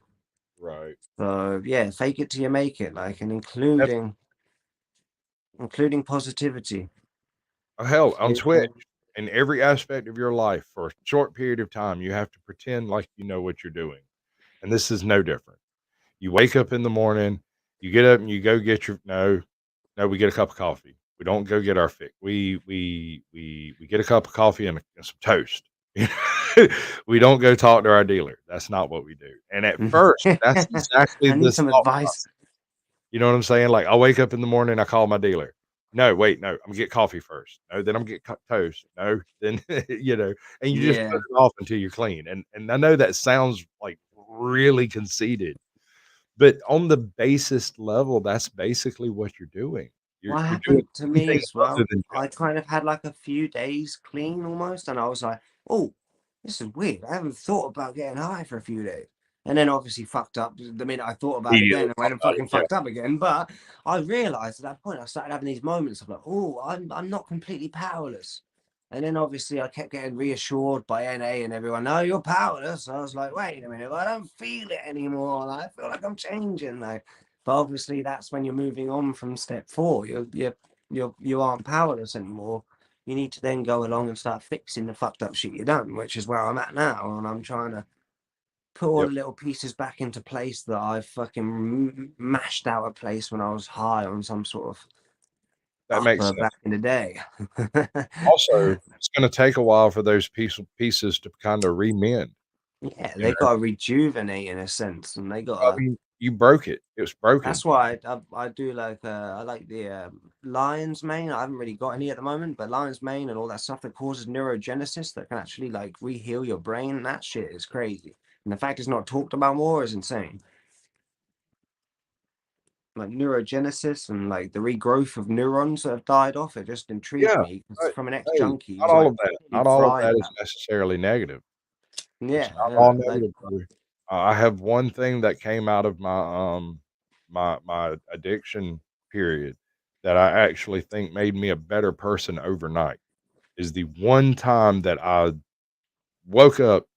Speaker 5: right.
Speaker 6: So yeah, fake it till you make it. Like, and
Speaker 5: That's
Speaker 6: including positivity.
Speaker 5: hell on Twitch.
Speaker 6: Including-
Speaker 5: In every aspect of your life, for a short period of time, you have to pretend like you know what you're doing, and this is no different. You wake up in the morning, you get up and you go get your no, we get a cup of coffee. We don't go get our fix. We get a cup of coffee and some toast. We don't go talk to our dealer. That's not what we do. And at first, that's exactly
Speaker 6: I need
Speaker 5: this
Speaker 6: some
Speaker 5: thought
Speaker 6: advice.
Speaker 5: process. You know what I'm saying? Like I wake up in the morning, I call my dealer. No, wait, no, I'm gonna get coffee first. No, then I'm gonna get toast. No, then and you just put
Speaker 6: Yeah.
Speaker 5: it off until you're clean. And I know that sounds like really conceited, but on the basest level, that's basically what you're doing.
Speaker 6: What
Speaker 5: You're doing
Speaker 6: happened to me
Speaker 5: everything
Speaker 6: as
Speaker 5: other
Speaker 6: well,
Speaker 5: than
Speaker 6: I kind of had like a few days clean almost, and I was like, oh, this is weird. I haven't thought about getting high for a few days. And then obviously fucked up the minute I thought about it again
Speaker 5: immediately
Speaker 6: and
Speaker 5: talk
Speaker 6: went and
Speaker 5: about it.
Speaker 6: fucking
Speaker 5: Yeah,
Speaker 6: fucked up again. But I realized at that point I started having these moments of like, oh, I'm not completely powerless. And then obviously I kept getting reassured by NA and everyone, no, you're powerless. I was like, wait a minute, I don't feel it anymore. Like, I feel like I'm changing. Like, but obviously, that's when you're moving on from step four. You aren't powerless anymore. You need to then go along and start fixing the fucked up shit you done, which is where I'm at now, and I'm trying to put all
Speaker 5: yep,
Speaker 6: the little pieces back into place that I fucking mashed out of place when I was high on some sort of
Speaker 5: that makes
Speaker 6: upper
Speaker 5: sense.
Speaker 6: back in the day.
Speaker 5: Also, it's gonna take a while for those pieces to kinda remend,
Speaker 6: Yeah,
Speaker 5: you
Speaker 6: they
Speaker 5: know?
Speaker 6: got to rejuvenate in a sense, and they got
Speaker 5: I
Speaker 6: to
Speaker 5: mean, you broke it. It was broken.
Speaker 6: That's why I do like I like the lion's mane. I haven't really got any at the moment, but lion's mane and all that stuff that causes neurogenesis that can actually like reheal your brain. That shit is crazy, and the fact it's not talked about more is insane. Like neurogenesis and like the regrowth of neurons that have died off. It just intrigued
Speaker 5: Yeah,
Speaker 6: me 'cause
Speaker 5: but,
Speaker 6: from an
Speaker 5: hey,
Speaker 6: ex-junkie, he
Speaker 5: not
Speaker 6: was
Speaker 5: all
Speaker 6: like
Speaker 5: of that
Speaker 6: he
Speaker 5: not all of
Speaker 6: fried
Speaker 5: that is
Speaker 6: that.
Speaker 5: necessarily negative. It's
Speaker 6: Yeah,
Speaker 5: not all
Speaker 6: yeah, like
Speaker 5: negative, brother. I have one thing that came out of my addiction period that I actually think made me a better person overnight, is the one time that I woke up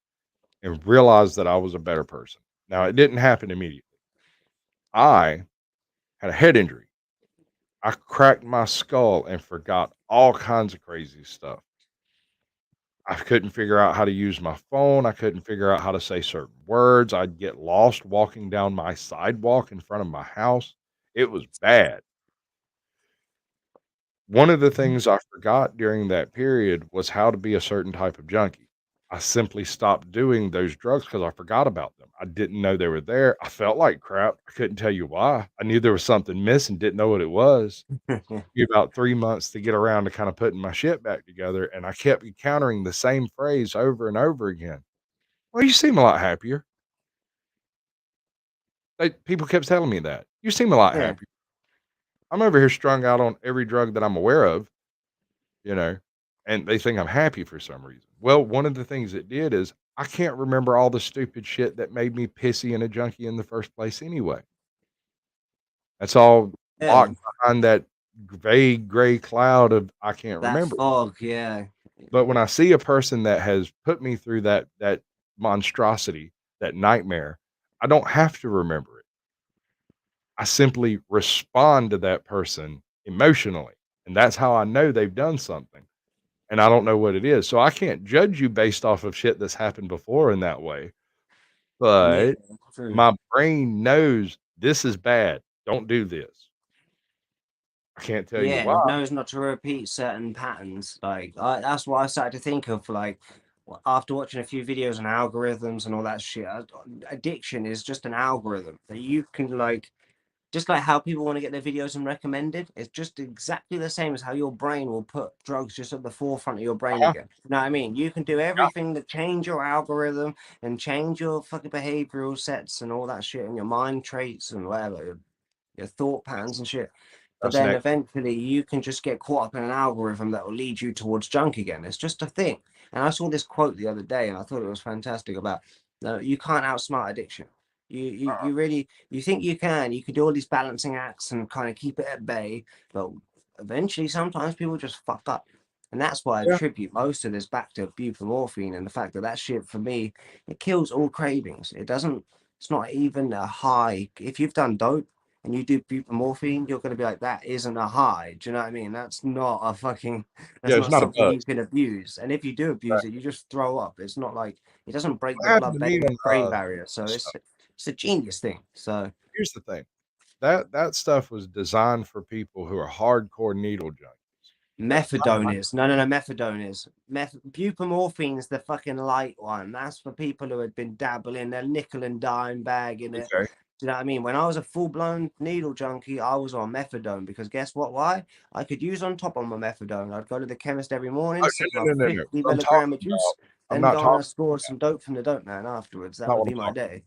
Speaker 5: and realized that I was a better person. Now, it didn't happen immediately. I had a head injury. I cracked my skull and forgot all kinds of crazy stuff. I couldn't figure out how to use my phone. I couldn't figure out how to say certain words. I'd get lost walking down my sidewalk in front of my house. It was bad. One of the things I forgot during that period was how to be a certain type of junkie. I simply stopped doing those drugs because I forgot about them. I didn't know they were there. I felt like crap. I couldn't tell you why. I knew there was something missing, didn't know what it was. Me about 3 months to get around to kinda putting my shit back together, and I kept encountering the same phrase over and over again. "Well, you seem a lot happier." People kept telling me that. "You seem a lot
Speaker 6: yeah,
Speaker 5: happier." I'm over here strung out on every drug that I'm aware of, you know, and they think I'm happy for some reason. Well, one of the things it did is I can't remember all the stupid shit that made me pissy and a junkie in the first place anyway. That's all
Speaker 6: yeah.
Speaker 5: locked behind that vague gray cloud of I can't
Speaker 6: That
Speaker 5: remember.
Speaker 6: fog, yeah.
Speaker 5: But when I see a person that has put me through that monstrosity, that nightmare, I don't have to remember it. I simply respond to that person emotionally, and that's how I know they've done something. and I don't know what it is. So I can't judge you based off of shit that's happened before in that way.
Speaker 6: Yeah,
Speaker 5: But
Speaker 6: true.
Speaker 5: my brain knows this is bad. Don't do this. I can't tell you
Speaker 6: Yeah,
Speaker 5: why.
Speaker 6: it knows not to repeat certain patterns. Like that's what I started to think of. Like after watching a few videos on algorithms and all that shit, addiction is just an algorithm that you can like. Just like how people want to get their videos and recommended, it's just exactly the same as how your brain will put drugs just at the forefront of your brain
Speaker 5: Uh-huh.
Speaker 6: again. You know what I mean? You can do everything to change your algorithm and change your fucking behavioral sets and all that shit and your mind traits and whatever, your thought patterns and shit. But
Speaker 5: That's an
Speaker 6: then
Speaker 5: ex
Speaker 6: eventually you can just get caught up in an algorithm that will lead you towards junk again. It's just a thing. And I saw this quote the other day and I thought it was fantastic about you can't outsmart addiction. You really you think you can do all these balancing acts and kind of keep it at bay, but eventually sometimes people just fuck up. And that's why I
Speaker 5: yeah.
Speaker 6: attribute most of this back to buprenorphine and the fact that that shit for me, it kills all cravings. It doesn't, it's not even a high. If you've done dope and you do buprenorphine, you're going to be like, that isn't a high. Do you know what I mean? That's not a fucking,
Speaker 5: Yeah,
Speaker 6: that's
Speaker 5: it's
Speaker 6: not
Speaker 5: not a
Speaker 6: something you
Speaker 5: buzz.
Speaker 6: can abuse. And if you do abuse
Speaker 5: Right.
Speaker 6: it, you just throw up. It's not like, it doesn't break
Speaker 5: What
Speaker 6: the
Speaker 5: happened to me on
Speaker 6: brain barrier. So
Speaker 5: stuff?
Speaker 6: it's a genius thing. So
Speaker 5: Here's the thing. That stuff was designed for people who are hardcore needle junkies. That's not
Speaker 6: methadone is no methadone is buprenorphine's the fucking light one. That's for people who had been dabbling their nickel and dime bag in it.
Speaker 5: okay.
Speaker 6: Do you know what I mean? When I was a full-blown needle junkie, I was on methadone because guess what? Why? I could use on top of my methadone. I'd go to the chemist every morning,
Speaker 5: Oh,
Speaker 6: sip my
Speaker 5: no, no, no, no, no.
Speaker 6: 50
Speaker 5: What I'm
Speaker 6: milligram
Speaker 5: talking
Speaker 6: of juice,
Speaker 5: about, I'm
Speaker 6: then
Speaker 5: not
Speaker 6: go on
Speaker 5: talking
Speaker 6: and score some dope from the dope man afterwards. That
Speaker 5: not
Speaker 6: would
Speaker 5: what
Speaker 6: be
Speaker 5: I'm
Speaker 6: my
Speaker 5: talking
Speaker 6: day.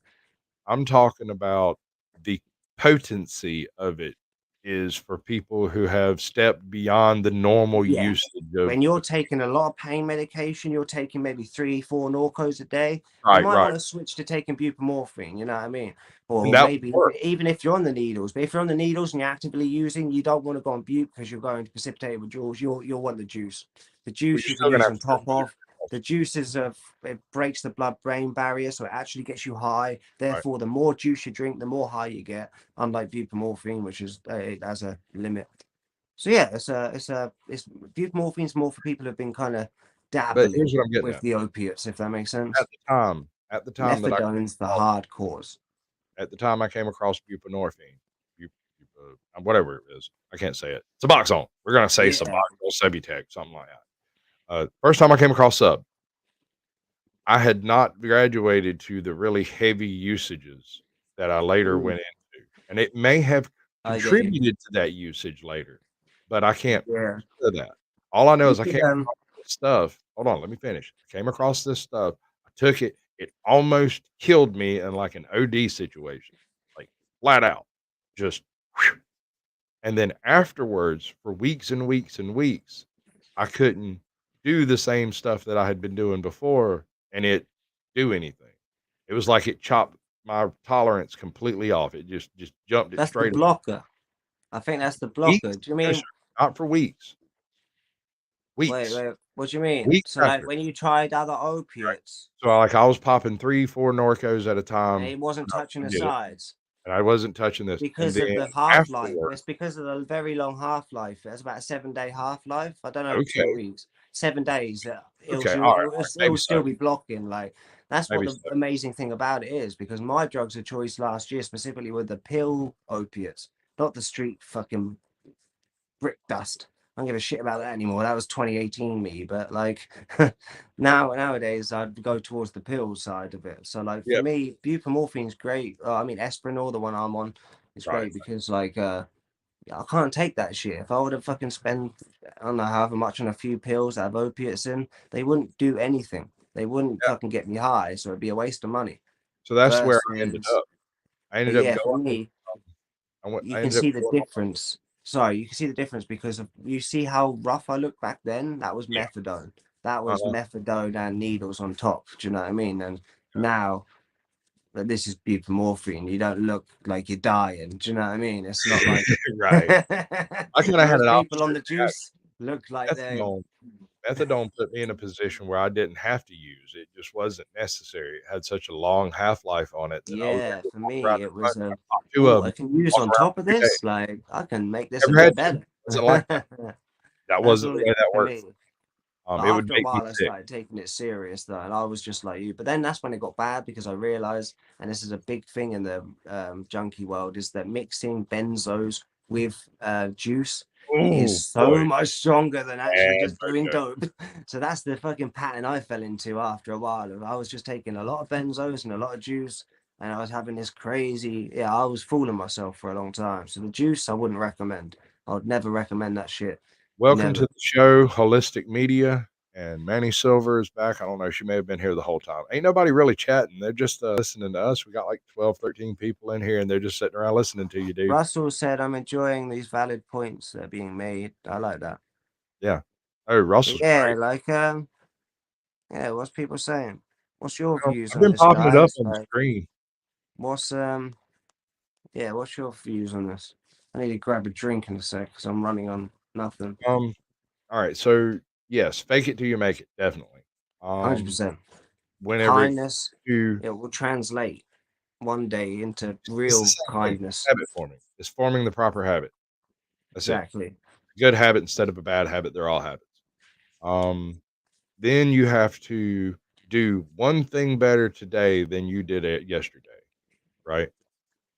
Speaker 5: I'm talking about the potency of it is for people who have stepped beyond the normal
Speaker 6: Yeah.
Speaker 5: usage of
Speaker 6: When you're taking a lot of pain medication, you're taking maybe 3, 4 Norcos a day, you
Speaker 5: right,
Speaker 6: might
Speaker 5: right.
Speaker 6: want to switch to taking buprenorphine, you know what I mean?
Speaker 5: And
Speaker 6: Or
Speaker 5: that would
Speaker 6: maybe
Speaker 5: work.
Speaker 6: even if you're on the needles, but if you're on the needles and you're actively using, you don't want to go on bupe because you're going to precipitate it with juice. You'll want the juice. The
Speaker 5: Well,
Speaker 6: juice
Speaker 5: you're
Speaker 6: you can
Speaker 5: still gonna
Speaker 6: use
Speaker 5: have
Speaker 6: on
Speaker 5: to start
Speaker 6: top
Speaker 5: using
Speaker 6: of.
Speaker 5: it
Speaker 6: The
Speaker 5: also.
Speaker 6: juice is it breaks the blood-brain barrier, so it actually gets you high.
Speaker 5: Right.
Speaker 6: Therefore, the more juice you drink, the more high you get. Unlike buprenorphine, which is it has a limit. So yeah, it's buprenorphine's more for people who've been kind of
Speaker 5: But
Speaker 6: dabbling
Speaker 5: here's what I'm getting
Speaker 6: with
Speaker 5: at.
Speaker 6: the opiates, if that makes sense.
Speaker 5: At the time that I came
Speaker 6: Methadone's the
Speaker 5: across
Speaker 6: hardcores.
Speaker 5: at the time I came across buprenorphine, whatever it is, I can't say it. Suboxone. We're gonna say
Speaker 6: Yeah.
Speaker 5: Suboxone, Subutex, something like that. First time I came across sub, I had not graduated to the really heavy usages that I later
Speaker 6: Mm,
Speaker 5: went into, and it may have
Speaker 6: I get you.
Speaker 5: contributed to that usage later, but I can't
Speaker 6: Yeah.
Speaker 5: say that. All I know
Speaker 6: You
Speaker 5: is I
Speaker 6: could
Speaker 5: came across this stuff. Hold on, let me finish. I came across this stuff. I took it. It almost killed me in like an OD situation, like flat out, just. Whew. And then afterwards, for weeks and weeks and weeks, I couldn't do the same stuff that I had been doing before and it do anything. It was like it chopped my tolerance completely off. It just jumped it
Speaker 6: that's the
Speaker 5: straight up.
Speaker 6: blocker. I think that's the blocker.
Speaker 5: Weeks?
Speaker 6: Do you
Speaker 5: No,
Speaker 6: mean
Speaker 5: sir, not for weeks. Weeks.
Speaker 6: wait, what do you mean?
Speaker 5: Weeks
Speaker 6: So like
Speaker 5: after.
Speaker 6: when you tried other
Speaker 5: Right.
Speaker 6: opiates,
Speaker 5: So, like, I was popping 3, 4 Norcos at a
Speaker 6: and
Speaker 5: time
Speaker 6: it wasn't
Speaker 5: when I
Speaker 6: touching the
Speaker 5: would get it,
Speaker 6: sides?
Speaker 5: and I wasn't touching this, and
Speaker 6: Because
Speaker 5: then
Speaker 6: of the half-life.
Speaker 5: afterward
Speaker 6: It's because of the very long half-life. It's about a 7-day half-life. I don't know,
Speaker 5: okay,
Speaker 6: 2 weeks, 7 days. It'll,
Speaker 5: okay,
Speaker 6: it'll,
Speaker 5: alright,
Speaker 6: it'll,
Speaker 5: maybe
Speaker 6: it'll
Speaker 5: so,
Speaker 6: still be blocking. Like that's what
Speaker 5: maybe
Speaker 6: the
Speaker 5: so.
Speaker 6: amazing thing about it is. Because my drugs of choice last year, specifically, were the pill opiates, not the street fucking brick dust. I don't give a shit about that anymore. That was 2018 me, but like nowadays I'd go towards the pill side of it. So like for
Speaker 5: Yeah,
Speaker 6: me, buprenorphine's great. I mean, Esprinol, the one I'm on, is
Speaker 5: right.
Speaker 6: great because like I can't take that shit. If I would have fucking spent I don't know however much on a few pills that have opiates in, they wouldn't do anything. They wouldn't
Speaker 5: Yeah.
Speaker 6: fucking get me high, so it'd be a waste of money.
Speaker 5: So that's where I ended
Speaker 6: Versus,
Speaker 5: up. I
Speaker 6: but
Speaker 5: ended up
Speaker 6: yeah, for
Speaker 5: going
Speaker 6: me, you
Speaker 5: I
Speaker 6: can
Speaker 5: ended up
Speaker 6: see the
Speaker 5: going on
Speaker 6: difference. Sorry, you can see the difference because of you see how rough I look back then. That was
Speaker 5: yeah,
Speaker 6: methadone. That was
Speaker 5: uh-huh,
Speaker 6: methadone and needles on top. Do you know what I mean? And
Speaker 5: yeah.
Speaker 6: now that this is buprenorphine, you don't look like you're dying. Do you know what I mean? It's not like
Speaker 5: Right. I kinda had
Speaker 6: most
Speaker 5: an
Speaker 6: people on
Speaker 5: opposite
Speaker 6: the
Speaker 5: reaction.
Speaker 6: juice look like they.
Speaker 5: Methadone put me in a position where I didn't have to use it, just wasn't necessary. It had such a long half-life on it that I was
Speaker 6: Yeah,
Speaker 5: able to
Speaker 6: for
Speaker 5: walk around
Speaker 6: me, it
Speaker 5: the
Speaker 6: was
Speaker 5: country,
Speaker 6: a.
Speaker 5: pop 2
Speaker 6: Oh,
Speaker 5: of
Speaker 6: I
Speaker 5: 'em,
Speaker 6: can use
Speaker 5: walk
Speaker 6: on
Speaker 5: around
Speaker 6: top of
Speaker 5: every day.
Speaker 6: this. Like I can make this a
Speaker 5: Never
Speaker 6: bit
Speaker 5: had to.
Speaker 6: better.
Speaker 5: Wasn't like that. That
Speaker 6: That's
Speaker 5: wasn't
Speaker 6: all
Speaker 5: the
Speaker 6: it
Speaker 5: way
Speaker 6: did
Speaker 5: that
Speaker 6: for
Speaker 5: worked.
Speaker 6: me. But
Speaker 5: It would
Speaker 6: after a
Speaker 5: make me
Speaker 6: while, I
Speaker 5: sick.
Speaker 6: started taking it serious though, and I was just like you. But then that's when it got bad because I realized, and this is a big thing in the junkie world, is that mixing benzos with juice is
Speaker 5: Oh
Speaker 6: so
Speaker 5: boy,
Speaker 6: much stronger than actually
Speaker 5: bad
Speaker 6: just doing
Speaker 5: mojo.
Speaker 6: dope. So that's the fucking pattern I fell into after a while. I was just taking a lot of benzos and a lot of juice, and I was having this crazy. Yeah, I was fooling myself for a long time. So the juice, I wouldn't recommend. I would never recommend that shit.
Speaker 5: Welcome to
Speaker 6: Never.
Speaker 5: the show, Holistic Media, and Manny Silver is back. I don't know, she may have been here the whole time. Ain't nobody really chatting. They're just listening to us. We got like 12, 13 people in here, and they're just sitting around listening to you, dude.
Speaker 6: Russell said, "I'm enjoying these valid points that are being made." I like that.
Speaker 5: Yeah. Oh, Russell's
Speaker 6: Yeah,
Speaker 5: great.
Speaker 6: like yeah. What's people saying? What's your views
Speaker 5: I've
Speaker 6: on
Speaker 5: been
Speaker 6: this,
Speaker 5: popping it up
Speaker 6: guys?
Speaker 5: on the
Speaker 6: Like,
Speaker 5: screen.
Speaker 6: what's yeah, what's your views on this? I need to grab a drink in a sec because I'm running on nothing.
Speaker 5: Um, all right. So yes, fake it till you make it, definitely. Um,
Speaker 6: 100%.
Speaker 5: whenever it
Speaker 6: Kindness,
Speaker 5: to
Speaker 6: it will translate one day into
Speaker 5: it's the
Speaker 6: real
Speaker 5: same thing.
Speaker 6: kindness.
Speaker 5: Habit forming. It's forming the proper habit. That's it.
Speaker 6: Exactly.
Speaker 5: Good habit instead of a bad habit. They're all habits. Um, then you have to do one thing better today than you did it yesterday, right?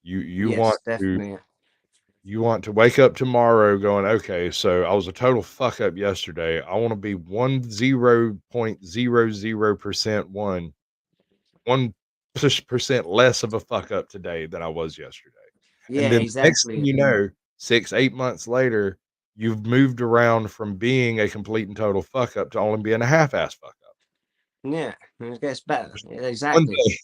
Speaker 5: You want
Speaker 6: Yes,
Speaker 5: to
Speaker 6: definitely.
Speaker 5: you want to wake up tomorrow going, okay, so I was a total fuck up yesterday. I want to be 10.00% one percent less of a fuck up today than I was yesterday. And
Speaker 6: Yeah,
Speaker 5: then the next thing
Speaker 6: exactly.
Speaker 5: you know, 6, 8 months later, you've moved around from being a complete and total fuck up to only being a half-ass fuck up.
Speaker 6: Yeah, it gets better.
Speaker 5: Just
Speaker 6: Yeah,
Speaker 5: one
Speaker 6: exactly.
Speaker 5: day.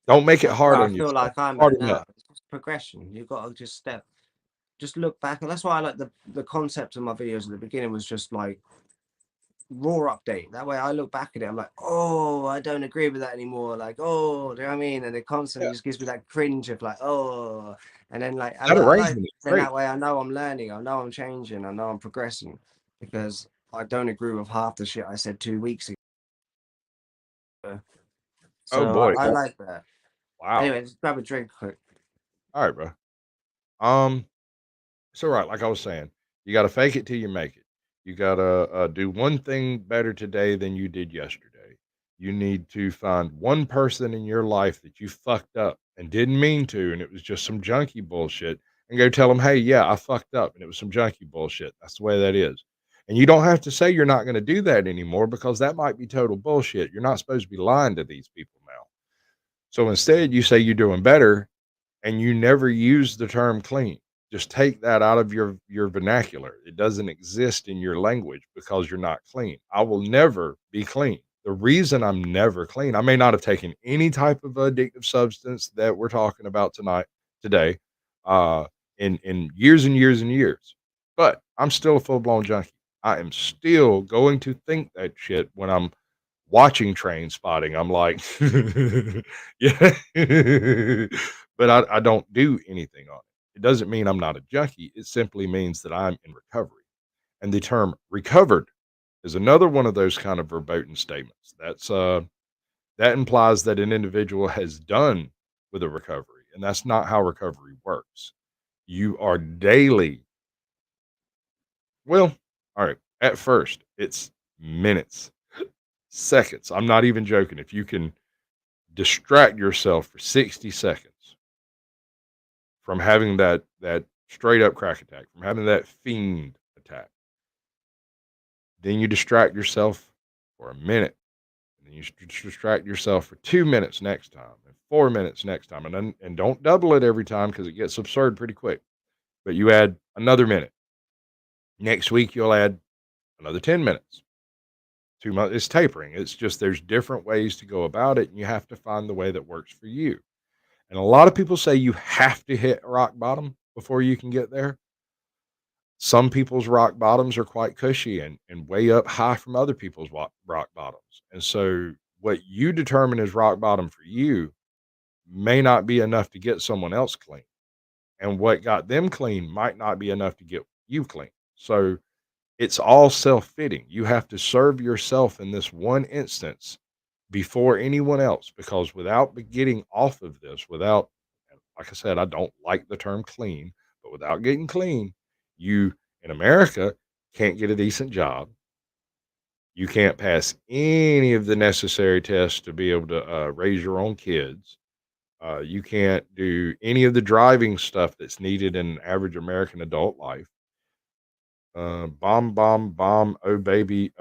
Speaker 5: Don't make it
Speaker 6: That's where
Speaker 5: hard
Speaker 6: I
Speaker 5: on
Speaker 6: feel
Speaker 5: yourself.
Speaker 6: like I'm
Speaker 5: Hard
Speaker 6: at
Speaker 5: enough.
Speaker 6: now. It's just progression. You've got to just just look back. And that's why I like the concept of my videos at the beginning was just like raw update. That way I look back at it, I'm like, oh, I don't agree with that anymore. Like, oh, do you know what I mean? And it
Speaker 5: Yeah,
Speaker 6: constantly just gives me that cringe of like, oh, and then like
Speaker 5: that
Speaker 6: I like
Speaker 5: arrangement is
Speaker 6: then
Speaker 5: great.
Speaker 6: that way I know I'm learning, I know I'm changing, I know I'm progressing because I don't agree with half the shit I said 2 weeks ago.
Speaker 5: Oh
Speaker 6: So
Speaker 5: boy,
Speaker 6: I
Speaker 5: that
Speaker 6: like that.
Speaker 5: wow.
Speaker 6: Anyway, just grab a drink quick.
Speaker 5: All right, bro. Um, so right, like I was saying, you gotta fake it till you make it. You gotta, do one thing better today than you did yesterday. You need to find one person in your life that you fucked up and didn't mean to, and it was just some junky bullshit, and go tell them, "Hey, yeah, I fucked up, and it was some junky bullshit." That's the way that is. And you don't have to say you're not gonna do that anymore because that might be total bullshit. You're not supposed to be lying to these people now. So instead, you say you're doing better and you never use the term clean. Just take that out of your vernacular. It doesn't exist in your language because you're not clean. I will never be clean. The reason I'm never clean, I may not have taken any type of addictive substance that we're talking about today, uh, in years and years and years, but I'm still a full blown junkie. I am still going to think that shit when I'm watching Train Spotting. I'm like, yeah, but I don't do anything on it. It doesn't mean I'm not a junkie. It simply means that I'm in recovery. And the term recovered is another one of those kind of verboten statements. That implies that an individual has done with a recovery, and that's not how recovery works. You are daily, well, all right, at first, it's minutes, seconds. I'm not even joking. If you can distract yourself for 60 seconds from having that straight up crack attack, from having that fiend attack. Then you distract yourself for a minute, and then you distract yourself for 2 minutes next time, and 4 minutes next time, and don't double it every time because it gets absurd pretty quick. But you add another minute. Next week you'll add another 10 minutes. 2 months. It's tapering. It's just there's different ways to go about it, and you have to find the way that works for you. And a lot of people say you have to hit rock bottom before you can get there. Some people's rock bottoms are quite cushy and way up high from other people's rock bottoms. And so what you determine as rock bottom for you may not be enough to get someone else clean. And what got them clean might not be enough to get you clean. So it's all self-fitting. You have to serve yourself in this one instance before anyone else, because without getting off of this, without, like I said, I don't like the term clean, but without getting clean, you in America can't get a decent job. You can't pass any of the necessary tests to be able to raise your own kids. You can't do any of the driving stuff that's needed in an average American adult life. Bomb, bomb, bomb. Oh baby,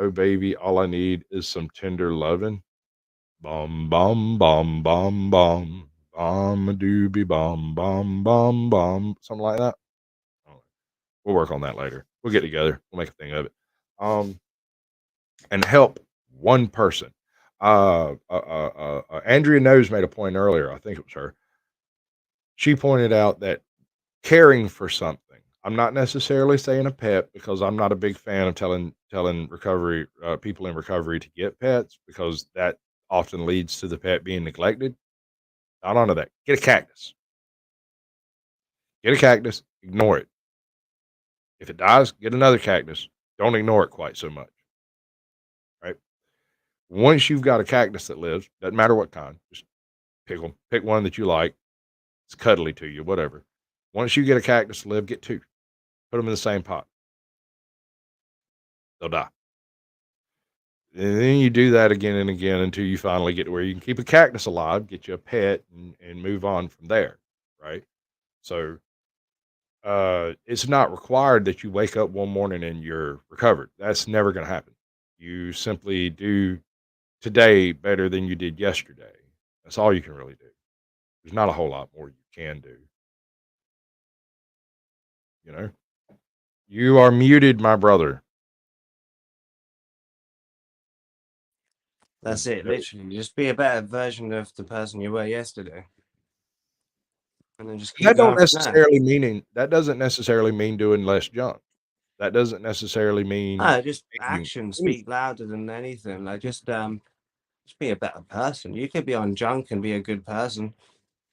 Speaker 5: all I need is some tender loving. Bomb, bomb, bomb, bomb, bomb. Bomb a doobie, bomb, bomb, bomb, bomb. Something like that. Oh, we'll work on that later. We'll get together. We'll make a thing of it. And help one person. Andrea Knows made a point earlier. I think it was her. She pointed out that caring for something. I'm not necessarily saying a pet because I'm not a big fan of telling recovery people in recovery to get pets because that often leads to the pet being neglected. Not onto that. Get a cactus. Get a cactus. Ignore it. If it dies, get another cactus. Don't ignore it quite so much. Right. Once you've got a cactus that lives, doesn't matter what kind, just pick them. Pick one that you like. It's cuddly to you, whatever. Once you get a cactus to live, get two. Put them in the same pot. They'll die. And then you do that again and again until you finally get to where you can keep a cactus alive, get you a pet, and move on from there. Right. So it's not required that you wake up one morning and you're recovered. That's never going to happen. You simply do today better than you did yesterday. That's all you can really do. There's not a whole lot more you can do. You know, you are muted, my brother.
Speaker 6: That's it, literally. Just be a better version of the person you were yesterday. And then just keep
Speaker 5: That don't
Speaker 6: going from there.
Speaker 5: necessarily meaning that doesn't necessarily mean doing less junk. That doesn't necessarily mean
Speaker 6: No, just
Speaker 5: changing
Speaker 6: actions
Speaker 5: anything.
Speaker 6: speak louder than anything. Like just be a better person. You could be on junk and be a good person.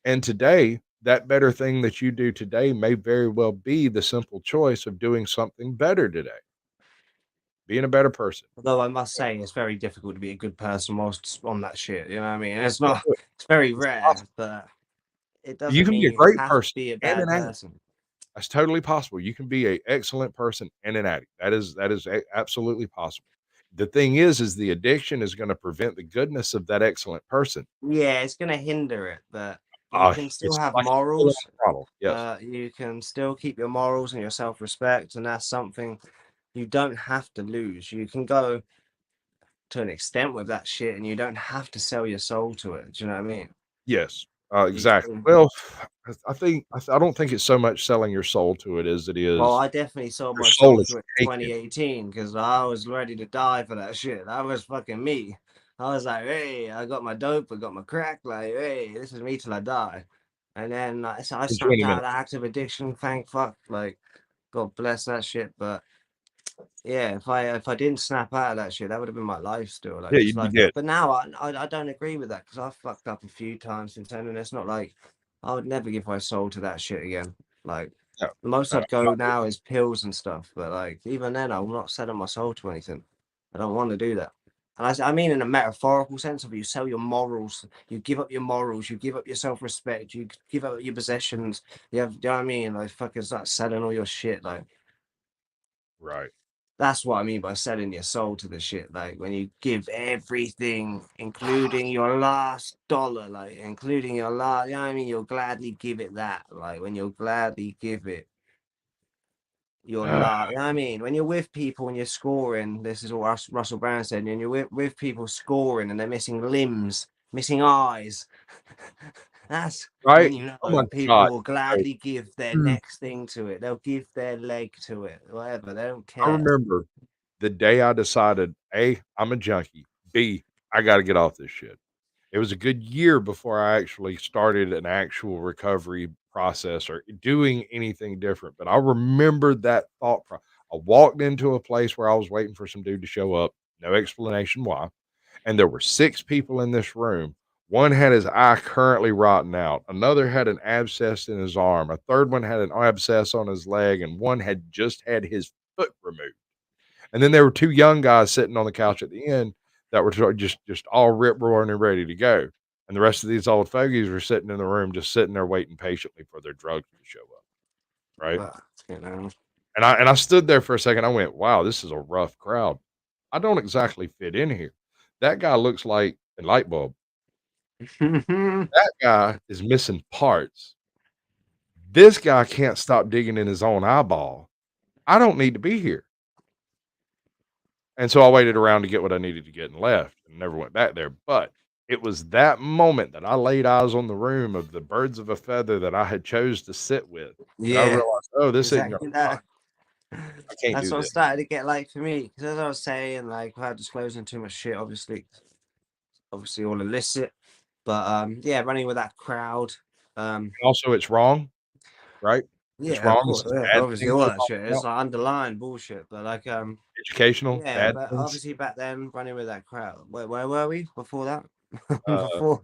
Speaker 5: And today, that better thing that you do today may very well be the simple choice of doing something better today. Being a better person.
Speaker 6: Although I must say it's very difficult to be a good person whilst on that shit. You know what I mean? It's
Speaker 5: Can't
Speaker 6: not
Speaker 5: do it.
Speaker 6: it's very
Speaker 5: It's
Speaker 6: rare,
Speaker 5: impossible.
Speaker 6: but it
Speaker 5: You
Speaker 6: doesn't
Speaker 5: can be
Speaker 6: mean
Speaker 5: a
Speaker 6: you
Speaker 5: great
Speaker 6: have to
Speaker 5: person
Speaker 6: be a
Speaker 5: and
Speaker 6: bad
Speaker 5: an addict.
Speaker 6: person.
Speaker 5: That's totally possible. You can be an excellent person and an addict. That is absolutely possible. The thing is the addiction is going to prevent the goodness of that excellent person.
Speaker 6: Yeah, it's gonna hinder it, but you can still
Speaker 5: It's
Speaker 6: have
Speaker 5: like a foot on
Speaker 6: morals.
Speaker 5: the throttle. Yes.
Speaker 6: You can still keep your morals and your self-respect, and that's something you don't have to lose. You can go to an extent with that shit, and you don't have to sell your soul to it. Do you know what I mean?
Speaker 5: Yes.
Speaker 6: You
Speaker 5: Exactly.
Speaker 6: can,
Speaker 5: Well, I don't think it's so much selling your soul to it as it
Speaker 6: well,
Speaker 5: is
Speaker 6: I definitely sold
Speaker 5: your
Speaker 6: my
Speaker 5: soul
Speaker 6: soul
Speaker 5: is
Speaker 6: to it in
Speaker 5: taken.
Speaker 6: 2018 because I was ready to die for that shit. That was fucking me. I was like, hey, I got my dope, I got my crack, like, hey, this is me till I die. And then so I
Speaker 5: It's you in
Speaker 6: snapped
Speaker 5: a
Speaker 6: out
Speaker 5: minute.
Speaker 6: of that active addiction, thank fuck. Like, God bless that shit. But yeah, if I didn't snap out of that shit, that would have been my life still, like
Speaker 5: Yeah,
Speaker 6: just
Speaker 5: you'd be
Speaker 6: life now.
Speaker 5: dead.
Speaker 6: But now I don't agree with that because I've fucked up a few times since then, and it's not like I would never give my soul to that shit again. Like
Speaker 5: No,
Speaker 6: the most
Speaker 5: no,
Speaker 6: I'd go now is pills and stuff, but like even then, I'm not selling my soul to anything. I don't want to do that. And I mean in a metaphorical sense of you sell your morals, you give up your morals, you give up your self-respect, you give up your possessions. You have, do you know what I mean? Like fucking start selling all your shit, like.
Speaker 5: right.
Speaker 6: That's what I mean by selling your soul to the shit. Like when you give everything, including your last dollar, like including your last, you know what I mean? You'll gladly give it that. Like when you'll gladly give it your last, you know what I mean? When you're with people and you're scoring, this is what Russell Brand said, and you're with people scoring and they're missing limbs, missing eyes. That's when
Speaker 5: Right?
Speaker 6: you
Speaker 5: Oh my
Speaker 6: know people
Speaker 5: god.
Speaker 6: will gladly give their
Speaker 5: Mm.
Speaker 6: next thing to it. They'll give their leg to it, whatever. They don't
Speaker 5: I
Speaker 6: care.
Speaker 5: remember the day I decided, A, I'm a junkie. B, I gotta get off this shit. It was a good year before I actually started an actual recovery process or doing anything different. But I remembered that I walked into a place where I was waiting for some dude to show up, no explanation why. And there were 6 people in this room. One had his eye currently rotten out. Another had an abscess in his arm. A third one had an abscess on his leg, and one had just had his foot removed. And then there were 2 young guys sitting on the couch at the end that were just all rip roaring and ready to go. And the rest of these old fogies were sitting in the room, just sitting there waiting patiently for their drugs to show up. Right.
Speaker 6: But, you know.
Speaker 5: And I stood there for a second. I went, wow, this is a rough crowd. I don't exactly fit in here. That guy looks like a light bulb. That guy is missing parts. This guy can't stop digging in his own eyeball. I don't need to be here. And so I waited around to get what I needed to get and left and never went back there. But it was that moment that I laid eyes on the room of the birds of a feather that I had chose to sit with that I
Speaker 6: Yeah,
Speaker 5: realized, oh, this isn't gonna
Speaker 6: exactly
Speaker 5: fly.
Speaker 6: that.
Speaker 5: I can't
Speaker 6: That's
Speaker 5: do
Speaker 6: what
Speaker 5: this.
Speaker 6: started to get like for me. Because as I was saying, like without disclosing too much shit, obviously all illicit. But yeah, running with that crowd.
Speaker 5: Also, it's wrong, right? It's
Speaker 6: Yeah, of
Speaker 5: wrong. This
Speaker 6: course.
Speaker 5: is
Speaker 6: Yeah,
Speaker 5: bad
Speaker 6: obviously
Speaker 5: things
Speaker 6: all
Speaker 5: we're
Speaker 6: that shit.
Speaker 5: talking
Speaker 6: It's
Speaker 5: about.
Speaker 6: like underlying bullshit. But like
Speaker 5: Educational,
Speaker 6: yeah,
Speaker 5: bad
Speaker 6: but
Speaker 5: things.
Speaker 6: obviously back then running with that crowd. Where were we before that?
Speaker 5: Uh,
Speaker 6: Before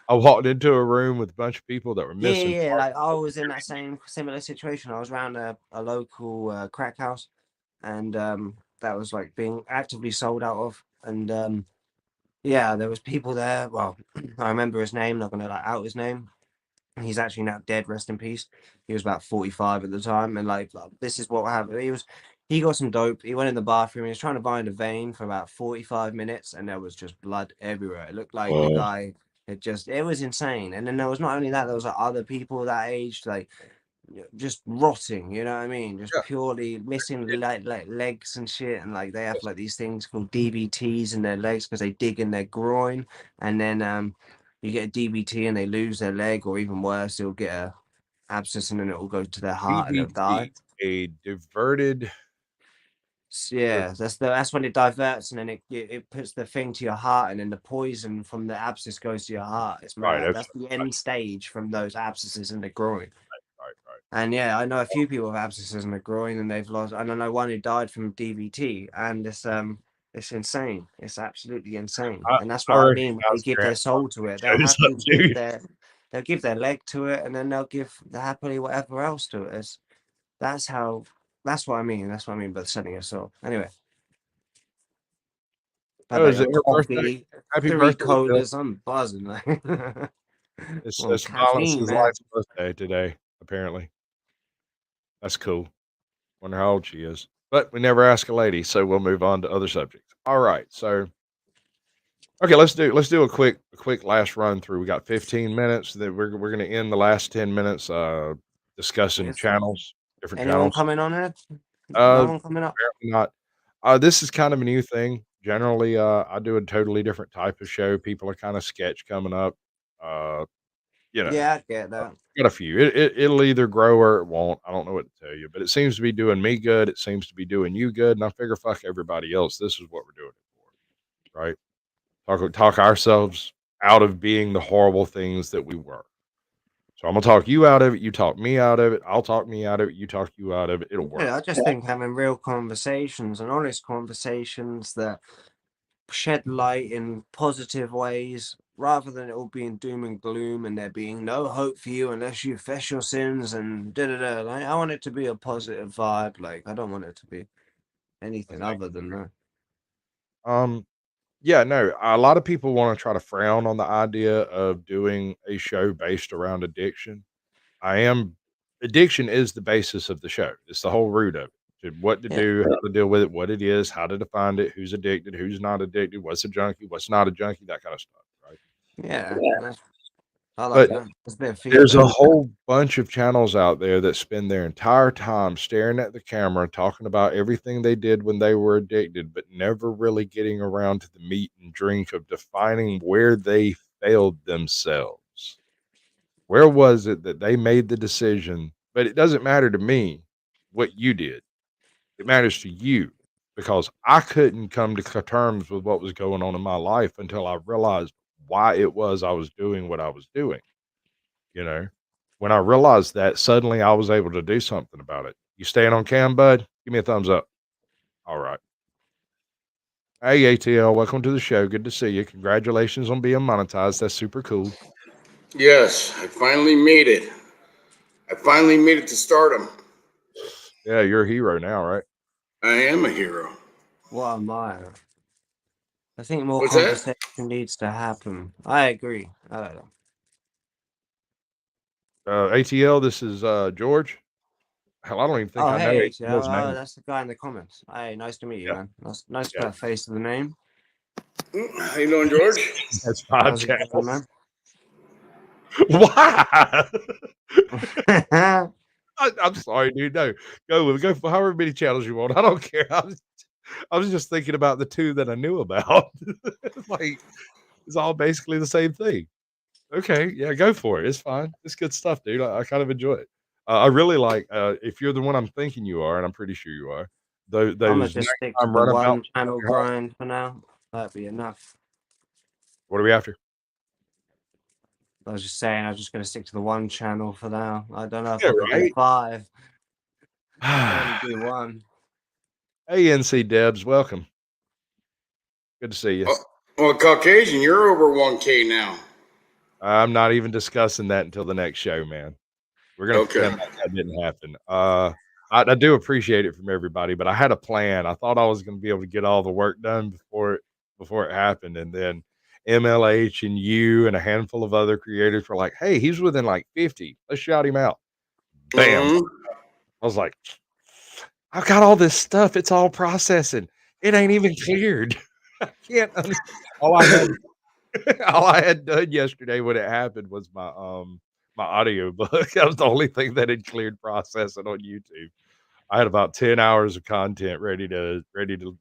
Speaker 5: I walked into a room with a bunch of people that were
Speaker 6: yeah,
Speaker 5: missing
Speaker 6: yeah, yeah.
Speaker 5: parts
Speaker 6: Like I was in that same similar situation. I was around a local crack house, and that was like being actively sold out of. And yeah, there was people there. Well, I remember his name. Not gonna like out his name. He's actually now dead. Rest in peace. He was about 45 at the time, and like this is what happened. He got some dope. He went in the bathroom. He was trying to find a vein for about 45 minutes, and there was just blood everywhere. It looked like the guy had just. It was insane. And then there was not only that, there was like other people that aged, like just rotting. You know what I mean? Just
Speaker 5: Yeah.
Speaker 6: purely missing
Speaker 5: It-
Speaker 6: like legs and shit, and like they have like these things called DVTs in their legs because they dig in their groin, and then you get a DVT and they lose their leg, or even worse, they'll get a abscess and then it will go to their heart and they'll die.
Speaker 5: DVT, a diverted.
Speaker 6: Yeah, that's when it diverts and then it puts the thing to your heart and then the poison from the abscess goes to your heart. It's
Speaker 5: Right.
Speaker 6: mad.
Speaker 5: Okay.
Speaker 6: That's the end stage from those abscesses in the groin.
Speaker 5: Right. Right.
Speaker 6: And yeah, I know a few people with abscesses in the groin and they've lost. I don't know one who died from DVT, and it's insane. It's absolutely insane,
Speaker 5: I,
Speaker 6: and that's
Speaker 5: I
Speaker 6: what I mean when they
Speaker 5: recognize
Speaker 6: give their
Speaker 5: Grant
Speaker 6: soul to it. They'll
Speaker 5: shows up,
Speaker 6: happily give
Speaker 5: dude.
Speaker 6: their leg to it, and then they'll give happily whatever else to it. That's how. That's what I mean. That's what I mean by selling your soul. Anyway, I
Speaker 5: Oh,
Speaker 6: bet
Speaker 5: is
Speaker 6: your
Speaker 5: it her birthday?
Speaker 6: coffee,
Speaker 5: Happy
Speaker 6: 3
Speaker 5: birthday, Bill.
Speaker 6: colas. I'm buzzing. Like, well,
Speaker 5: It's Violence
Speaker 6: caffeine,
Speaker 5: is
Speaker 6: man.
Speaker 5: Life's birthday today, apparently. That's cool. Wonder how old she is. But we never ask a lady, so we'll move on to other subjects. All right. So okay, let's do a quick last run through. We got 15 minutes. That we're gonna end the last 10 minutes discussing
Speaker 6: Yes.
Speaker 5: channels, different
Speaker 6: Anyone
Speaker 5: channels.
Speaker 6: coming on it? No
Speaker 5: Uh
Speaker 6: one coming up.
Speaker 5: apparently not. This is kind of a new thing. Generally, I do a totally different type of show. People are kind of sketch coming up. Uh, you know,
Speaker 6: Yeah, I get that.
Speaker 5: got a few. It'll either grow or it won't. I don't know what to tell you, but it seems to be doing me good. It seems to be doing you good, and I figure fuck everybody else. This is what we're doing it for, right? Talk ourselves out of being the horrible things that we were. So I'm gonna talk you out of it. You talk me out of it. I'll talk me out of it. You talk you out of it. It'll work.
Speaker 6: Yeah, I just think having real conversations and honest conversations that shed light in positive ways rather than it all being doom and gloom and there being no hope for you unless you confess your sins and da da da. Like, I want it to be a positive vibe. Like, I don't want it to be anything other than that.
Speaker 5: Um, yeah, no. A lot of people want to try to frown on the idea of doing a show based around addiction. I am Addiction is the basis of the show. It's the whole root of it. What to
Speaker 6: Yeah,
Speaker 5: do, how to deal with it, what it is, how to define it, who's addicted, who's not addicted, what's a junkie, what's not a junkie, that kind of stuff, right?
Speaker 6: yeah. I like
Speaker 5: But
Speaker 6: that. It's a bit of
Speaker 5: there's a
Speaker 6: feedback.
Speaker 5: whole bunch of channels out there that spend their entire time staring at the camera, talking about everything they did when they were addicted, but never really getting around to the meat and drink of defining where they failed themselves. Where was it that they made the decision? But it doesn't matter to me what you did. It matters to you because I couldn't come to terms with what was going on in my life until I realized why it was I was doing what I was doing. You know, when I realized that, suddenly I was able to do something about it. You staying on cam, bud? Give me a thumbs up. All right. Hey, ATL, welcome to the show. Good to see you. Congratulations on being monetized. That's super cool.
Speaker 8: Yes, I finally made it. I finally made it to stardom.
Speaker 5: Yeah, you're a hero now, right?
Speaker 8: I am a hero.
Speaker 6: What am I? I think more
Speaker 8: What's that?
Speaker 6: conversation needs to happen. I agree. I don't know.
Speaker 5: ATL, this is George. Hell, I don't even think
Speaker 6: Oh,
Speaker 5: I know
Speaker 6: hey,
Speaker 5: Hill's
Speaker 6: HL.
Speaker 5: name.
Speaker 6: That's the guy in the comments. Hey, nice to meet you,
Speaker 5: Yeah,
Speaker 6: man. Nice to
Speaker 5: yeah.
Speaker 6: put a face to the name.
Speaker 8: How you doing, George?
Speaker 5: That's 5
Speaker 6: How's it going,
Speaker 5: channels.
Speaker 6: man?
Speaker 5: Why? I'm sorry, dude. No, go for however many channels you want. I don't care. I was just thinking about the 2 that I knew about. Like, it's all basically the same thing. Okay, yeah, go for it. It's fine. It's good stuff, dude. I kind of enjoy it. I really like, if you're the one I'm thinking you are, and I'm pretty sure you are,
Speaker 6: I'm gonna
Speaker 5: those
Speaker 6: just stick to
Speaker 5: nighttime
Speaker 6: the
Speaker 5: runabouts
Speaker 6: one channel
Speaker 5: around your house.
Speaker 6: grind for now. That'd be enough.
Speaker 5: What are we after?
Speaker 6: I was just saying, I'm just gonna stick to the one channel for now. I don't know if
Speaker 5: Yeah,
Speaker 6: I could do
Speaker 5: right?
Speaker 6: 5. I can only do 1.
Speaker 5: Hey, NC Debs, welcome. Good to see you.
Speaker 8: Well, Caucasian, you're over 1K now.
Speaker 5: I'm not even discussing that until the next show, man. We're gonna
Speaker 8: Okay.
Speaker 5: pretend like that didn't happen. I do appreciate it from everybody, but I had a plan. I thought I was gonna be able to get all the work done before it happened, and then MLH and you and a handful of other creators were like, "Hey, he's within like 50. Let's shout him out." Bam!
Speaker 8: Mhm.
Speaker 5: I was like, "I've got all this stuff. It's all processing. It ain't even cleared. I can't." All I had all I had done yesterday when it happened was my audiobook. That was the only thing that had cleared processing on YouTube. I had about 10 hours of content ready to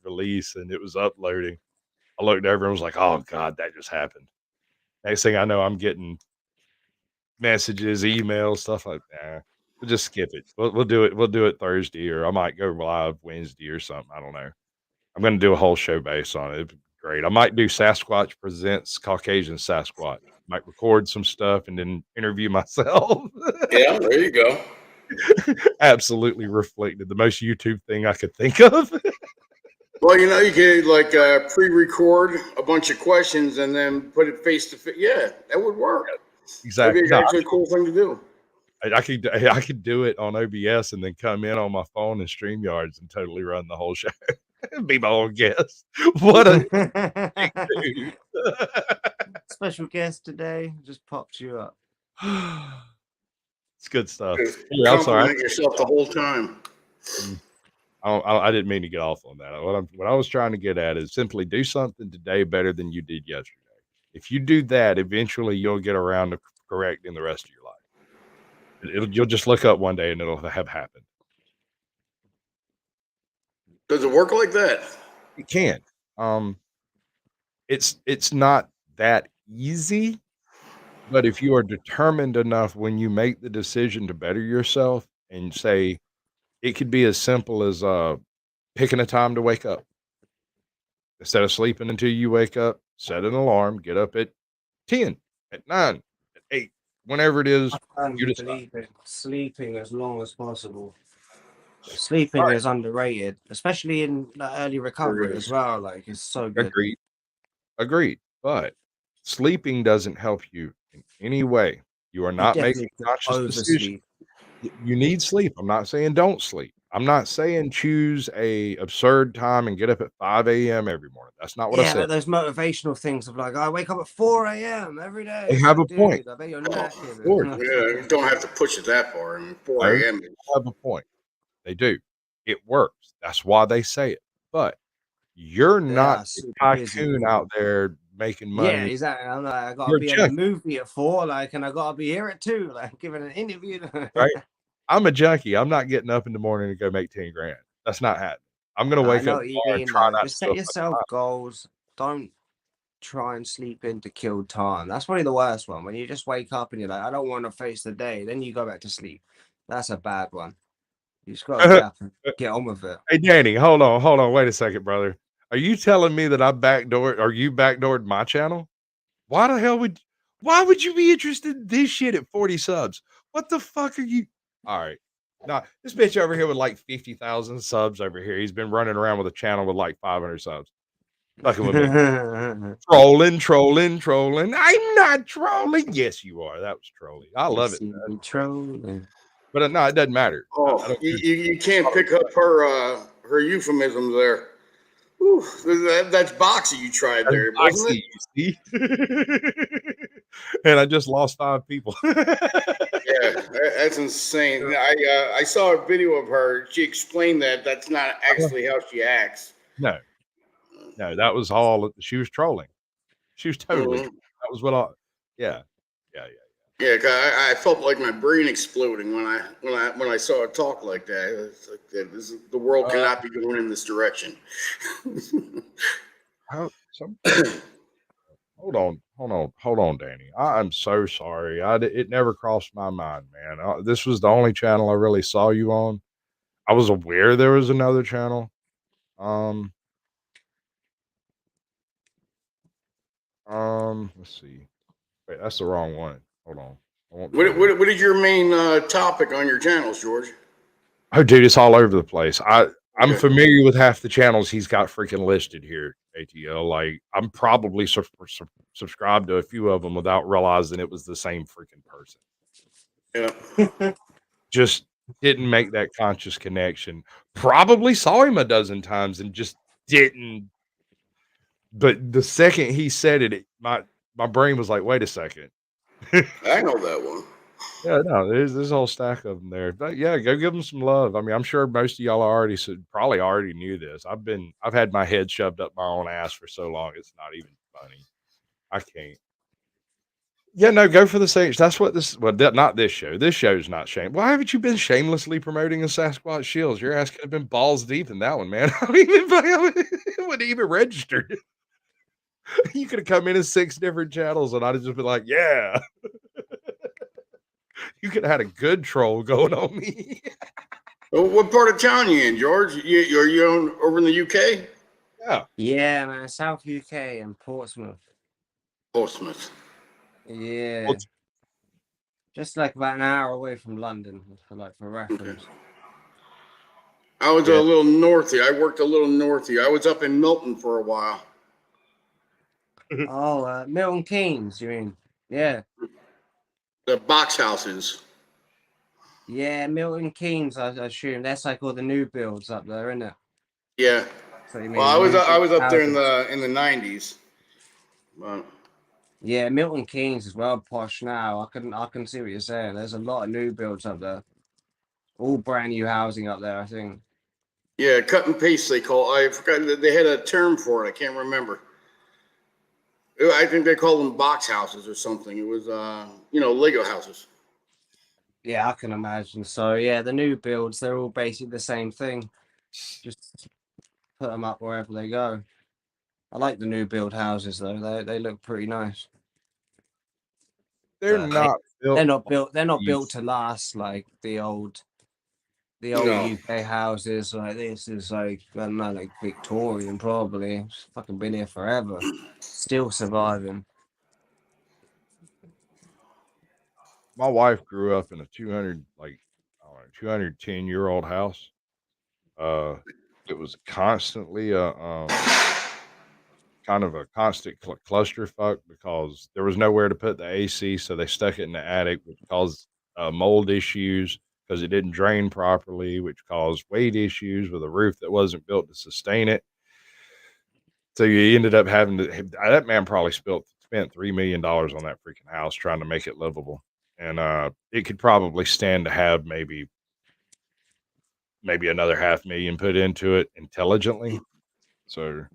Speaker 5: release, and it was uploading. I looked over and was like, "Oh god, that just happened." Next thing I know, I'm getting messages, emails, stuff like that. We'll just skip it. We'll do it. We'll do it Thursday, or I might go live Wednesday or something. I don't know. I'm gonna do a whole show based on it. It'd be great. I might do Sasquatch presents Caucasian Sasquatch. Might record some stuff and then interview myself.
Speaker 8: Yeah, there you go.
Speaker 5: Absolutely reflected the most YouTube thing I could think of.
Speaker 8: Well, you could like pre-record a bunch of questions and then put it face to face. Yeah, that would work. That'd
Speaker 5: Exactly.
Speaker 8: be
Speaker 5: No,
Speaker 8: actually a cool thing to do.
Speaker 5: I could do it on OBS and then come in on my phone and StreamYards and totally run the whole show. Be my own guest. What a dude.
Speaker 6: Special guest today just popped you up.
Speaker 5: It's good stuff.
Speaker 8: Just
Speaker 5: Yeah, I'm sorry.
Speaker 8: compliment yourself the whole time.
Speaker 5: I didn't mean to get off on that. What I was trying to get at is simply do something today better than you did yesterday. If you do that, eventually you'll get around to correcting the rest of your life. You'll just look up one day and it'll have happened.
Speaker 8: Does it work like that?
Speaker 5: It can. Um, it's not that easy, but if you are determined enough when you make the decision to better yourself and say it could be as simple as picking a time to wake up. Instead of sleeping until you wake up, set an alarm, get up at 10, at 9, at 8, whenever it is
Speaker 6: And
Speaker 5: you decide.
Speaker 6: sleeping as long as possible. Sleeping
Speaker 5: Right.
Speaker 6: is underrated, especially in early recovery
Speaker 8: Sure
Speaker 6: as
Speaker 8: is.
Speaker 6: well. Like it's so good.
Speaker 5: Agreed. Agreed. But sleeping doesn't help you in any way. You are
Speaker 6: You
Speaker 5: not making
Speaker 6: definitely could
Speaker 5: conscious decisions.
Speaker 6: oversleep.
Speaker 5: You need sleep. I'm not saying don't sleep. I'm not saying choose a absurd time and get up at 5 a.m. every morning. That's not what I
Speaker 6: Yeah,
Speaker 5: said.
Speaker 6: like those motivational things of like, I wake up at 4 a.m. every day.
Speaker 5: They
Speaker 6: It's
Speaker 5: have
Speaker 6: like,
Speaker 5: a point.
Speaker 6: dude, I bet you're
Speaker 8: Oh,
Speaker 5: Lord,
Speaker 6: knackered.
Speaker 8: yeah, you don't have to push it that far. I mean, 4
Speaker 5: no,
Speaker 8: a.m.
Speaker 5: they have a point. They do. It works. That's why they say it. But you're not
Speaker 6: Yeah,
Speaker 5: a
Speaker 6: super busy.
Speaker 5: tycoon out there making
Speaker 6: Yeah,
Speaker 5: money.
Speaker 6: exactly. I'm like, I gotta
Speaker 5: You're a
Speaker 6: be in a
Speaker 5: junkie,
Speaker 6: movie at 4, like, and I gotta be here at 2, like, giving an interview.
Speaker 5: right? I'm a junkie. I'm not getting up in the morning to go make 10 grand. That's not happening. I'm gonna
Speaker 6: I
Speaker 5: wake
Speaker 6: know
Speaker 5: up
Speaker 6: what you
Speaker 5: tomorrow and
Speaker 6: mean,
Speaker 5: try
Speaker 6: though.
Speaker 5: not to
Speaker 6: Just
Speaker 5: do
Speaker 6: set
Speaker 5: a fucking
Speaker 6: yourself goals. Don't try and sleep in to kill time. That's probably the worst one. When you just wake up and you're like, I don't want to face the day. Then you go back to sleep. That's a bad one. You just gotta get
Speaker 5: lie.
Speaker 6: up and get on with it.
Speaker 5: Hey, Danny, hold on. Wait a second, brother. Are you telling me that you backdoored my channel? Why the hell why would you be interested in this shit at 40 subs? What the fuck are you? All right. Nah, this bitch over here with like 50,000 subs over here. He's been running around with a channel with like 500 subs. Fucking with me. Trolling. I'm not trolling. Yes, you are. That was trolling. I
Speaker 6: You
Speaker 5: love it.
Speaker 6: see me trolling.
Speaker 5: But no, it doesn't matter. I
Speaker 8: Oh,
Speaker 5: don't
Speaker 8: you,
Speaker 5: care.
Speaker 8: you, you can't pick up her euphemisms there. Ooh, that's boxy you tried
Speaker 5: That's
Speaker 8: there, wasn't
Speaker 5: boxy,
Speaker 8: it?
Speaker 5: you see? And I just lost 5 people.
Speaker 8: Yeah, that's insane. I saw a video of her. She explained that that's not actually how she acts.
Speaker 5: No, no, that was all she was trolling. She was totally
Speaker 8: Mhm.
Speaker 5: trolling. That was what I yeah. Yeah, yeah.
Speaker 8: Yeah, 'cause I felt like my brain exploding when I saw her talk like that. It's like the world
Speaker 5: Uh,
Speaker 8: cannot be going in this direction.
Speaker 5: how some hold on, Danny. I'm so sorry. It never crossed my mind, man. This was the only channel I really saw you on. I was aware there was another channel. Um, let's see. Wait, that's the wrong one. Hold on. I won't tell you.
Speaker 8: What is your main topic on your channels, George?
Speaker 5: Oh, dude, it's all over the place. I'm
Speaker 8: Okay.
Speaker 5: familiar with half the channels he's got freaking listed here, ATL. Like, I'm probably subscribed to a few of them without realizing it was the same freaking person.
Speaker 8: Yeah.
Speaker 5: Just didn't make that conscious connection. Probably saw him a dozen times and just didn't. But the second he said it, my brain was like, wait a second.
Speaker 8: I know that one.
Speaker 5: Yeah, no, there's a whole stack of them there. But yeah, go give them some love. I mean, I'm sure most of y'all probably already knew this. I've had my head shoved up my own ass for so long, it's not even funny. I can't. Yeah, no, go for the sage. That's what not this show. This show's not shame. Why haven't you been shamelessly promoting a Sasquatch Shields? Your ass could have been balls deep in that one, man. I mean, it wouldn't even registered. You could have come in as 6 different channels, and I'd have just been like, yeah. You could have had a good troll going on me.
Speaker 8: Well, what part of town you in, George? Are you over in the UK?
Speaker 5: Yeah.
Speaker 6: Yeah, man, South UK and Portsmouth.
Speaker 8: Portsmouth.
Speaker 6: Yeah, just like about an hour away from London, for reference.
Speaker 8: Okay. I was
Speaker 5: Yeah.
Speaker 8: a little northy. I worked a little northy. I was up in Milton for a while.
Speaker 6: Oh, Milton Keynes, you mean? Yeah,
Speaker 8: The box houses.
Speaker 6: yeah, Milton Keynes. I assume that's like all the new builds up there, isn't it?
Speaker 8: Yeah.
Speaker 6: So you
Speaker 8: Well,
Speaker 6: mean the new
Speaker 8: I was up there in
Speaker 6: houses?
Speaker 8: the 90s. But
Speaker 6: Yeah, Milton Keynes is well posh now. I can see what you're saying. There's a lot of new builds up there, all brand new housing up there. I think.
Speaker 8: yeah, cut and paste they call. I forgot that they had a term for it. I can't remember. I think they call them box houses or something. It was Lego houses.
Speaker 6: Yeah, I can imagine. So yeah, the new builds, they're all basically the same thing. Just put them up wherever they go. I like the new build houses though. They look pretty nice.
Speaker 5: They're
Speaker 6: But
Speaker 5: not built
Speaker 6: they're not built
Speaker 5: these
Speaker 6: to last like the old
Speaker 8: No.
Speaker 6: UK houses. Like this is like I don't know, like Victorian probably. It's fucking been here forever. Still surviving.
Speaker 5: my wife grew up in a 200 like I don't know, 210-year-old house. Uh it was constantly a kind of a constant clusterfuck because there was nowhere to put the AC, so they stuck it in the attic, which caused mold issues because it didn't drain properly, which caused weight issues with a roof that wasn't built to sustain it. So you ended up having to. That man probably spent $3 million on that freaking house trying to make it livable, and it could probably stand to have maybe another 500,000 put into it intelligently. So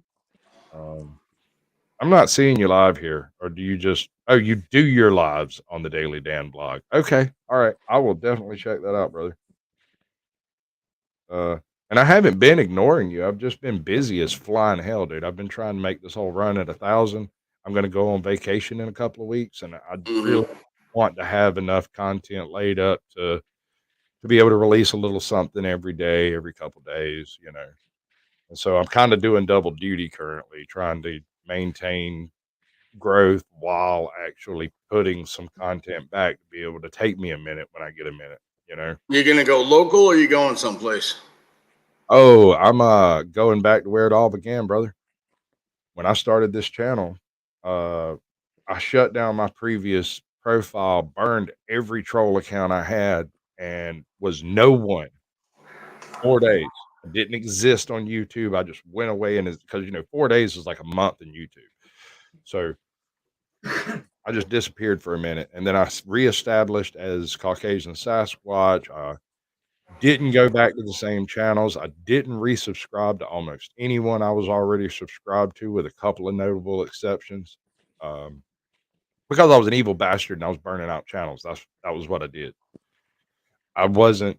Speaker 5: um, I'm not seeing you live here, or do you just? Oh, you do your lives on the Daily Dan blog. Okay, all right. I will definitely check that out, brother. Uh, and I haven't been ignoring you. I've just been busy as flying hell, dude. I've been trying to make this whole run at 1,000. I'm going to go on vacation in a couple of weeks, and I really
Speaker 8: Hmm.
Speaker 5: want to have enough content laid up to be able to release a little something every day, every couple of days, you know. And so I'm kind of doing double duty currently, trying to maintain growth while actually putting some content back to be able to take me a minute when I get a minute, you know.
Speaker 8: You gonna go local or you going someplace?
Speaker 5: Oh, I'm going back to where it all began, brother. When I started this channel, uh I shut down my previous profile, burned every troll account I had, and was no one 4 days. I didn't exist on YouTube. I just went away, and because 4 days is like a month in YouTube. So I just disappeared for a minute, and then I reestablished as Caucasian Sasquatch. I didn't go back to the same channels. I didn't resubscribe to almost anyone I was already subscribed to, with a couple of notable exceptions, um, because I was an evil bastard and I was burning out channels. That was what I did. I wasn't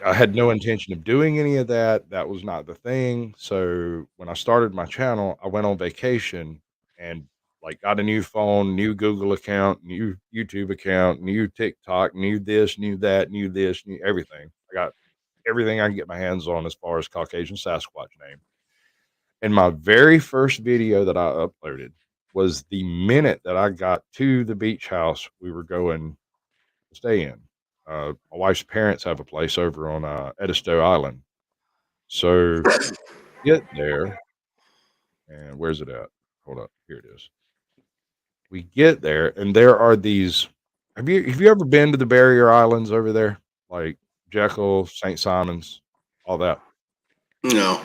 Speaker 5: I had no intention of doing any of that. That was not the thing. So when I started my channel, I went on vacation and like got a new phone, new Google account, new YouTube account, new TikTok, new this, new that, new this, new everything. I got everything I can get my hands on as far as Caucasian Sasquatch name. And my very first video that I uploaded was the minute that I got to the beach house we were going to stay in. My wife's parents have a place over on Edisto Island. So get there, and where's it at? Hold up, here it is. We get there, and there are these. Have you ever been to the barrier islands over there, like Jekyll, St. Simon's, all that?
Speaker 8: No.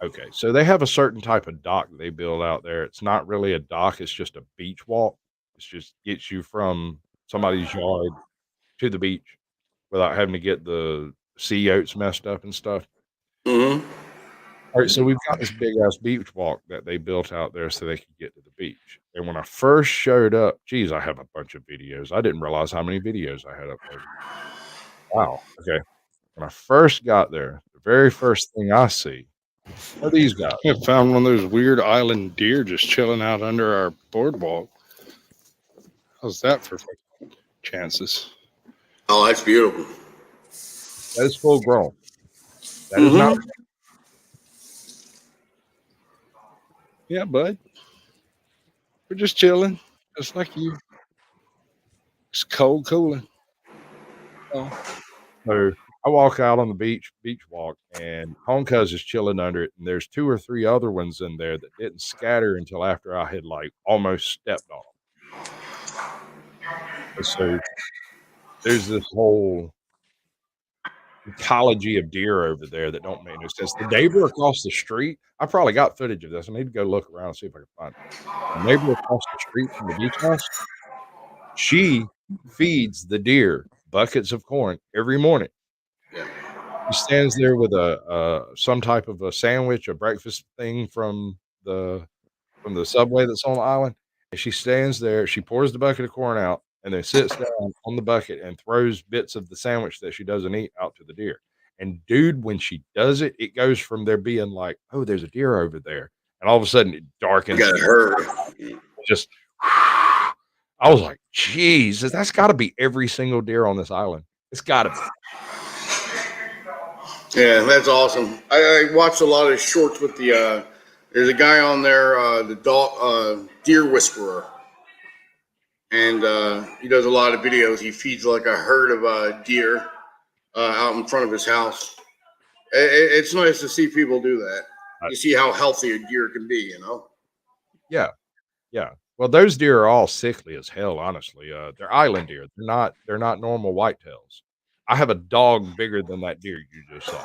Speaker 5: Okay, so they have a certain type of dock they build out there. It's not really a dock; it's just a beach walk. It's just gets you from somebody's yard to the beach without having to get the sea oats messed up and stuff.
Speaker 8: Hmm.
Speaker 5: All right, so we've got this big ass beach walk that they built out there so they could get to the beach. And when I first showed up, geez, I have a bunch of videos. I didn't realize how many videos I had uploaded. Wow. Okay. When I first got there, the very first thing I see are these guys.
Speaker 9: I found one of those weird island deer just chilling out under our boardwalk. How's that for chances?
Speaker 8: Oh, that's beautiful.
Speaker 5: That is full grown. That is not.
Speaker 8: Hmm.
Speaker 9: Yeah, bud. We're just chilling, just like you. It's cold cooling. Oh,
Speaker 5: So I walk out on the beach walk, and Honkuz is chilling under it, and there's 2 or 3 other ones in there that didn't scatter until after I had like almost stepped on them. And so there's this whole ecology of deer over there that don't make no sense. The neighbor across the street, I probably got footage of this. I need to go look around and see if I can find it. The neighbor across the street from the beach house, she feeds the deer buckets of corn every morning.
Speaker 8: Yeah.
Speaker 5: He stands there with a some type of a sandwich, a breakfast thing from the subway that's on the island, and she stands there, she pours the bucket of corn out, and then sits down on the bucket and throws bits of the sandwich that she doesn't eat out to the deer. And dude, when she does it, it goes from there being like, "Oh, there's a deer over there," and all of a sudden it
Speaker 8: I
Speaker 5: darkens.
Speaker 8: got hurt.
Speaker 5: Just, I was like, "Geez, that's got to be every single deer on this island. It's got to be."
Speaker 8: Yeah, that's awesome. I watched a lot of shorts with the. There's a guy on there, the dog, deer whisperer, and he does a lot of videos. He feeds like a herd of deer out in front of his house. It's nice to see people do that. You see how healthy a deer can be, you know?
Speaker 5: Yeah, yeah. Well, those deer are all sickly as hell, honestly. They're island deer. They're not normal whitetails. I have a dog bigger than that deer you just saw.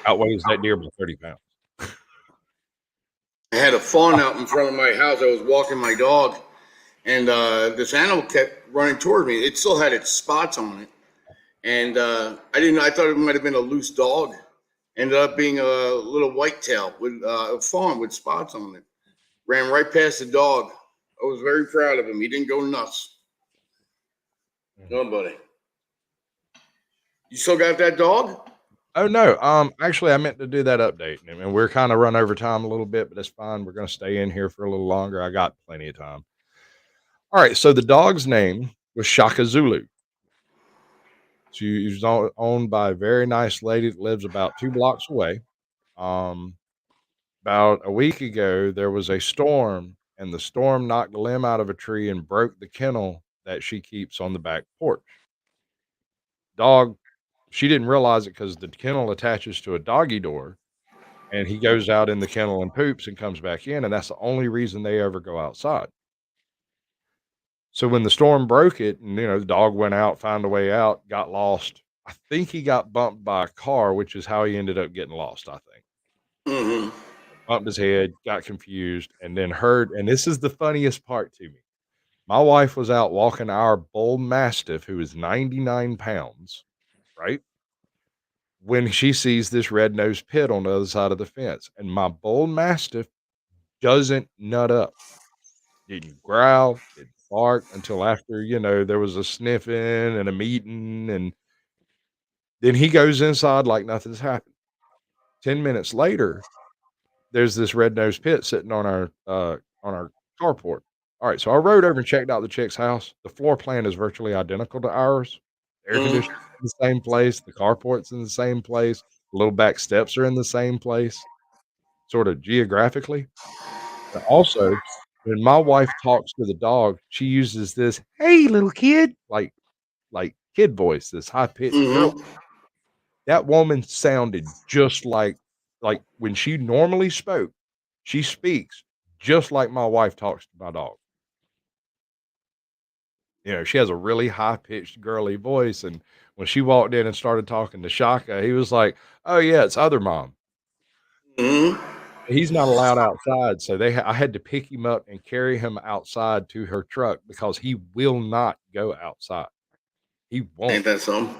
Speaker 5: Outweighs that deer by 30 pounds.
Speaker 8: I had a fawn out in front of my house. I was walking my dog, and this animal kept running toward me. It still had its spots on it, and I thought it might have been a loose dog. Ended up being a little whitetail with a fawn with spots on it. Ran right past the dog. I was very proud of him. He didn't go nuts. No, buddy. You still got that dog?
Speaker 5: Oh no. Actually, I meant to do that update, and we're kind of run over time a little bit, but that's fine. We're going to stay in here for a little longer. I got plenty of time. All right. So the dog's name was Shaka Zulu. She was owned by a very nice lady that lives about 2 blocks away. Um, about a week ago, there was a storm, and the storm knocked a limb out of a tree and broke the kennel that she keeps on the back porch. Dog, she didn't realize it because the kennel attaches to a doggy door, and he goes out in the kennel and poops and comes back in, and that's the only reason they ever go outside. So when the storm broke it, and the dog went out, found a way out, got lost, I think he got bumped by a car, which is how he ended up getting lost, I think.
Speaker 8: Mm-hmm.
Speaker 5: Bumped his head, got confused, and then heard, and this is the funniest part to me. My wife was out walking our bull mastiff, who is 99 pounds, right? When she sees this red-nosed pit on the other side of the fence, and my bull mastiff doesn't nut up. Didn't growl, didn't bark until after, there was a sniffing and a meeting, and then he goes inside like nothing's happened. 10 minutes later, there's this red-nosed pit sitting on our carport. Alright, so I rode over and checked out the chick's house. The floor plan is virtually identical to ours. Air
Speaker 8: Mm-hmm.
Speaker 5: conditioner's in the same place, the carport's in the same place, the little back steps are in the same place, sorta geographically. But also, when my wife talks to the dog, she uses this, "Hey, little kid," like kid voice, this high-pitched girl.
Speaker 8: Mm-hmm.
Speaker 5: That woman sounded just like when she normally spoke, she speaks just like my wife talks to my dog. She has a really high-pitched girly voice, and when she walked in and started talking to Shaka, he was like, "Oh, yeah, it's other mom."
Speaker 8: Mm-hmm.
Speaker 5: He's not allowed outside, so I had to pick him up and carry him outside to her truck because he will not go outside. He won't.
Speaker 8: Ain't that something?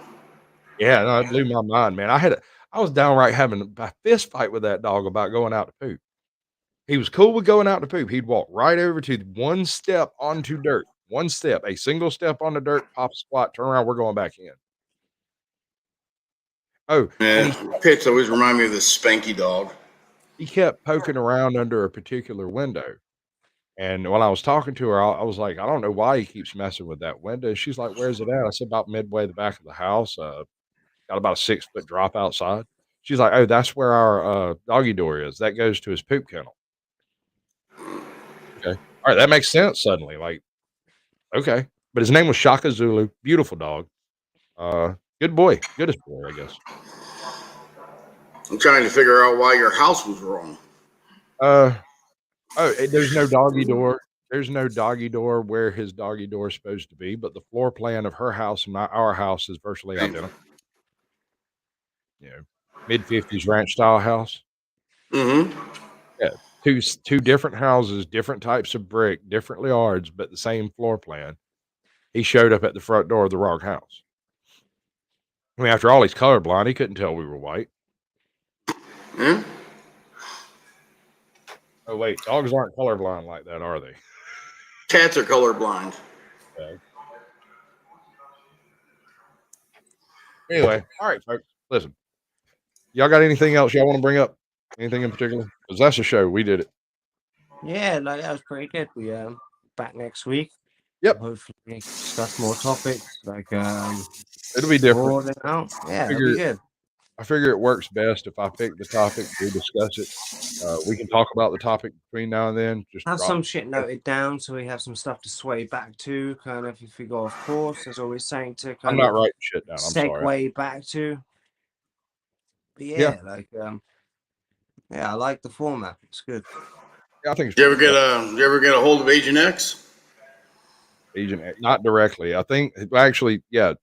Speaker 5: Yeah, no, it blew my mind, man. I was downright having a fist fight with that dog about going out to poop. He was cool with going out to poop. He'd walk right over to one step onto dirt, one step, a single step on the dirt, pop a squat, turn around, we're going back in. Oh, and
Speaker 8: Yeah, pits always remind me of this Spanky dog.
Speaker 5: he kept poking around under a particular window. And when I was talking to her, I was like, "I don't know why he keeps messing with that window." She's like, "Where's it at?" I said, "About midway the back of the house, got about a 6-foot drop outside." She's like, "Oh, that's where our, doggy door is. That goes to his poop kennel." Okay. Alright, that makes sense suddenly, like, okay. But his name was Shaka Zulu, beautiful dog. Good boy, goodest boy, I guess.
Speaker 8: I'm trying to figure out why your house was wrong.
Speaker 5: Uh, there's no doggy door. There's no doggy door where his doggy door is supposed to be, but the floor plan of her house and our house is virtually identical. You know, mid-50s ranch style house.
Speaker 8: Mm-hmm.
Speaker 5: Yeah, two different houses, different types of brick, different yards, but the same floor plan. He showed up at the front door of the wrong house. I mean, after all, he's colorblind. He couldn't tell we were white.
Speaker 8: Yeah.
Speaker 5: Oh, wait, dogs aren't colorblind like that, are they?
Speaker 8: Cats are colorblind.
Speaker 5: Okay. Anyway, all right, folks, listen. Y'all got anything else y'all want to bring up? Anything in particular? Because that's a show. We did it.
Speaker 6: Yeah, like that was pretty good. We back next week.
Speaker 5: Yep.
Speaker 6: Hopefully discuss more topics like
Speaker 5: It'll be different.
Speaker 6: broad and out. Yeah, it'll be good.
Speaker 5: I figure it works best if I pick the topic, we discuss it. We can talk about the topic between now and then. Just
Speaker 6: Have
Speaker 5: drop
Speaker 6: some shit noted down so we have some stuff to sway back to. Kind of if we go off course, there's always something to
Speaker 5: I'm
Speaker 6: kind
Speaker 5: not
Speaker 6: of
Speaker 5: writing shit down. I'm sorry.
Speaker 6: segue back to. But
Speaker 5: Yeah.
Speaker 6: yeah, like yeah, I like the format. It's good.
Speaker 5: Yeah, I think it's
Speaker 8: You ever
Speaker 5: pretty
Speaker 8: get you ever get a hold of Agent X?
Speaker 5: Agent X, not directly. I think actually, yeah,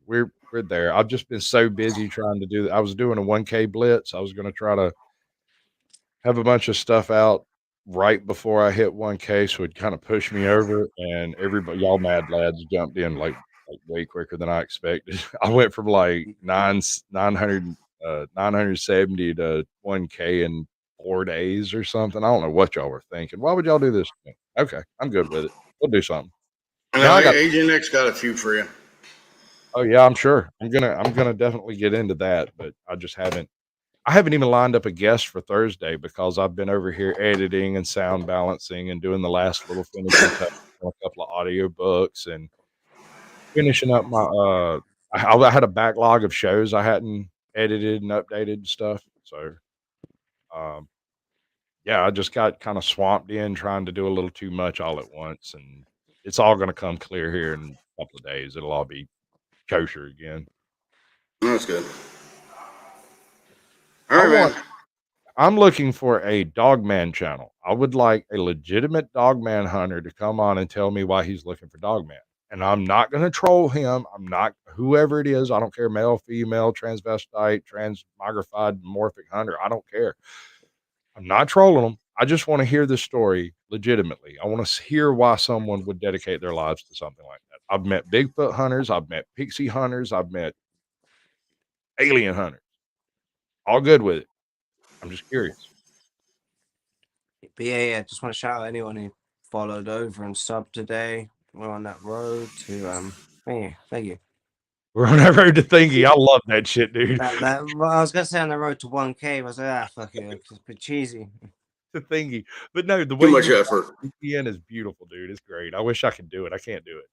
Speaker 5: we're there. I've just been so busy trying to do that. I was doing a 1K blitz. I was going to try to have a bunch of stuff out right before I hit 1K, so it kind of pushed me over. And everybody, y'all mad lads, jumped in like way quicker than I expected. I went from like 970 to 1K in 4 days or something. I don't know what y'all were thinking. Why would y'all do this to me? Okay, I'm good with it. We'll do something. Now I got
Speaker 8: Agent X got a few for you.
Speaker 5: Oh yeah, I'm sure. I'm gonna definitely get into that, but I haven't even lined up a guest for Thursday because I've been over here editing and sound balancing and doing the last little finishing touch on a couple of audio books and finishing up my I had a backlog of shows I hadn't edited and updated and stuff. So yeah, I just got kind of swamped in trying to do a little too much all at once, and it's all gonna come clear here in a couple of days. It'll all be kosher again.
Speaker 8: That's good. All right, man.
Speaker 5: I'm looking for a Dogman channel. I would like a legitimate Dogman hunter to come on and tell me why he's looking for Dogman. And I'm not going to troll him. I'm not, whoever it is. I don't care, male, female, transvestite, transmogrified, morphic hunter. I don't care. I'm not trolling them. I just want to hear the story legitimately. I want to hear why someone would dedicate their lives to something like that. I've met Bigfoot hunters. I've met pixie hunters. I've met alien hunters. All good with it. I'm just curious.
Speaker 6: But yeah, just want to shout out anyone who followed over and subbed today. We're on that road to thank you.
Speaker 5: We're on that road to thingy. I love that shit, dude.
Speaker 6: Well, I was gonna say on the road to 1K. I was like, fuck it, it's a bit cheesy.
Speaker 5: To thingy, but no, the
Speaker 8: Too
Speaker 5: way
Speaker 8: much
Speaker 5: you
Speaker 8: effort.
Speaker 5: VPN is beautiful, dude. It's great. I wish I could do it. I can't do it.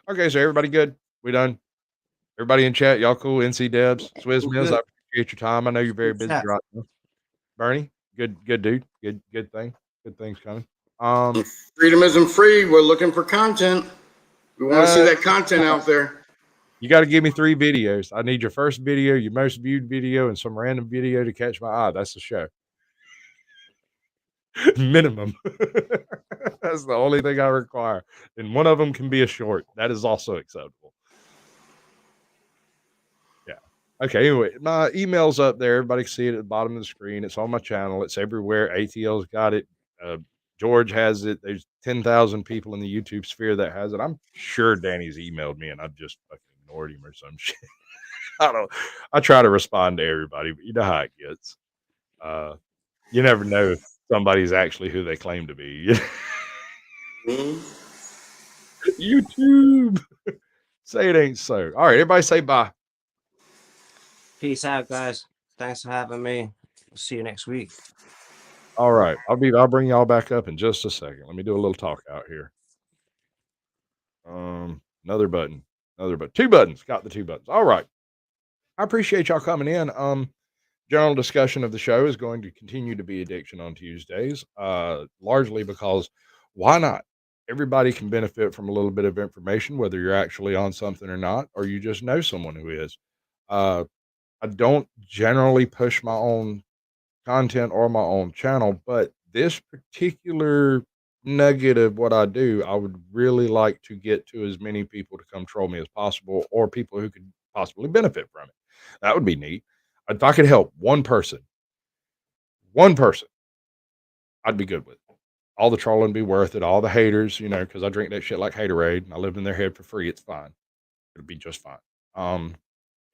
Speaker 5: Okay, so everybody good? We done? Everybody in chat, y'all cool? NC Debs, Swizz Mills, I appreciate your time. I know you're very busy right now. Bernie, good dude. Good thing. Good things coming.
Speaker 8: Freedom isn't free. We're looking for content. We want to see that content out there.
Speaker 5: You got to give me 3 videos. I need your first video, your most viewed video, and some random video to catch my eye. That's the show. Minimum. That's the only thing I require. And one of them can be a short. That is also acceptable. Yeah. Okay. Anyway, my email's up there. Everybody can see it at the bottom of the screen. It's on my channel. It's everywhere. ATL's got it. George has it. There's 10,000 people in the YouTube sphere that has it. I'm sure Danny's emailed me and I've just fucking ignored him or some shit. I try to respond to everybody, but you know how it gets. You never know if somebody's actually who they claim to be. YouTube. Say it ain't so. All right, everybody say bye.
Speaker 6: Peace out, guys. Thanks for having me. We'll see you next week.
Speaker 5: All right. I'll bring y'all back up in just a second. Let me do a little talk out here. Another button. 2 buttons. Got the 2 buttons. All right. I appreciate y'all coming in. General discussion of the show is going to continue to be addiction on Tuesdays, largely because why not? Everybody can benefit from a little bit of information, whether you're actually on something or not, or you just know someone who is. I don't generally push my own content or my own channel, but this particular nugget of what I do, I would really like to get to as many people to come troll me as possible, or people who could possibly benefit from it. That would be neat. If I could help one person, I'd be good with it. All the trolling be worth it. All the haters, because I drink that shit like Haterade and I live in their head for free. It's fine. It'll be just fine.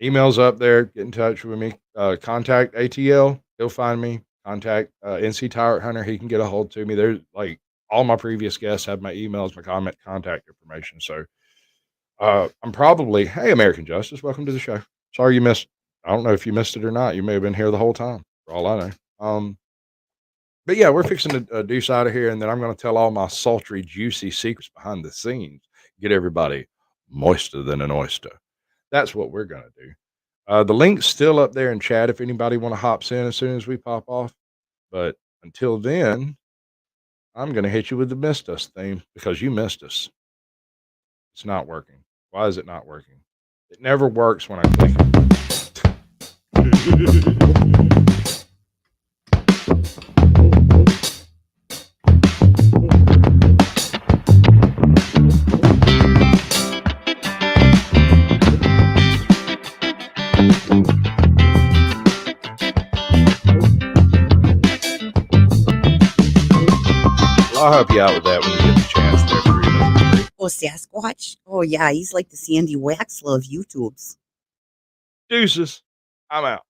Speaker 5: Emails up there. Get in touch with me. Contact ATL. He'll find me. Contact NC Tyrant Hunter. He can get a hold to me. There's like all my previous guests have my emails, my contact information. So I'm probably, hey, American Justice, welcome to the show. Sorry you missed. I don't know if you missed it or not. You may have been here the whole time, for all I know. But yeah, we're fixing to deuce out of here, and then I'm going to tell all my sultry, juicy secrets behind the scenes. Get everybody moister than an oyster. That's what we're going to do. The link's still up there in chat if anybody want to hops in as soon as we pop off. But until then, I'm going to hit you with the missed us theme because you missed us. It's not working. Why is it not working? It never works when I click it. I'll help you out with that when you get the chance there.
Speaker 3: Oh, Sasquatch? Oh, yeah, he's like the Sandy Waxlow of YouTube's.
Speaker 5: Deuces. I'm out.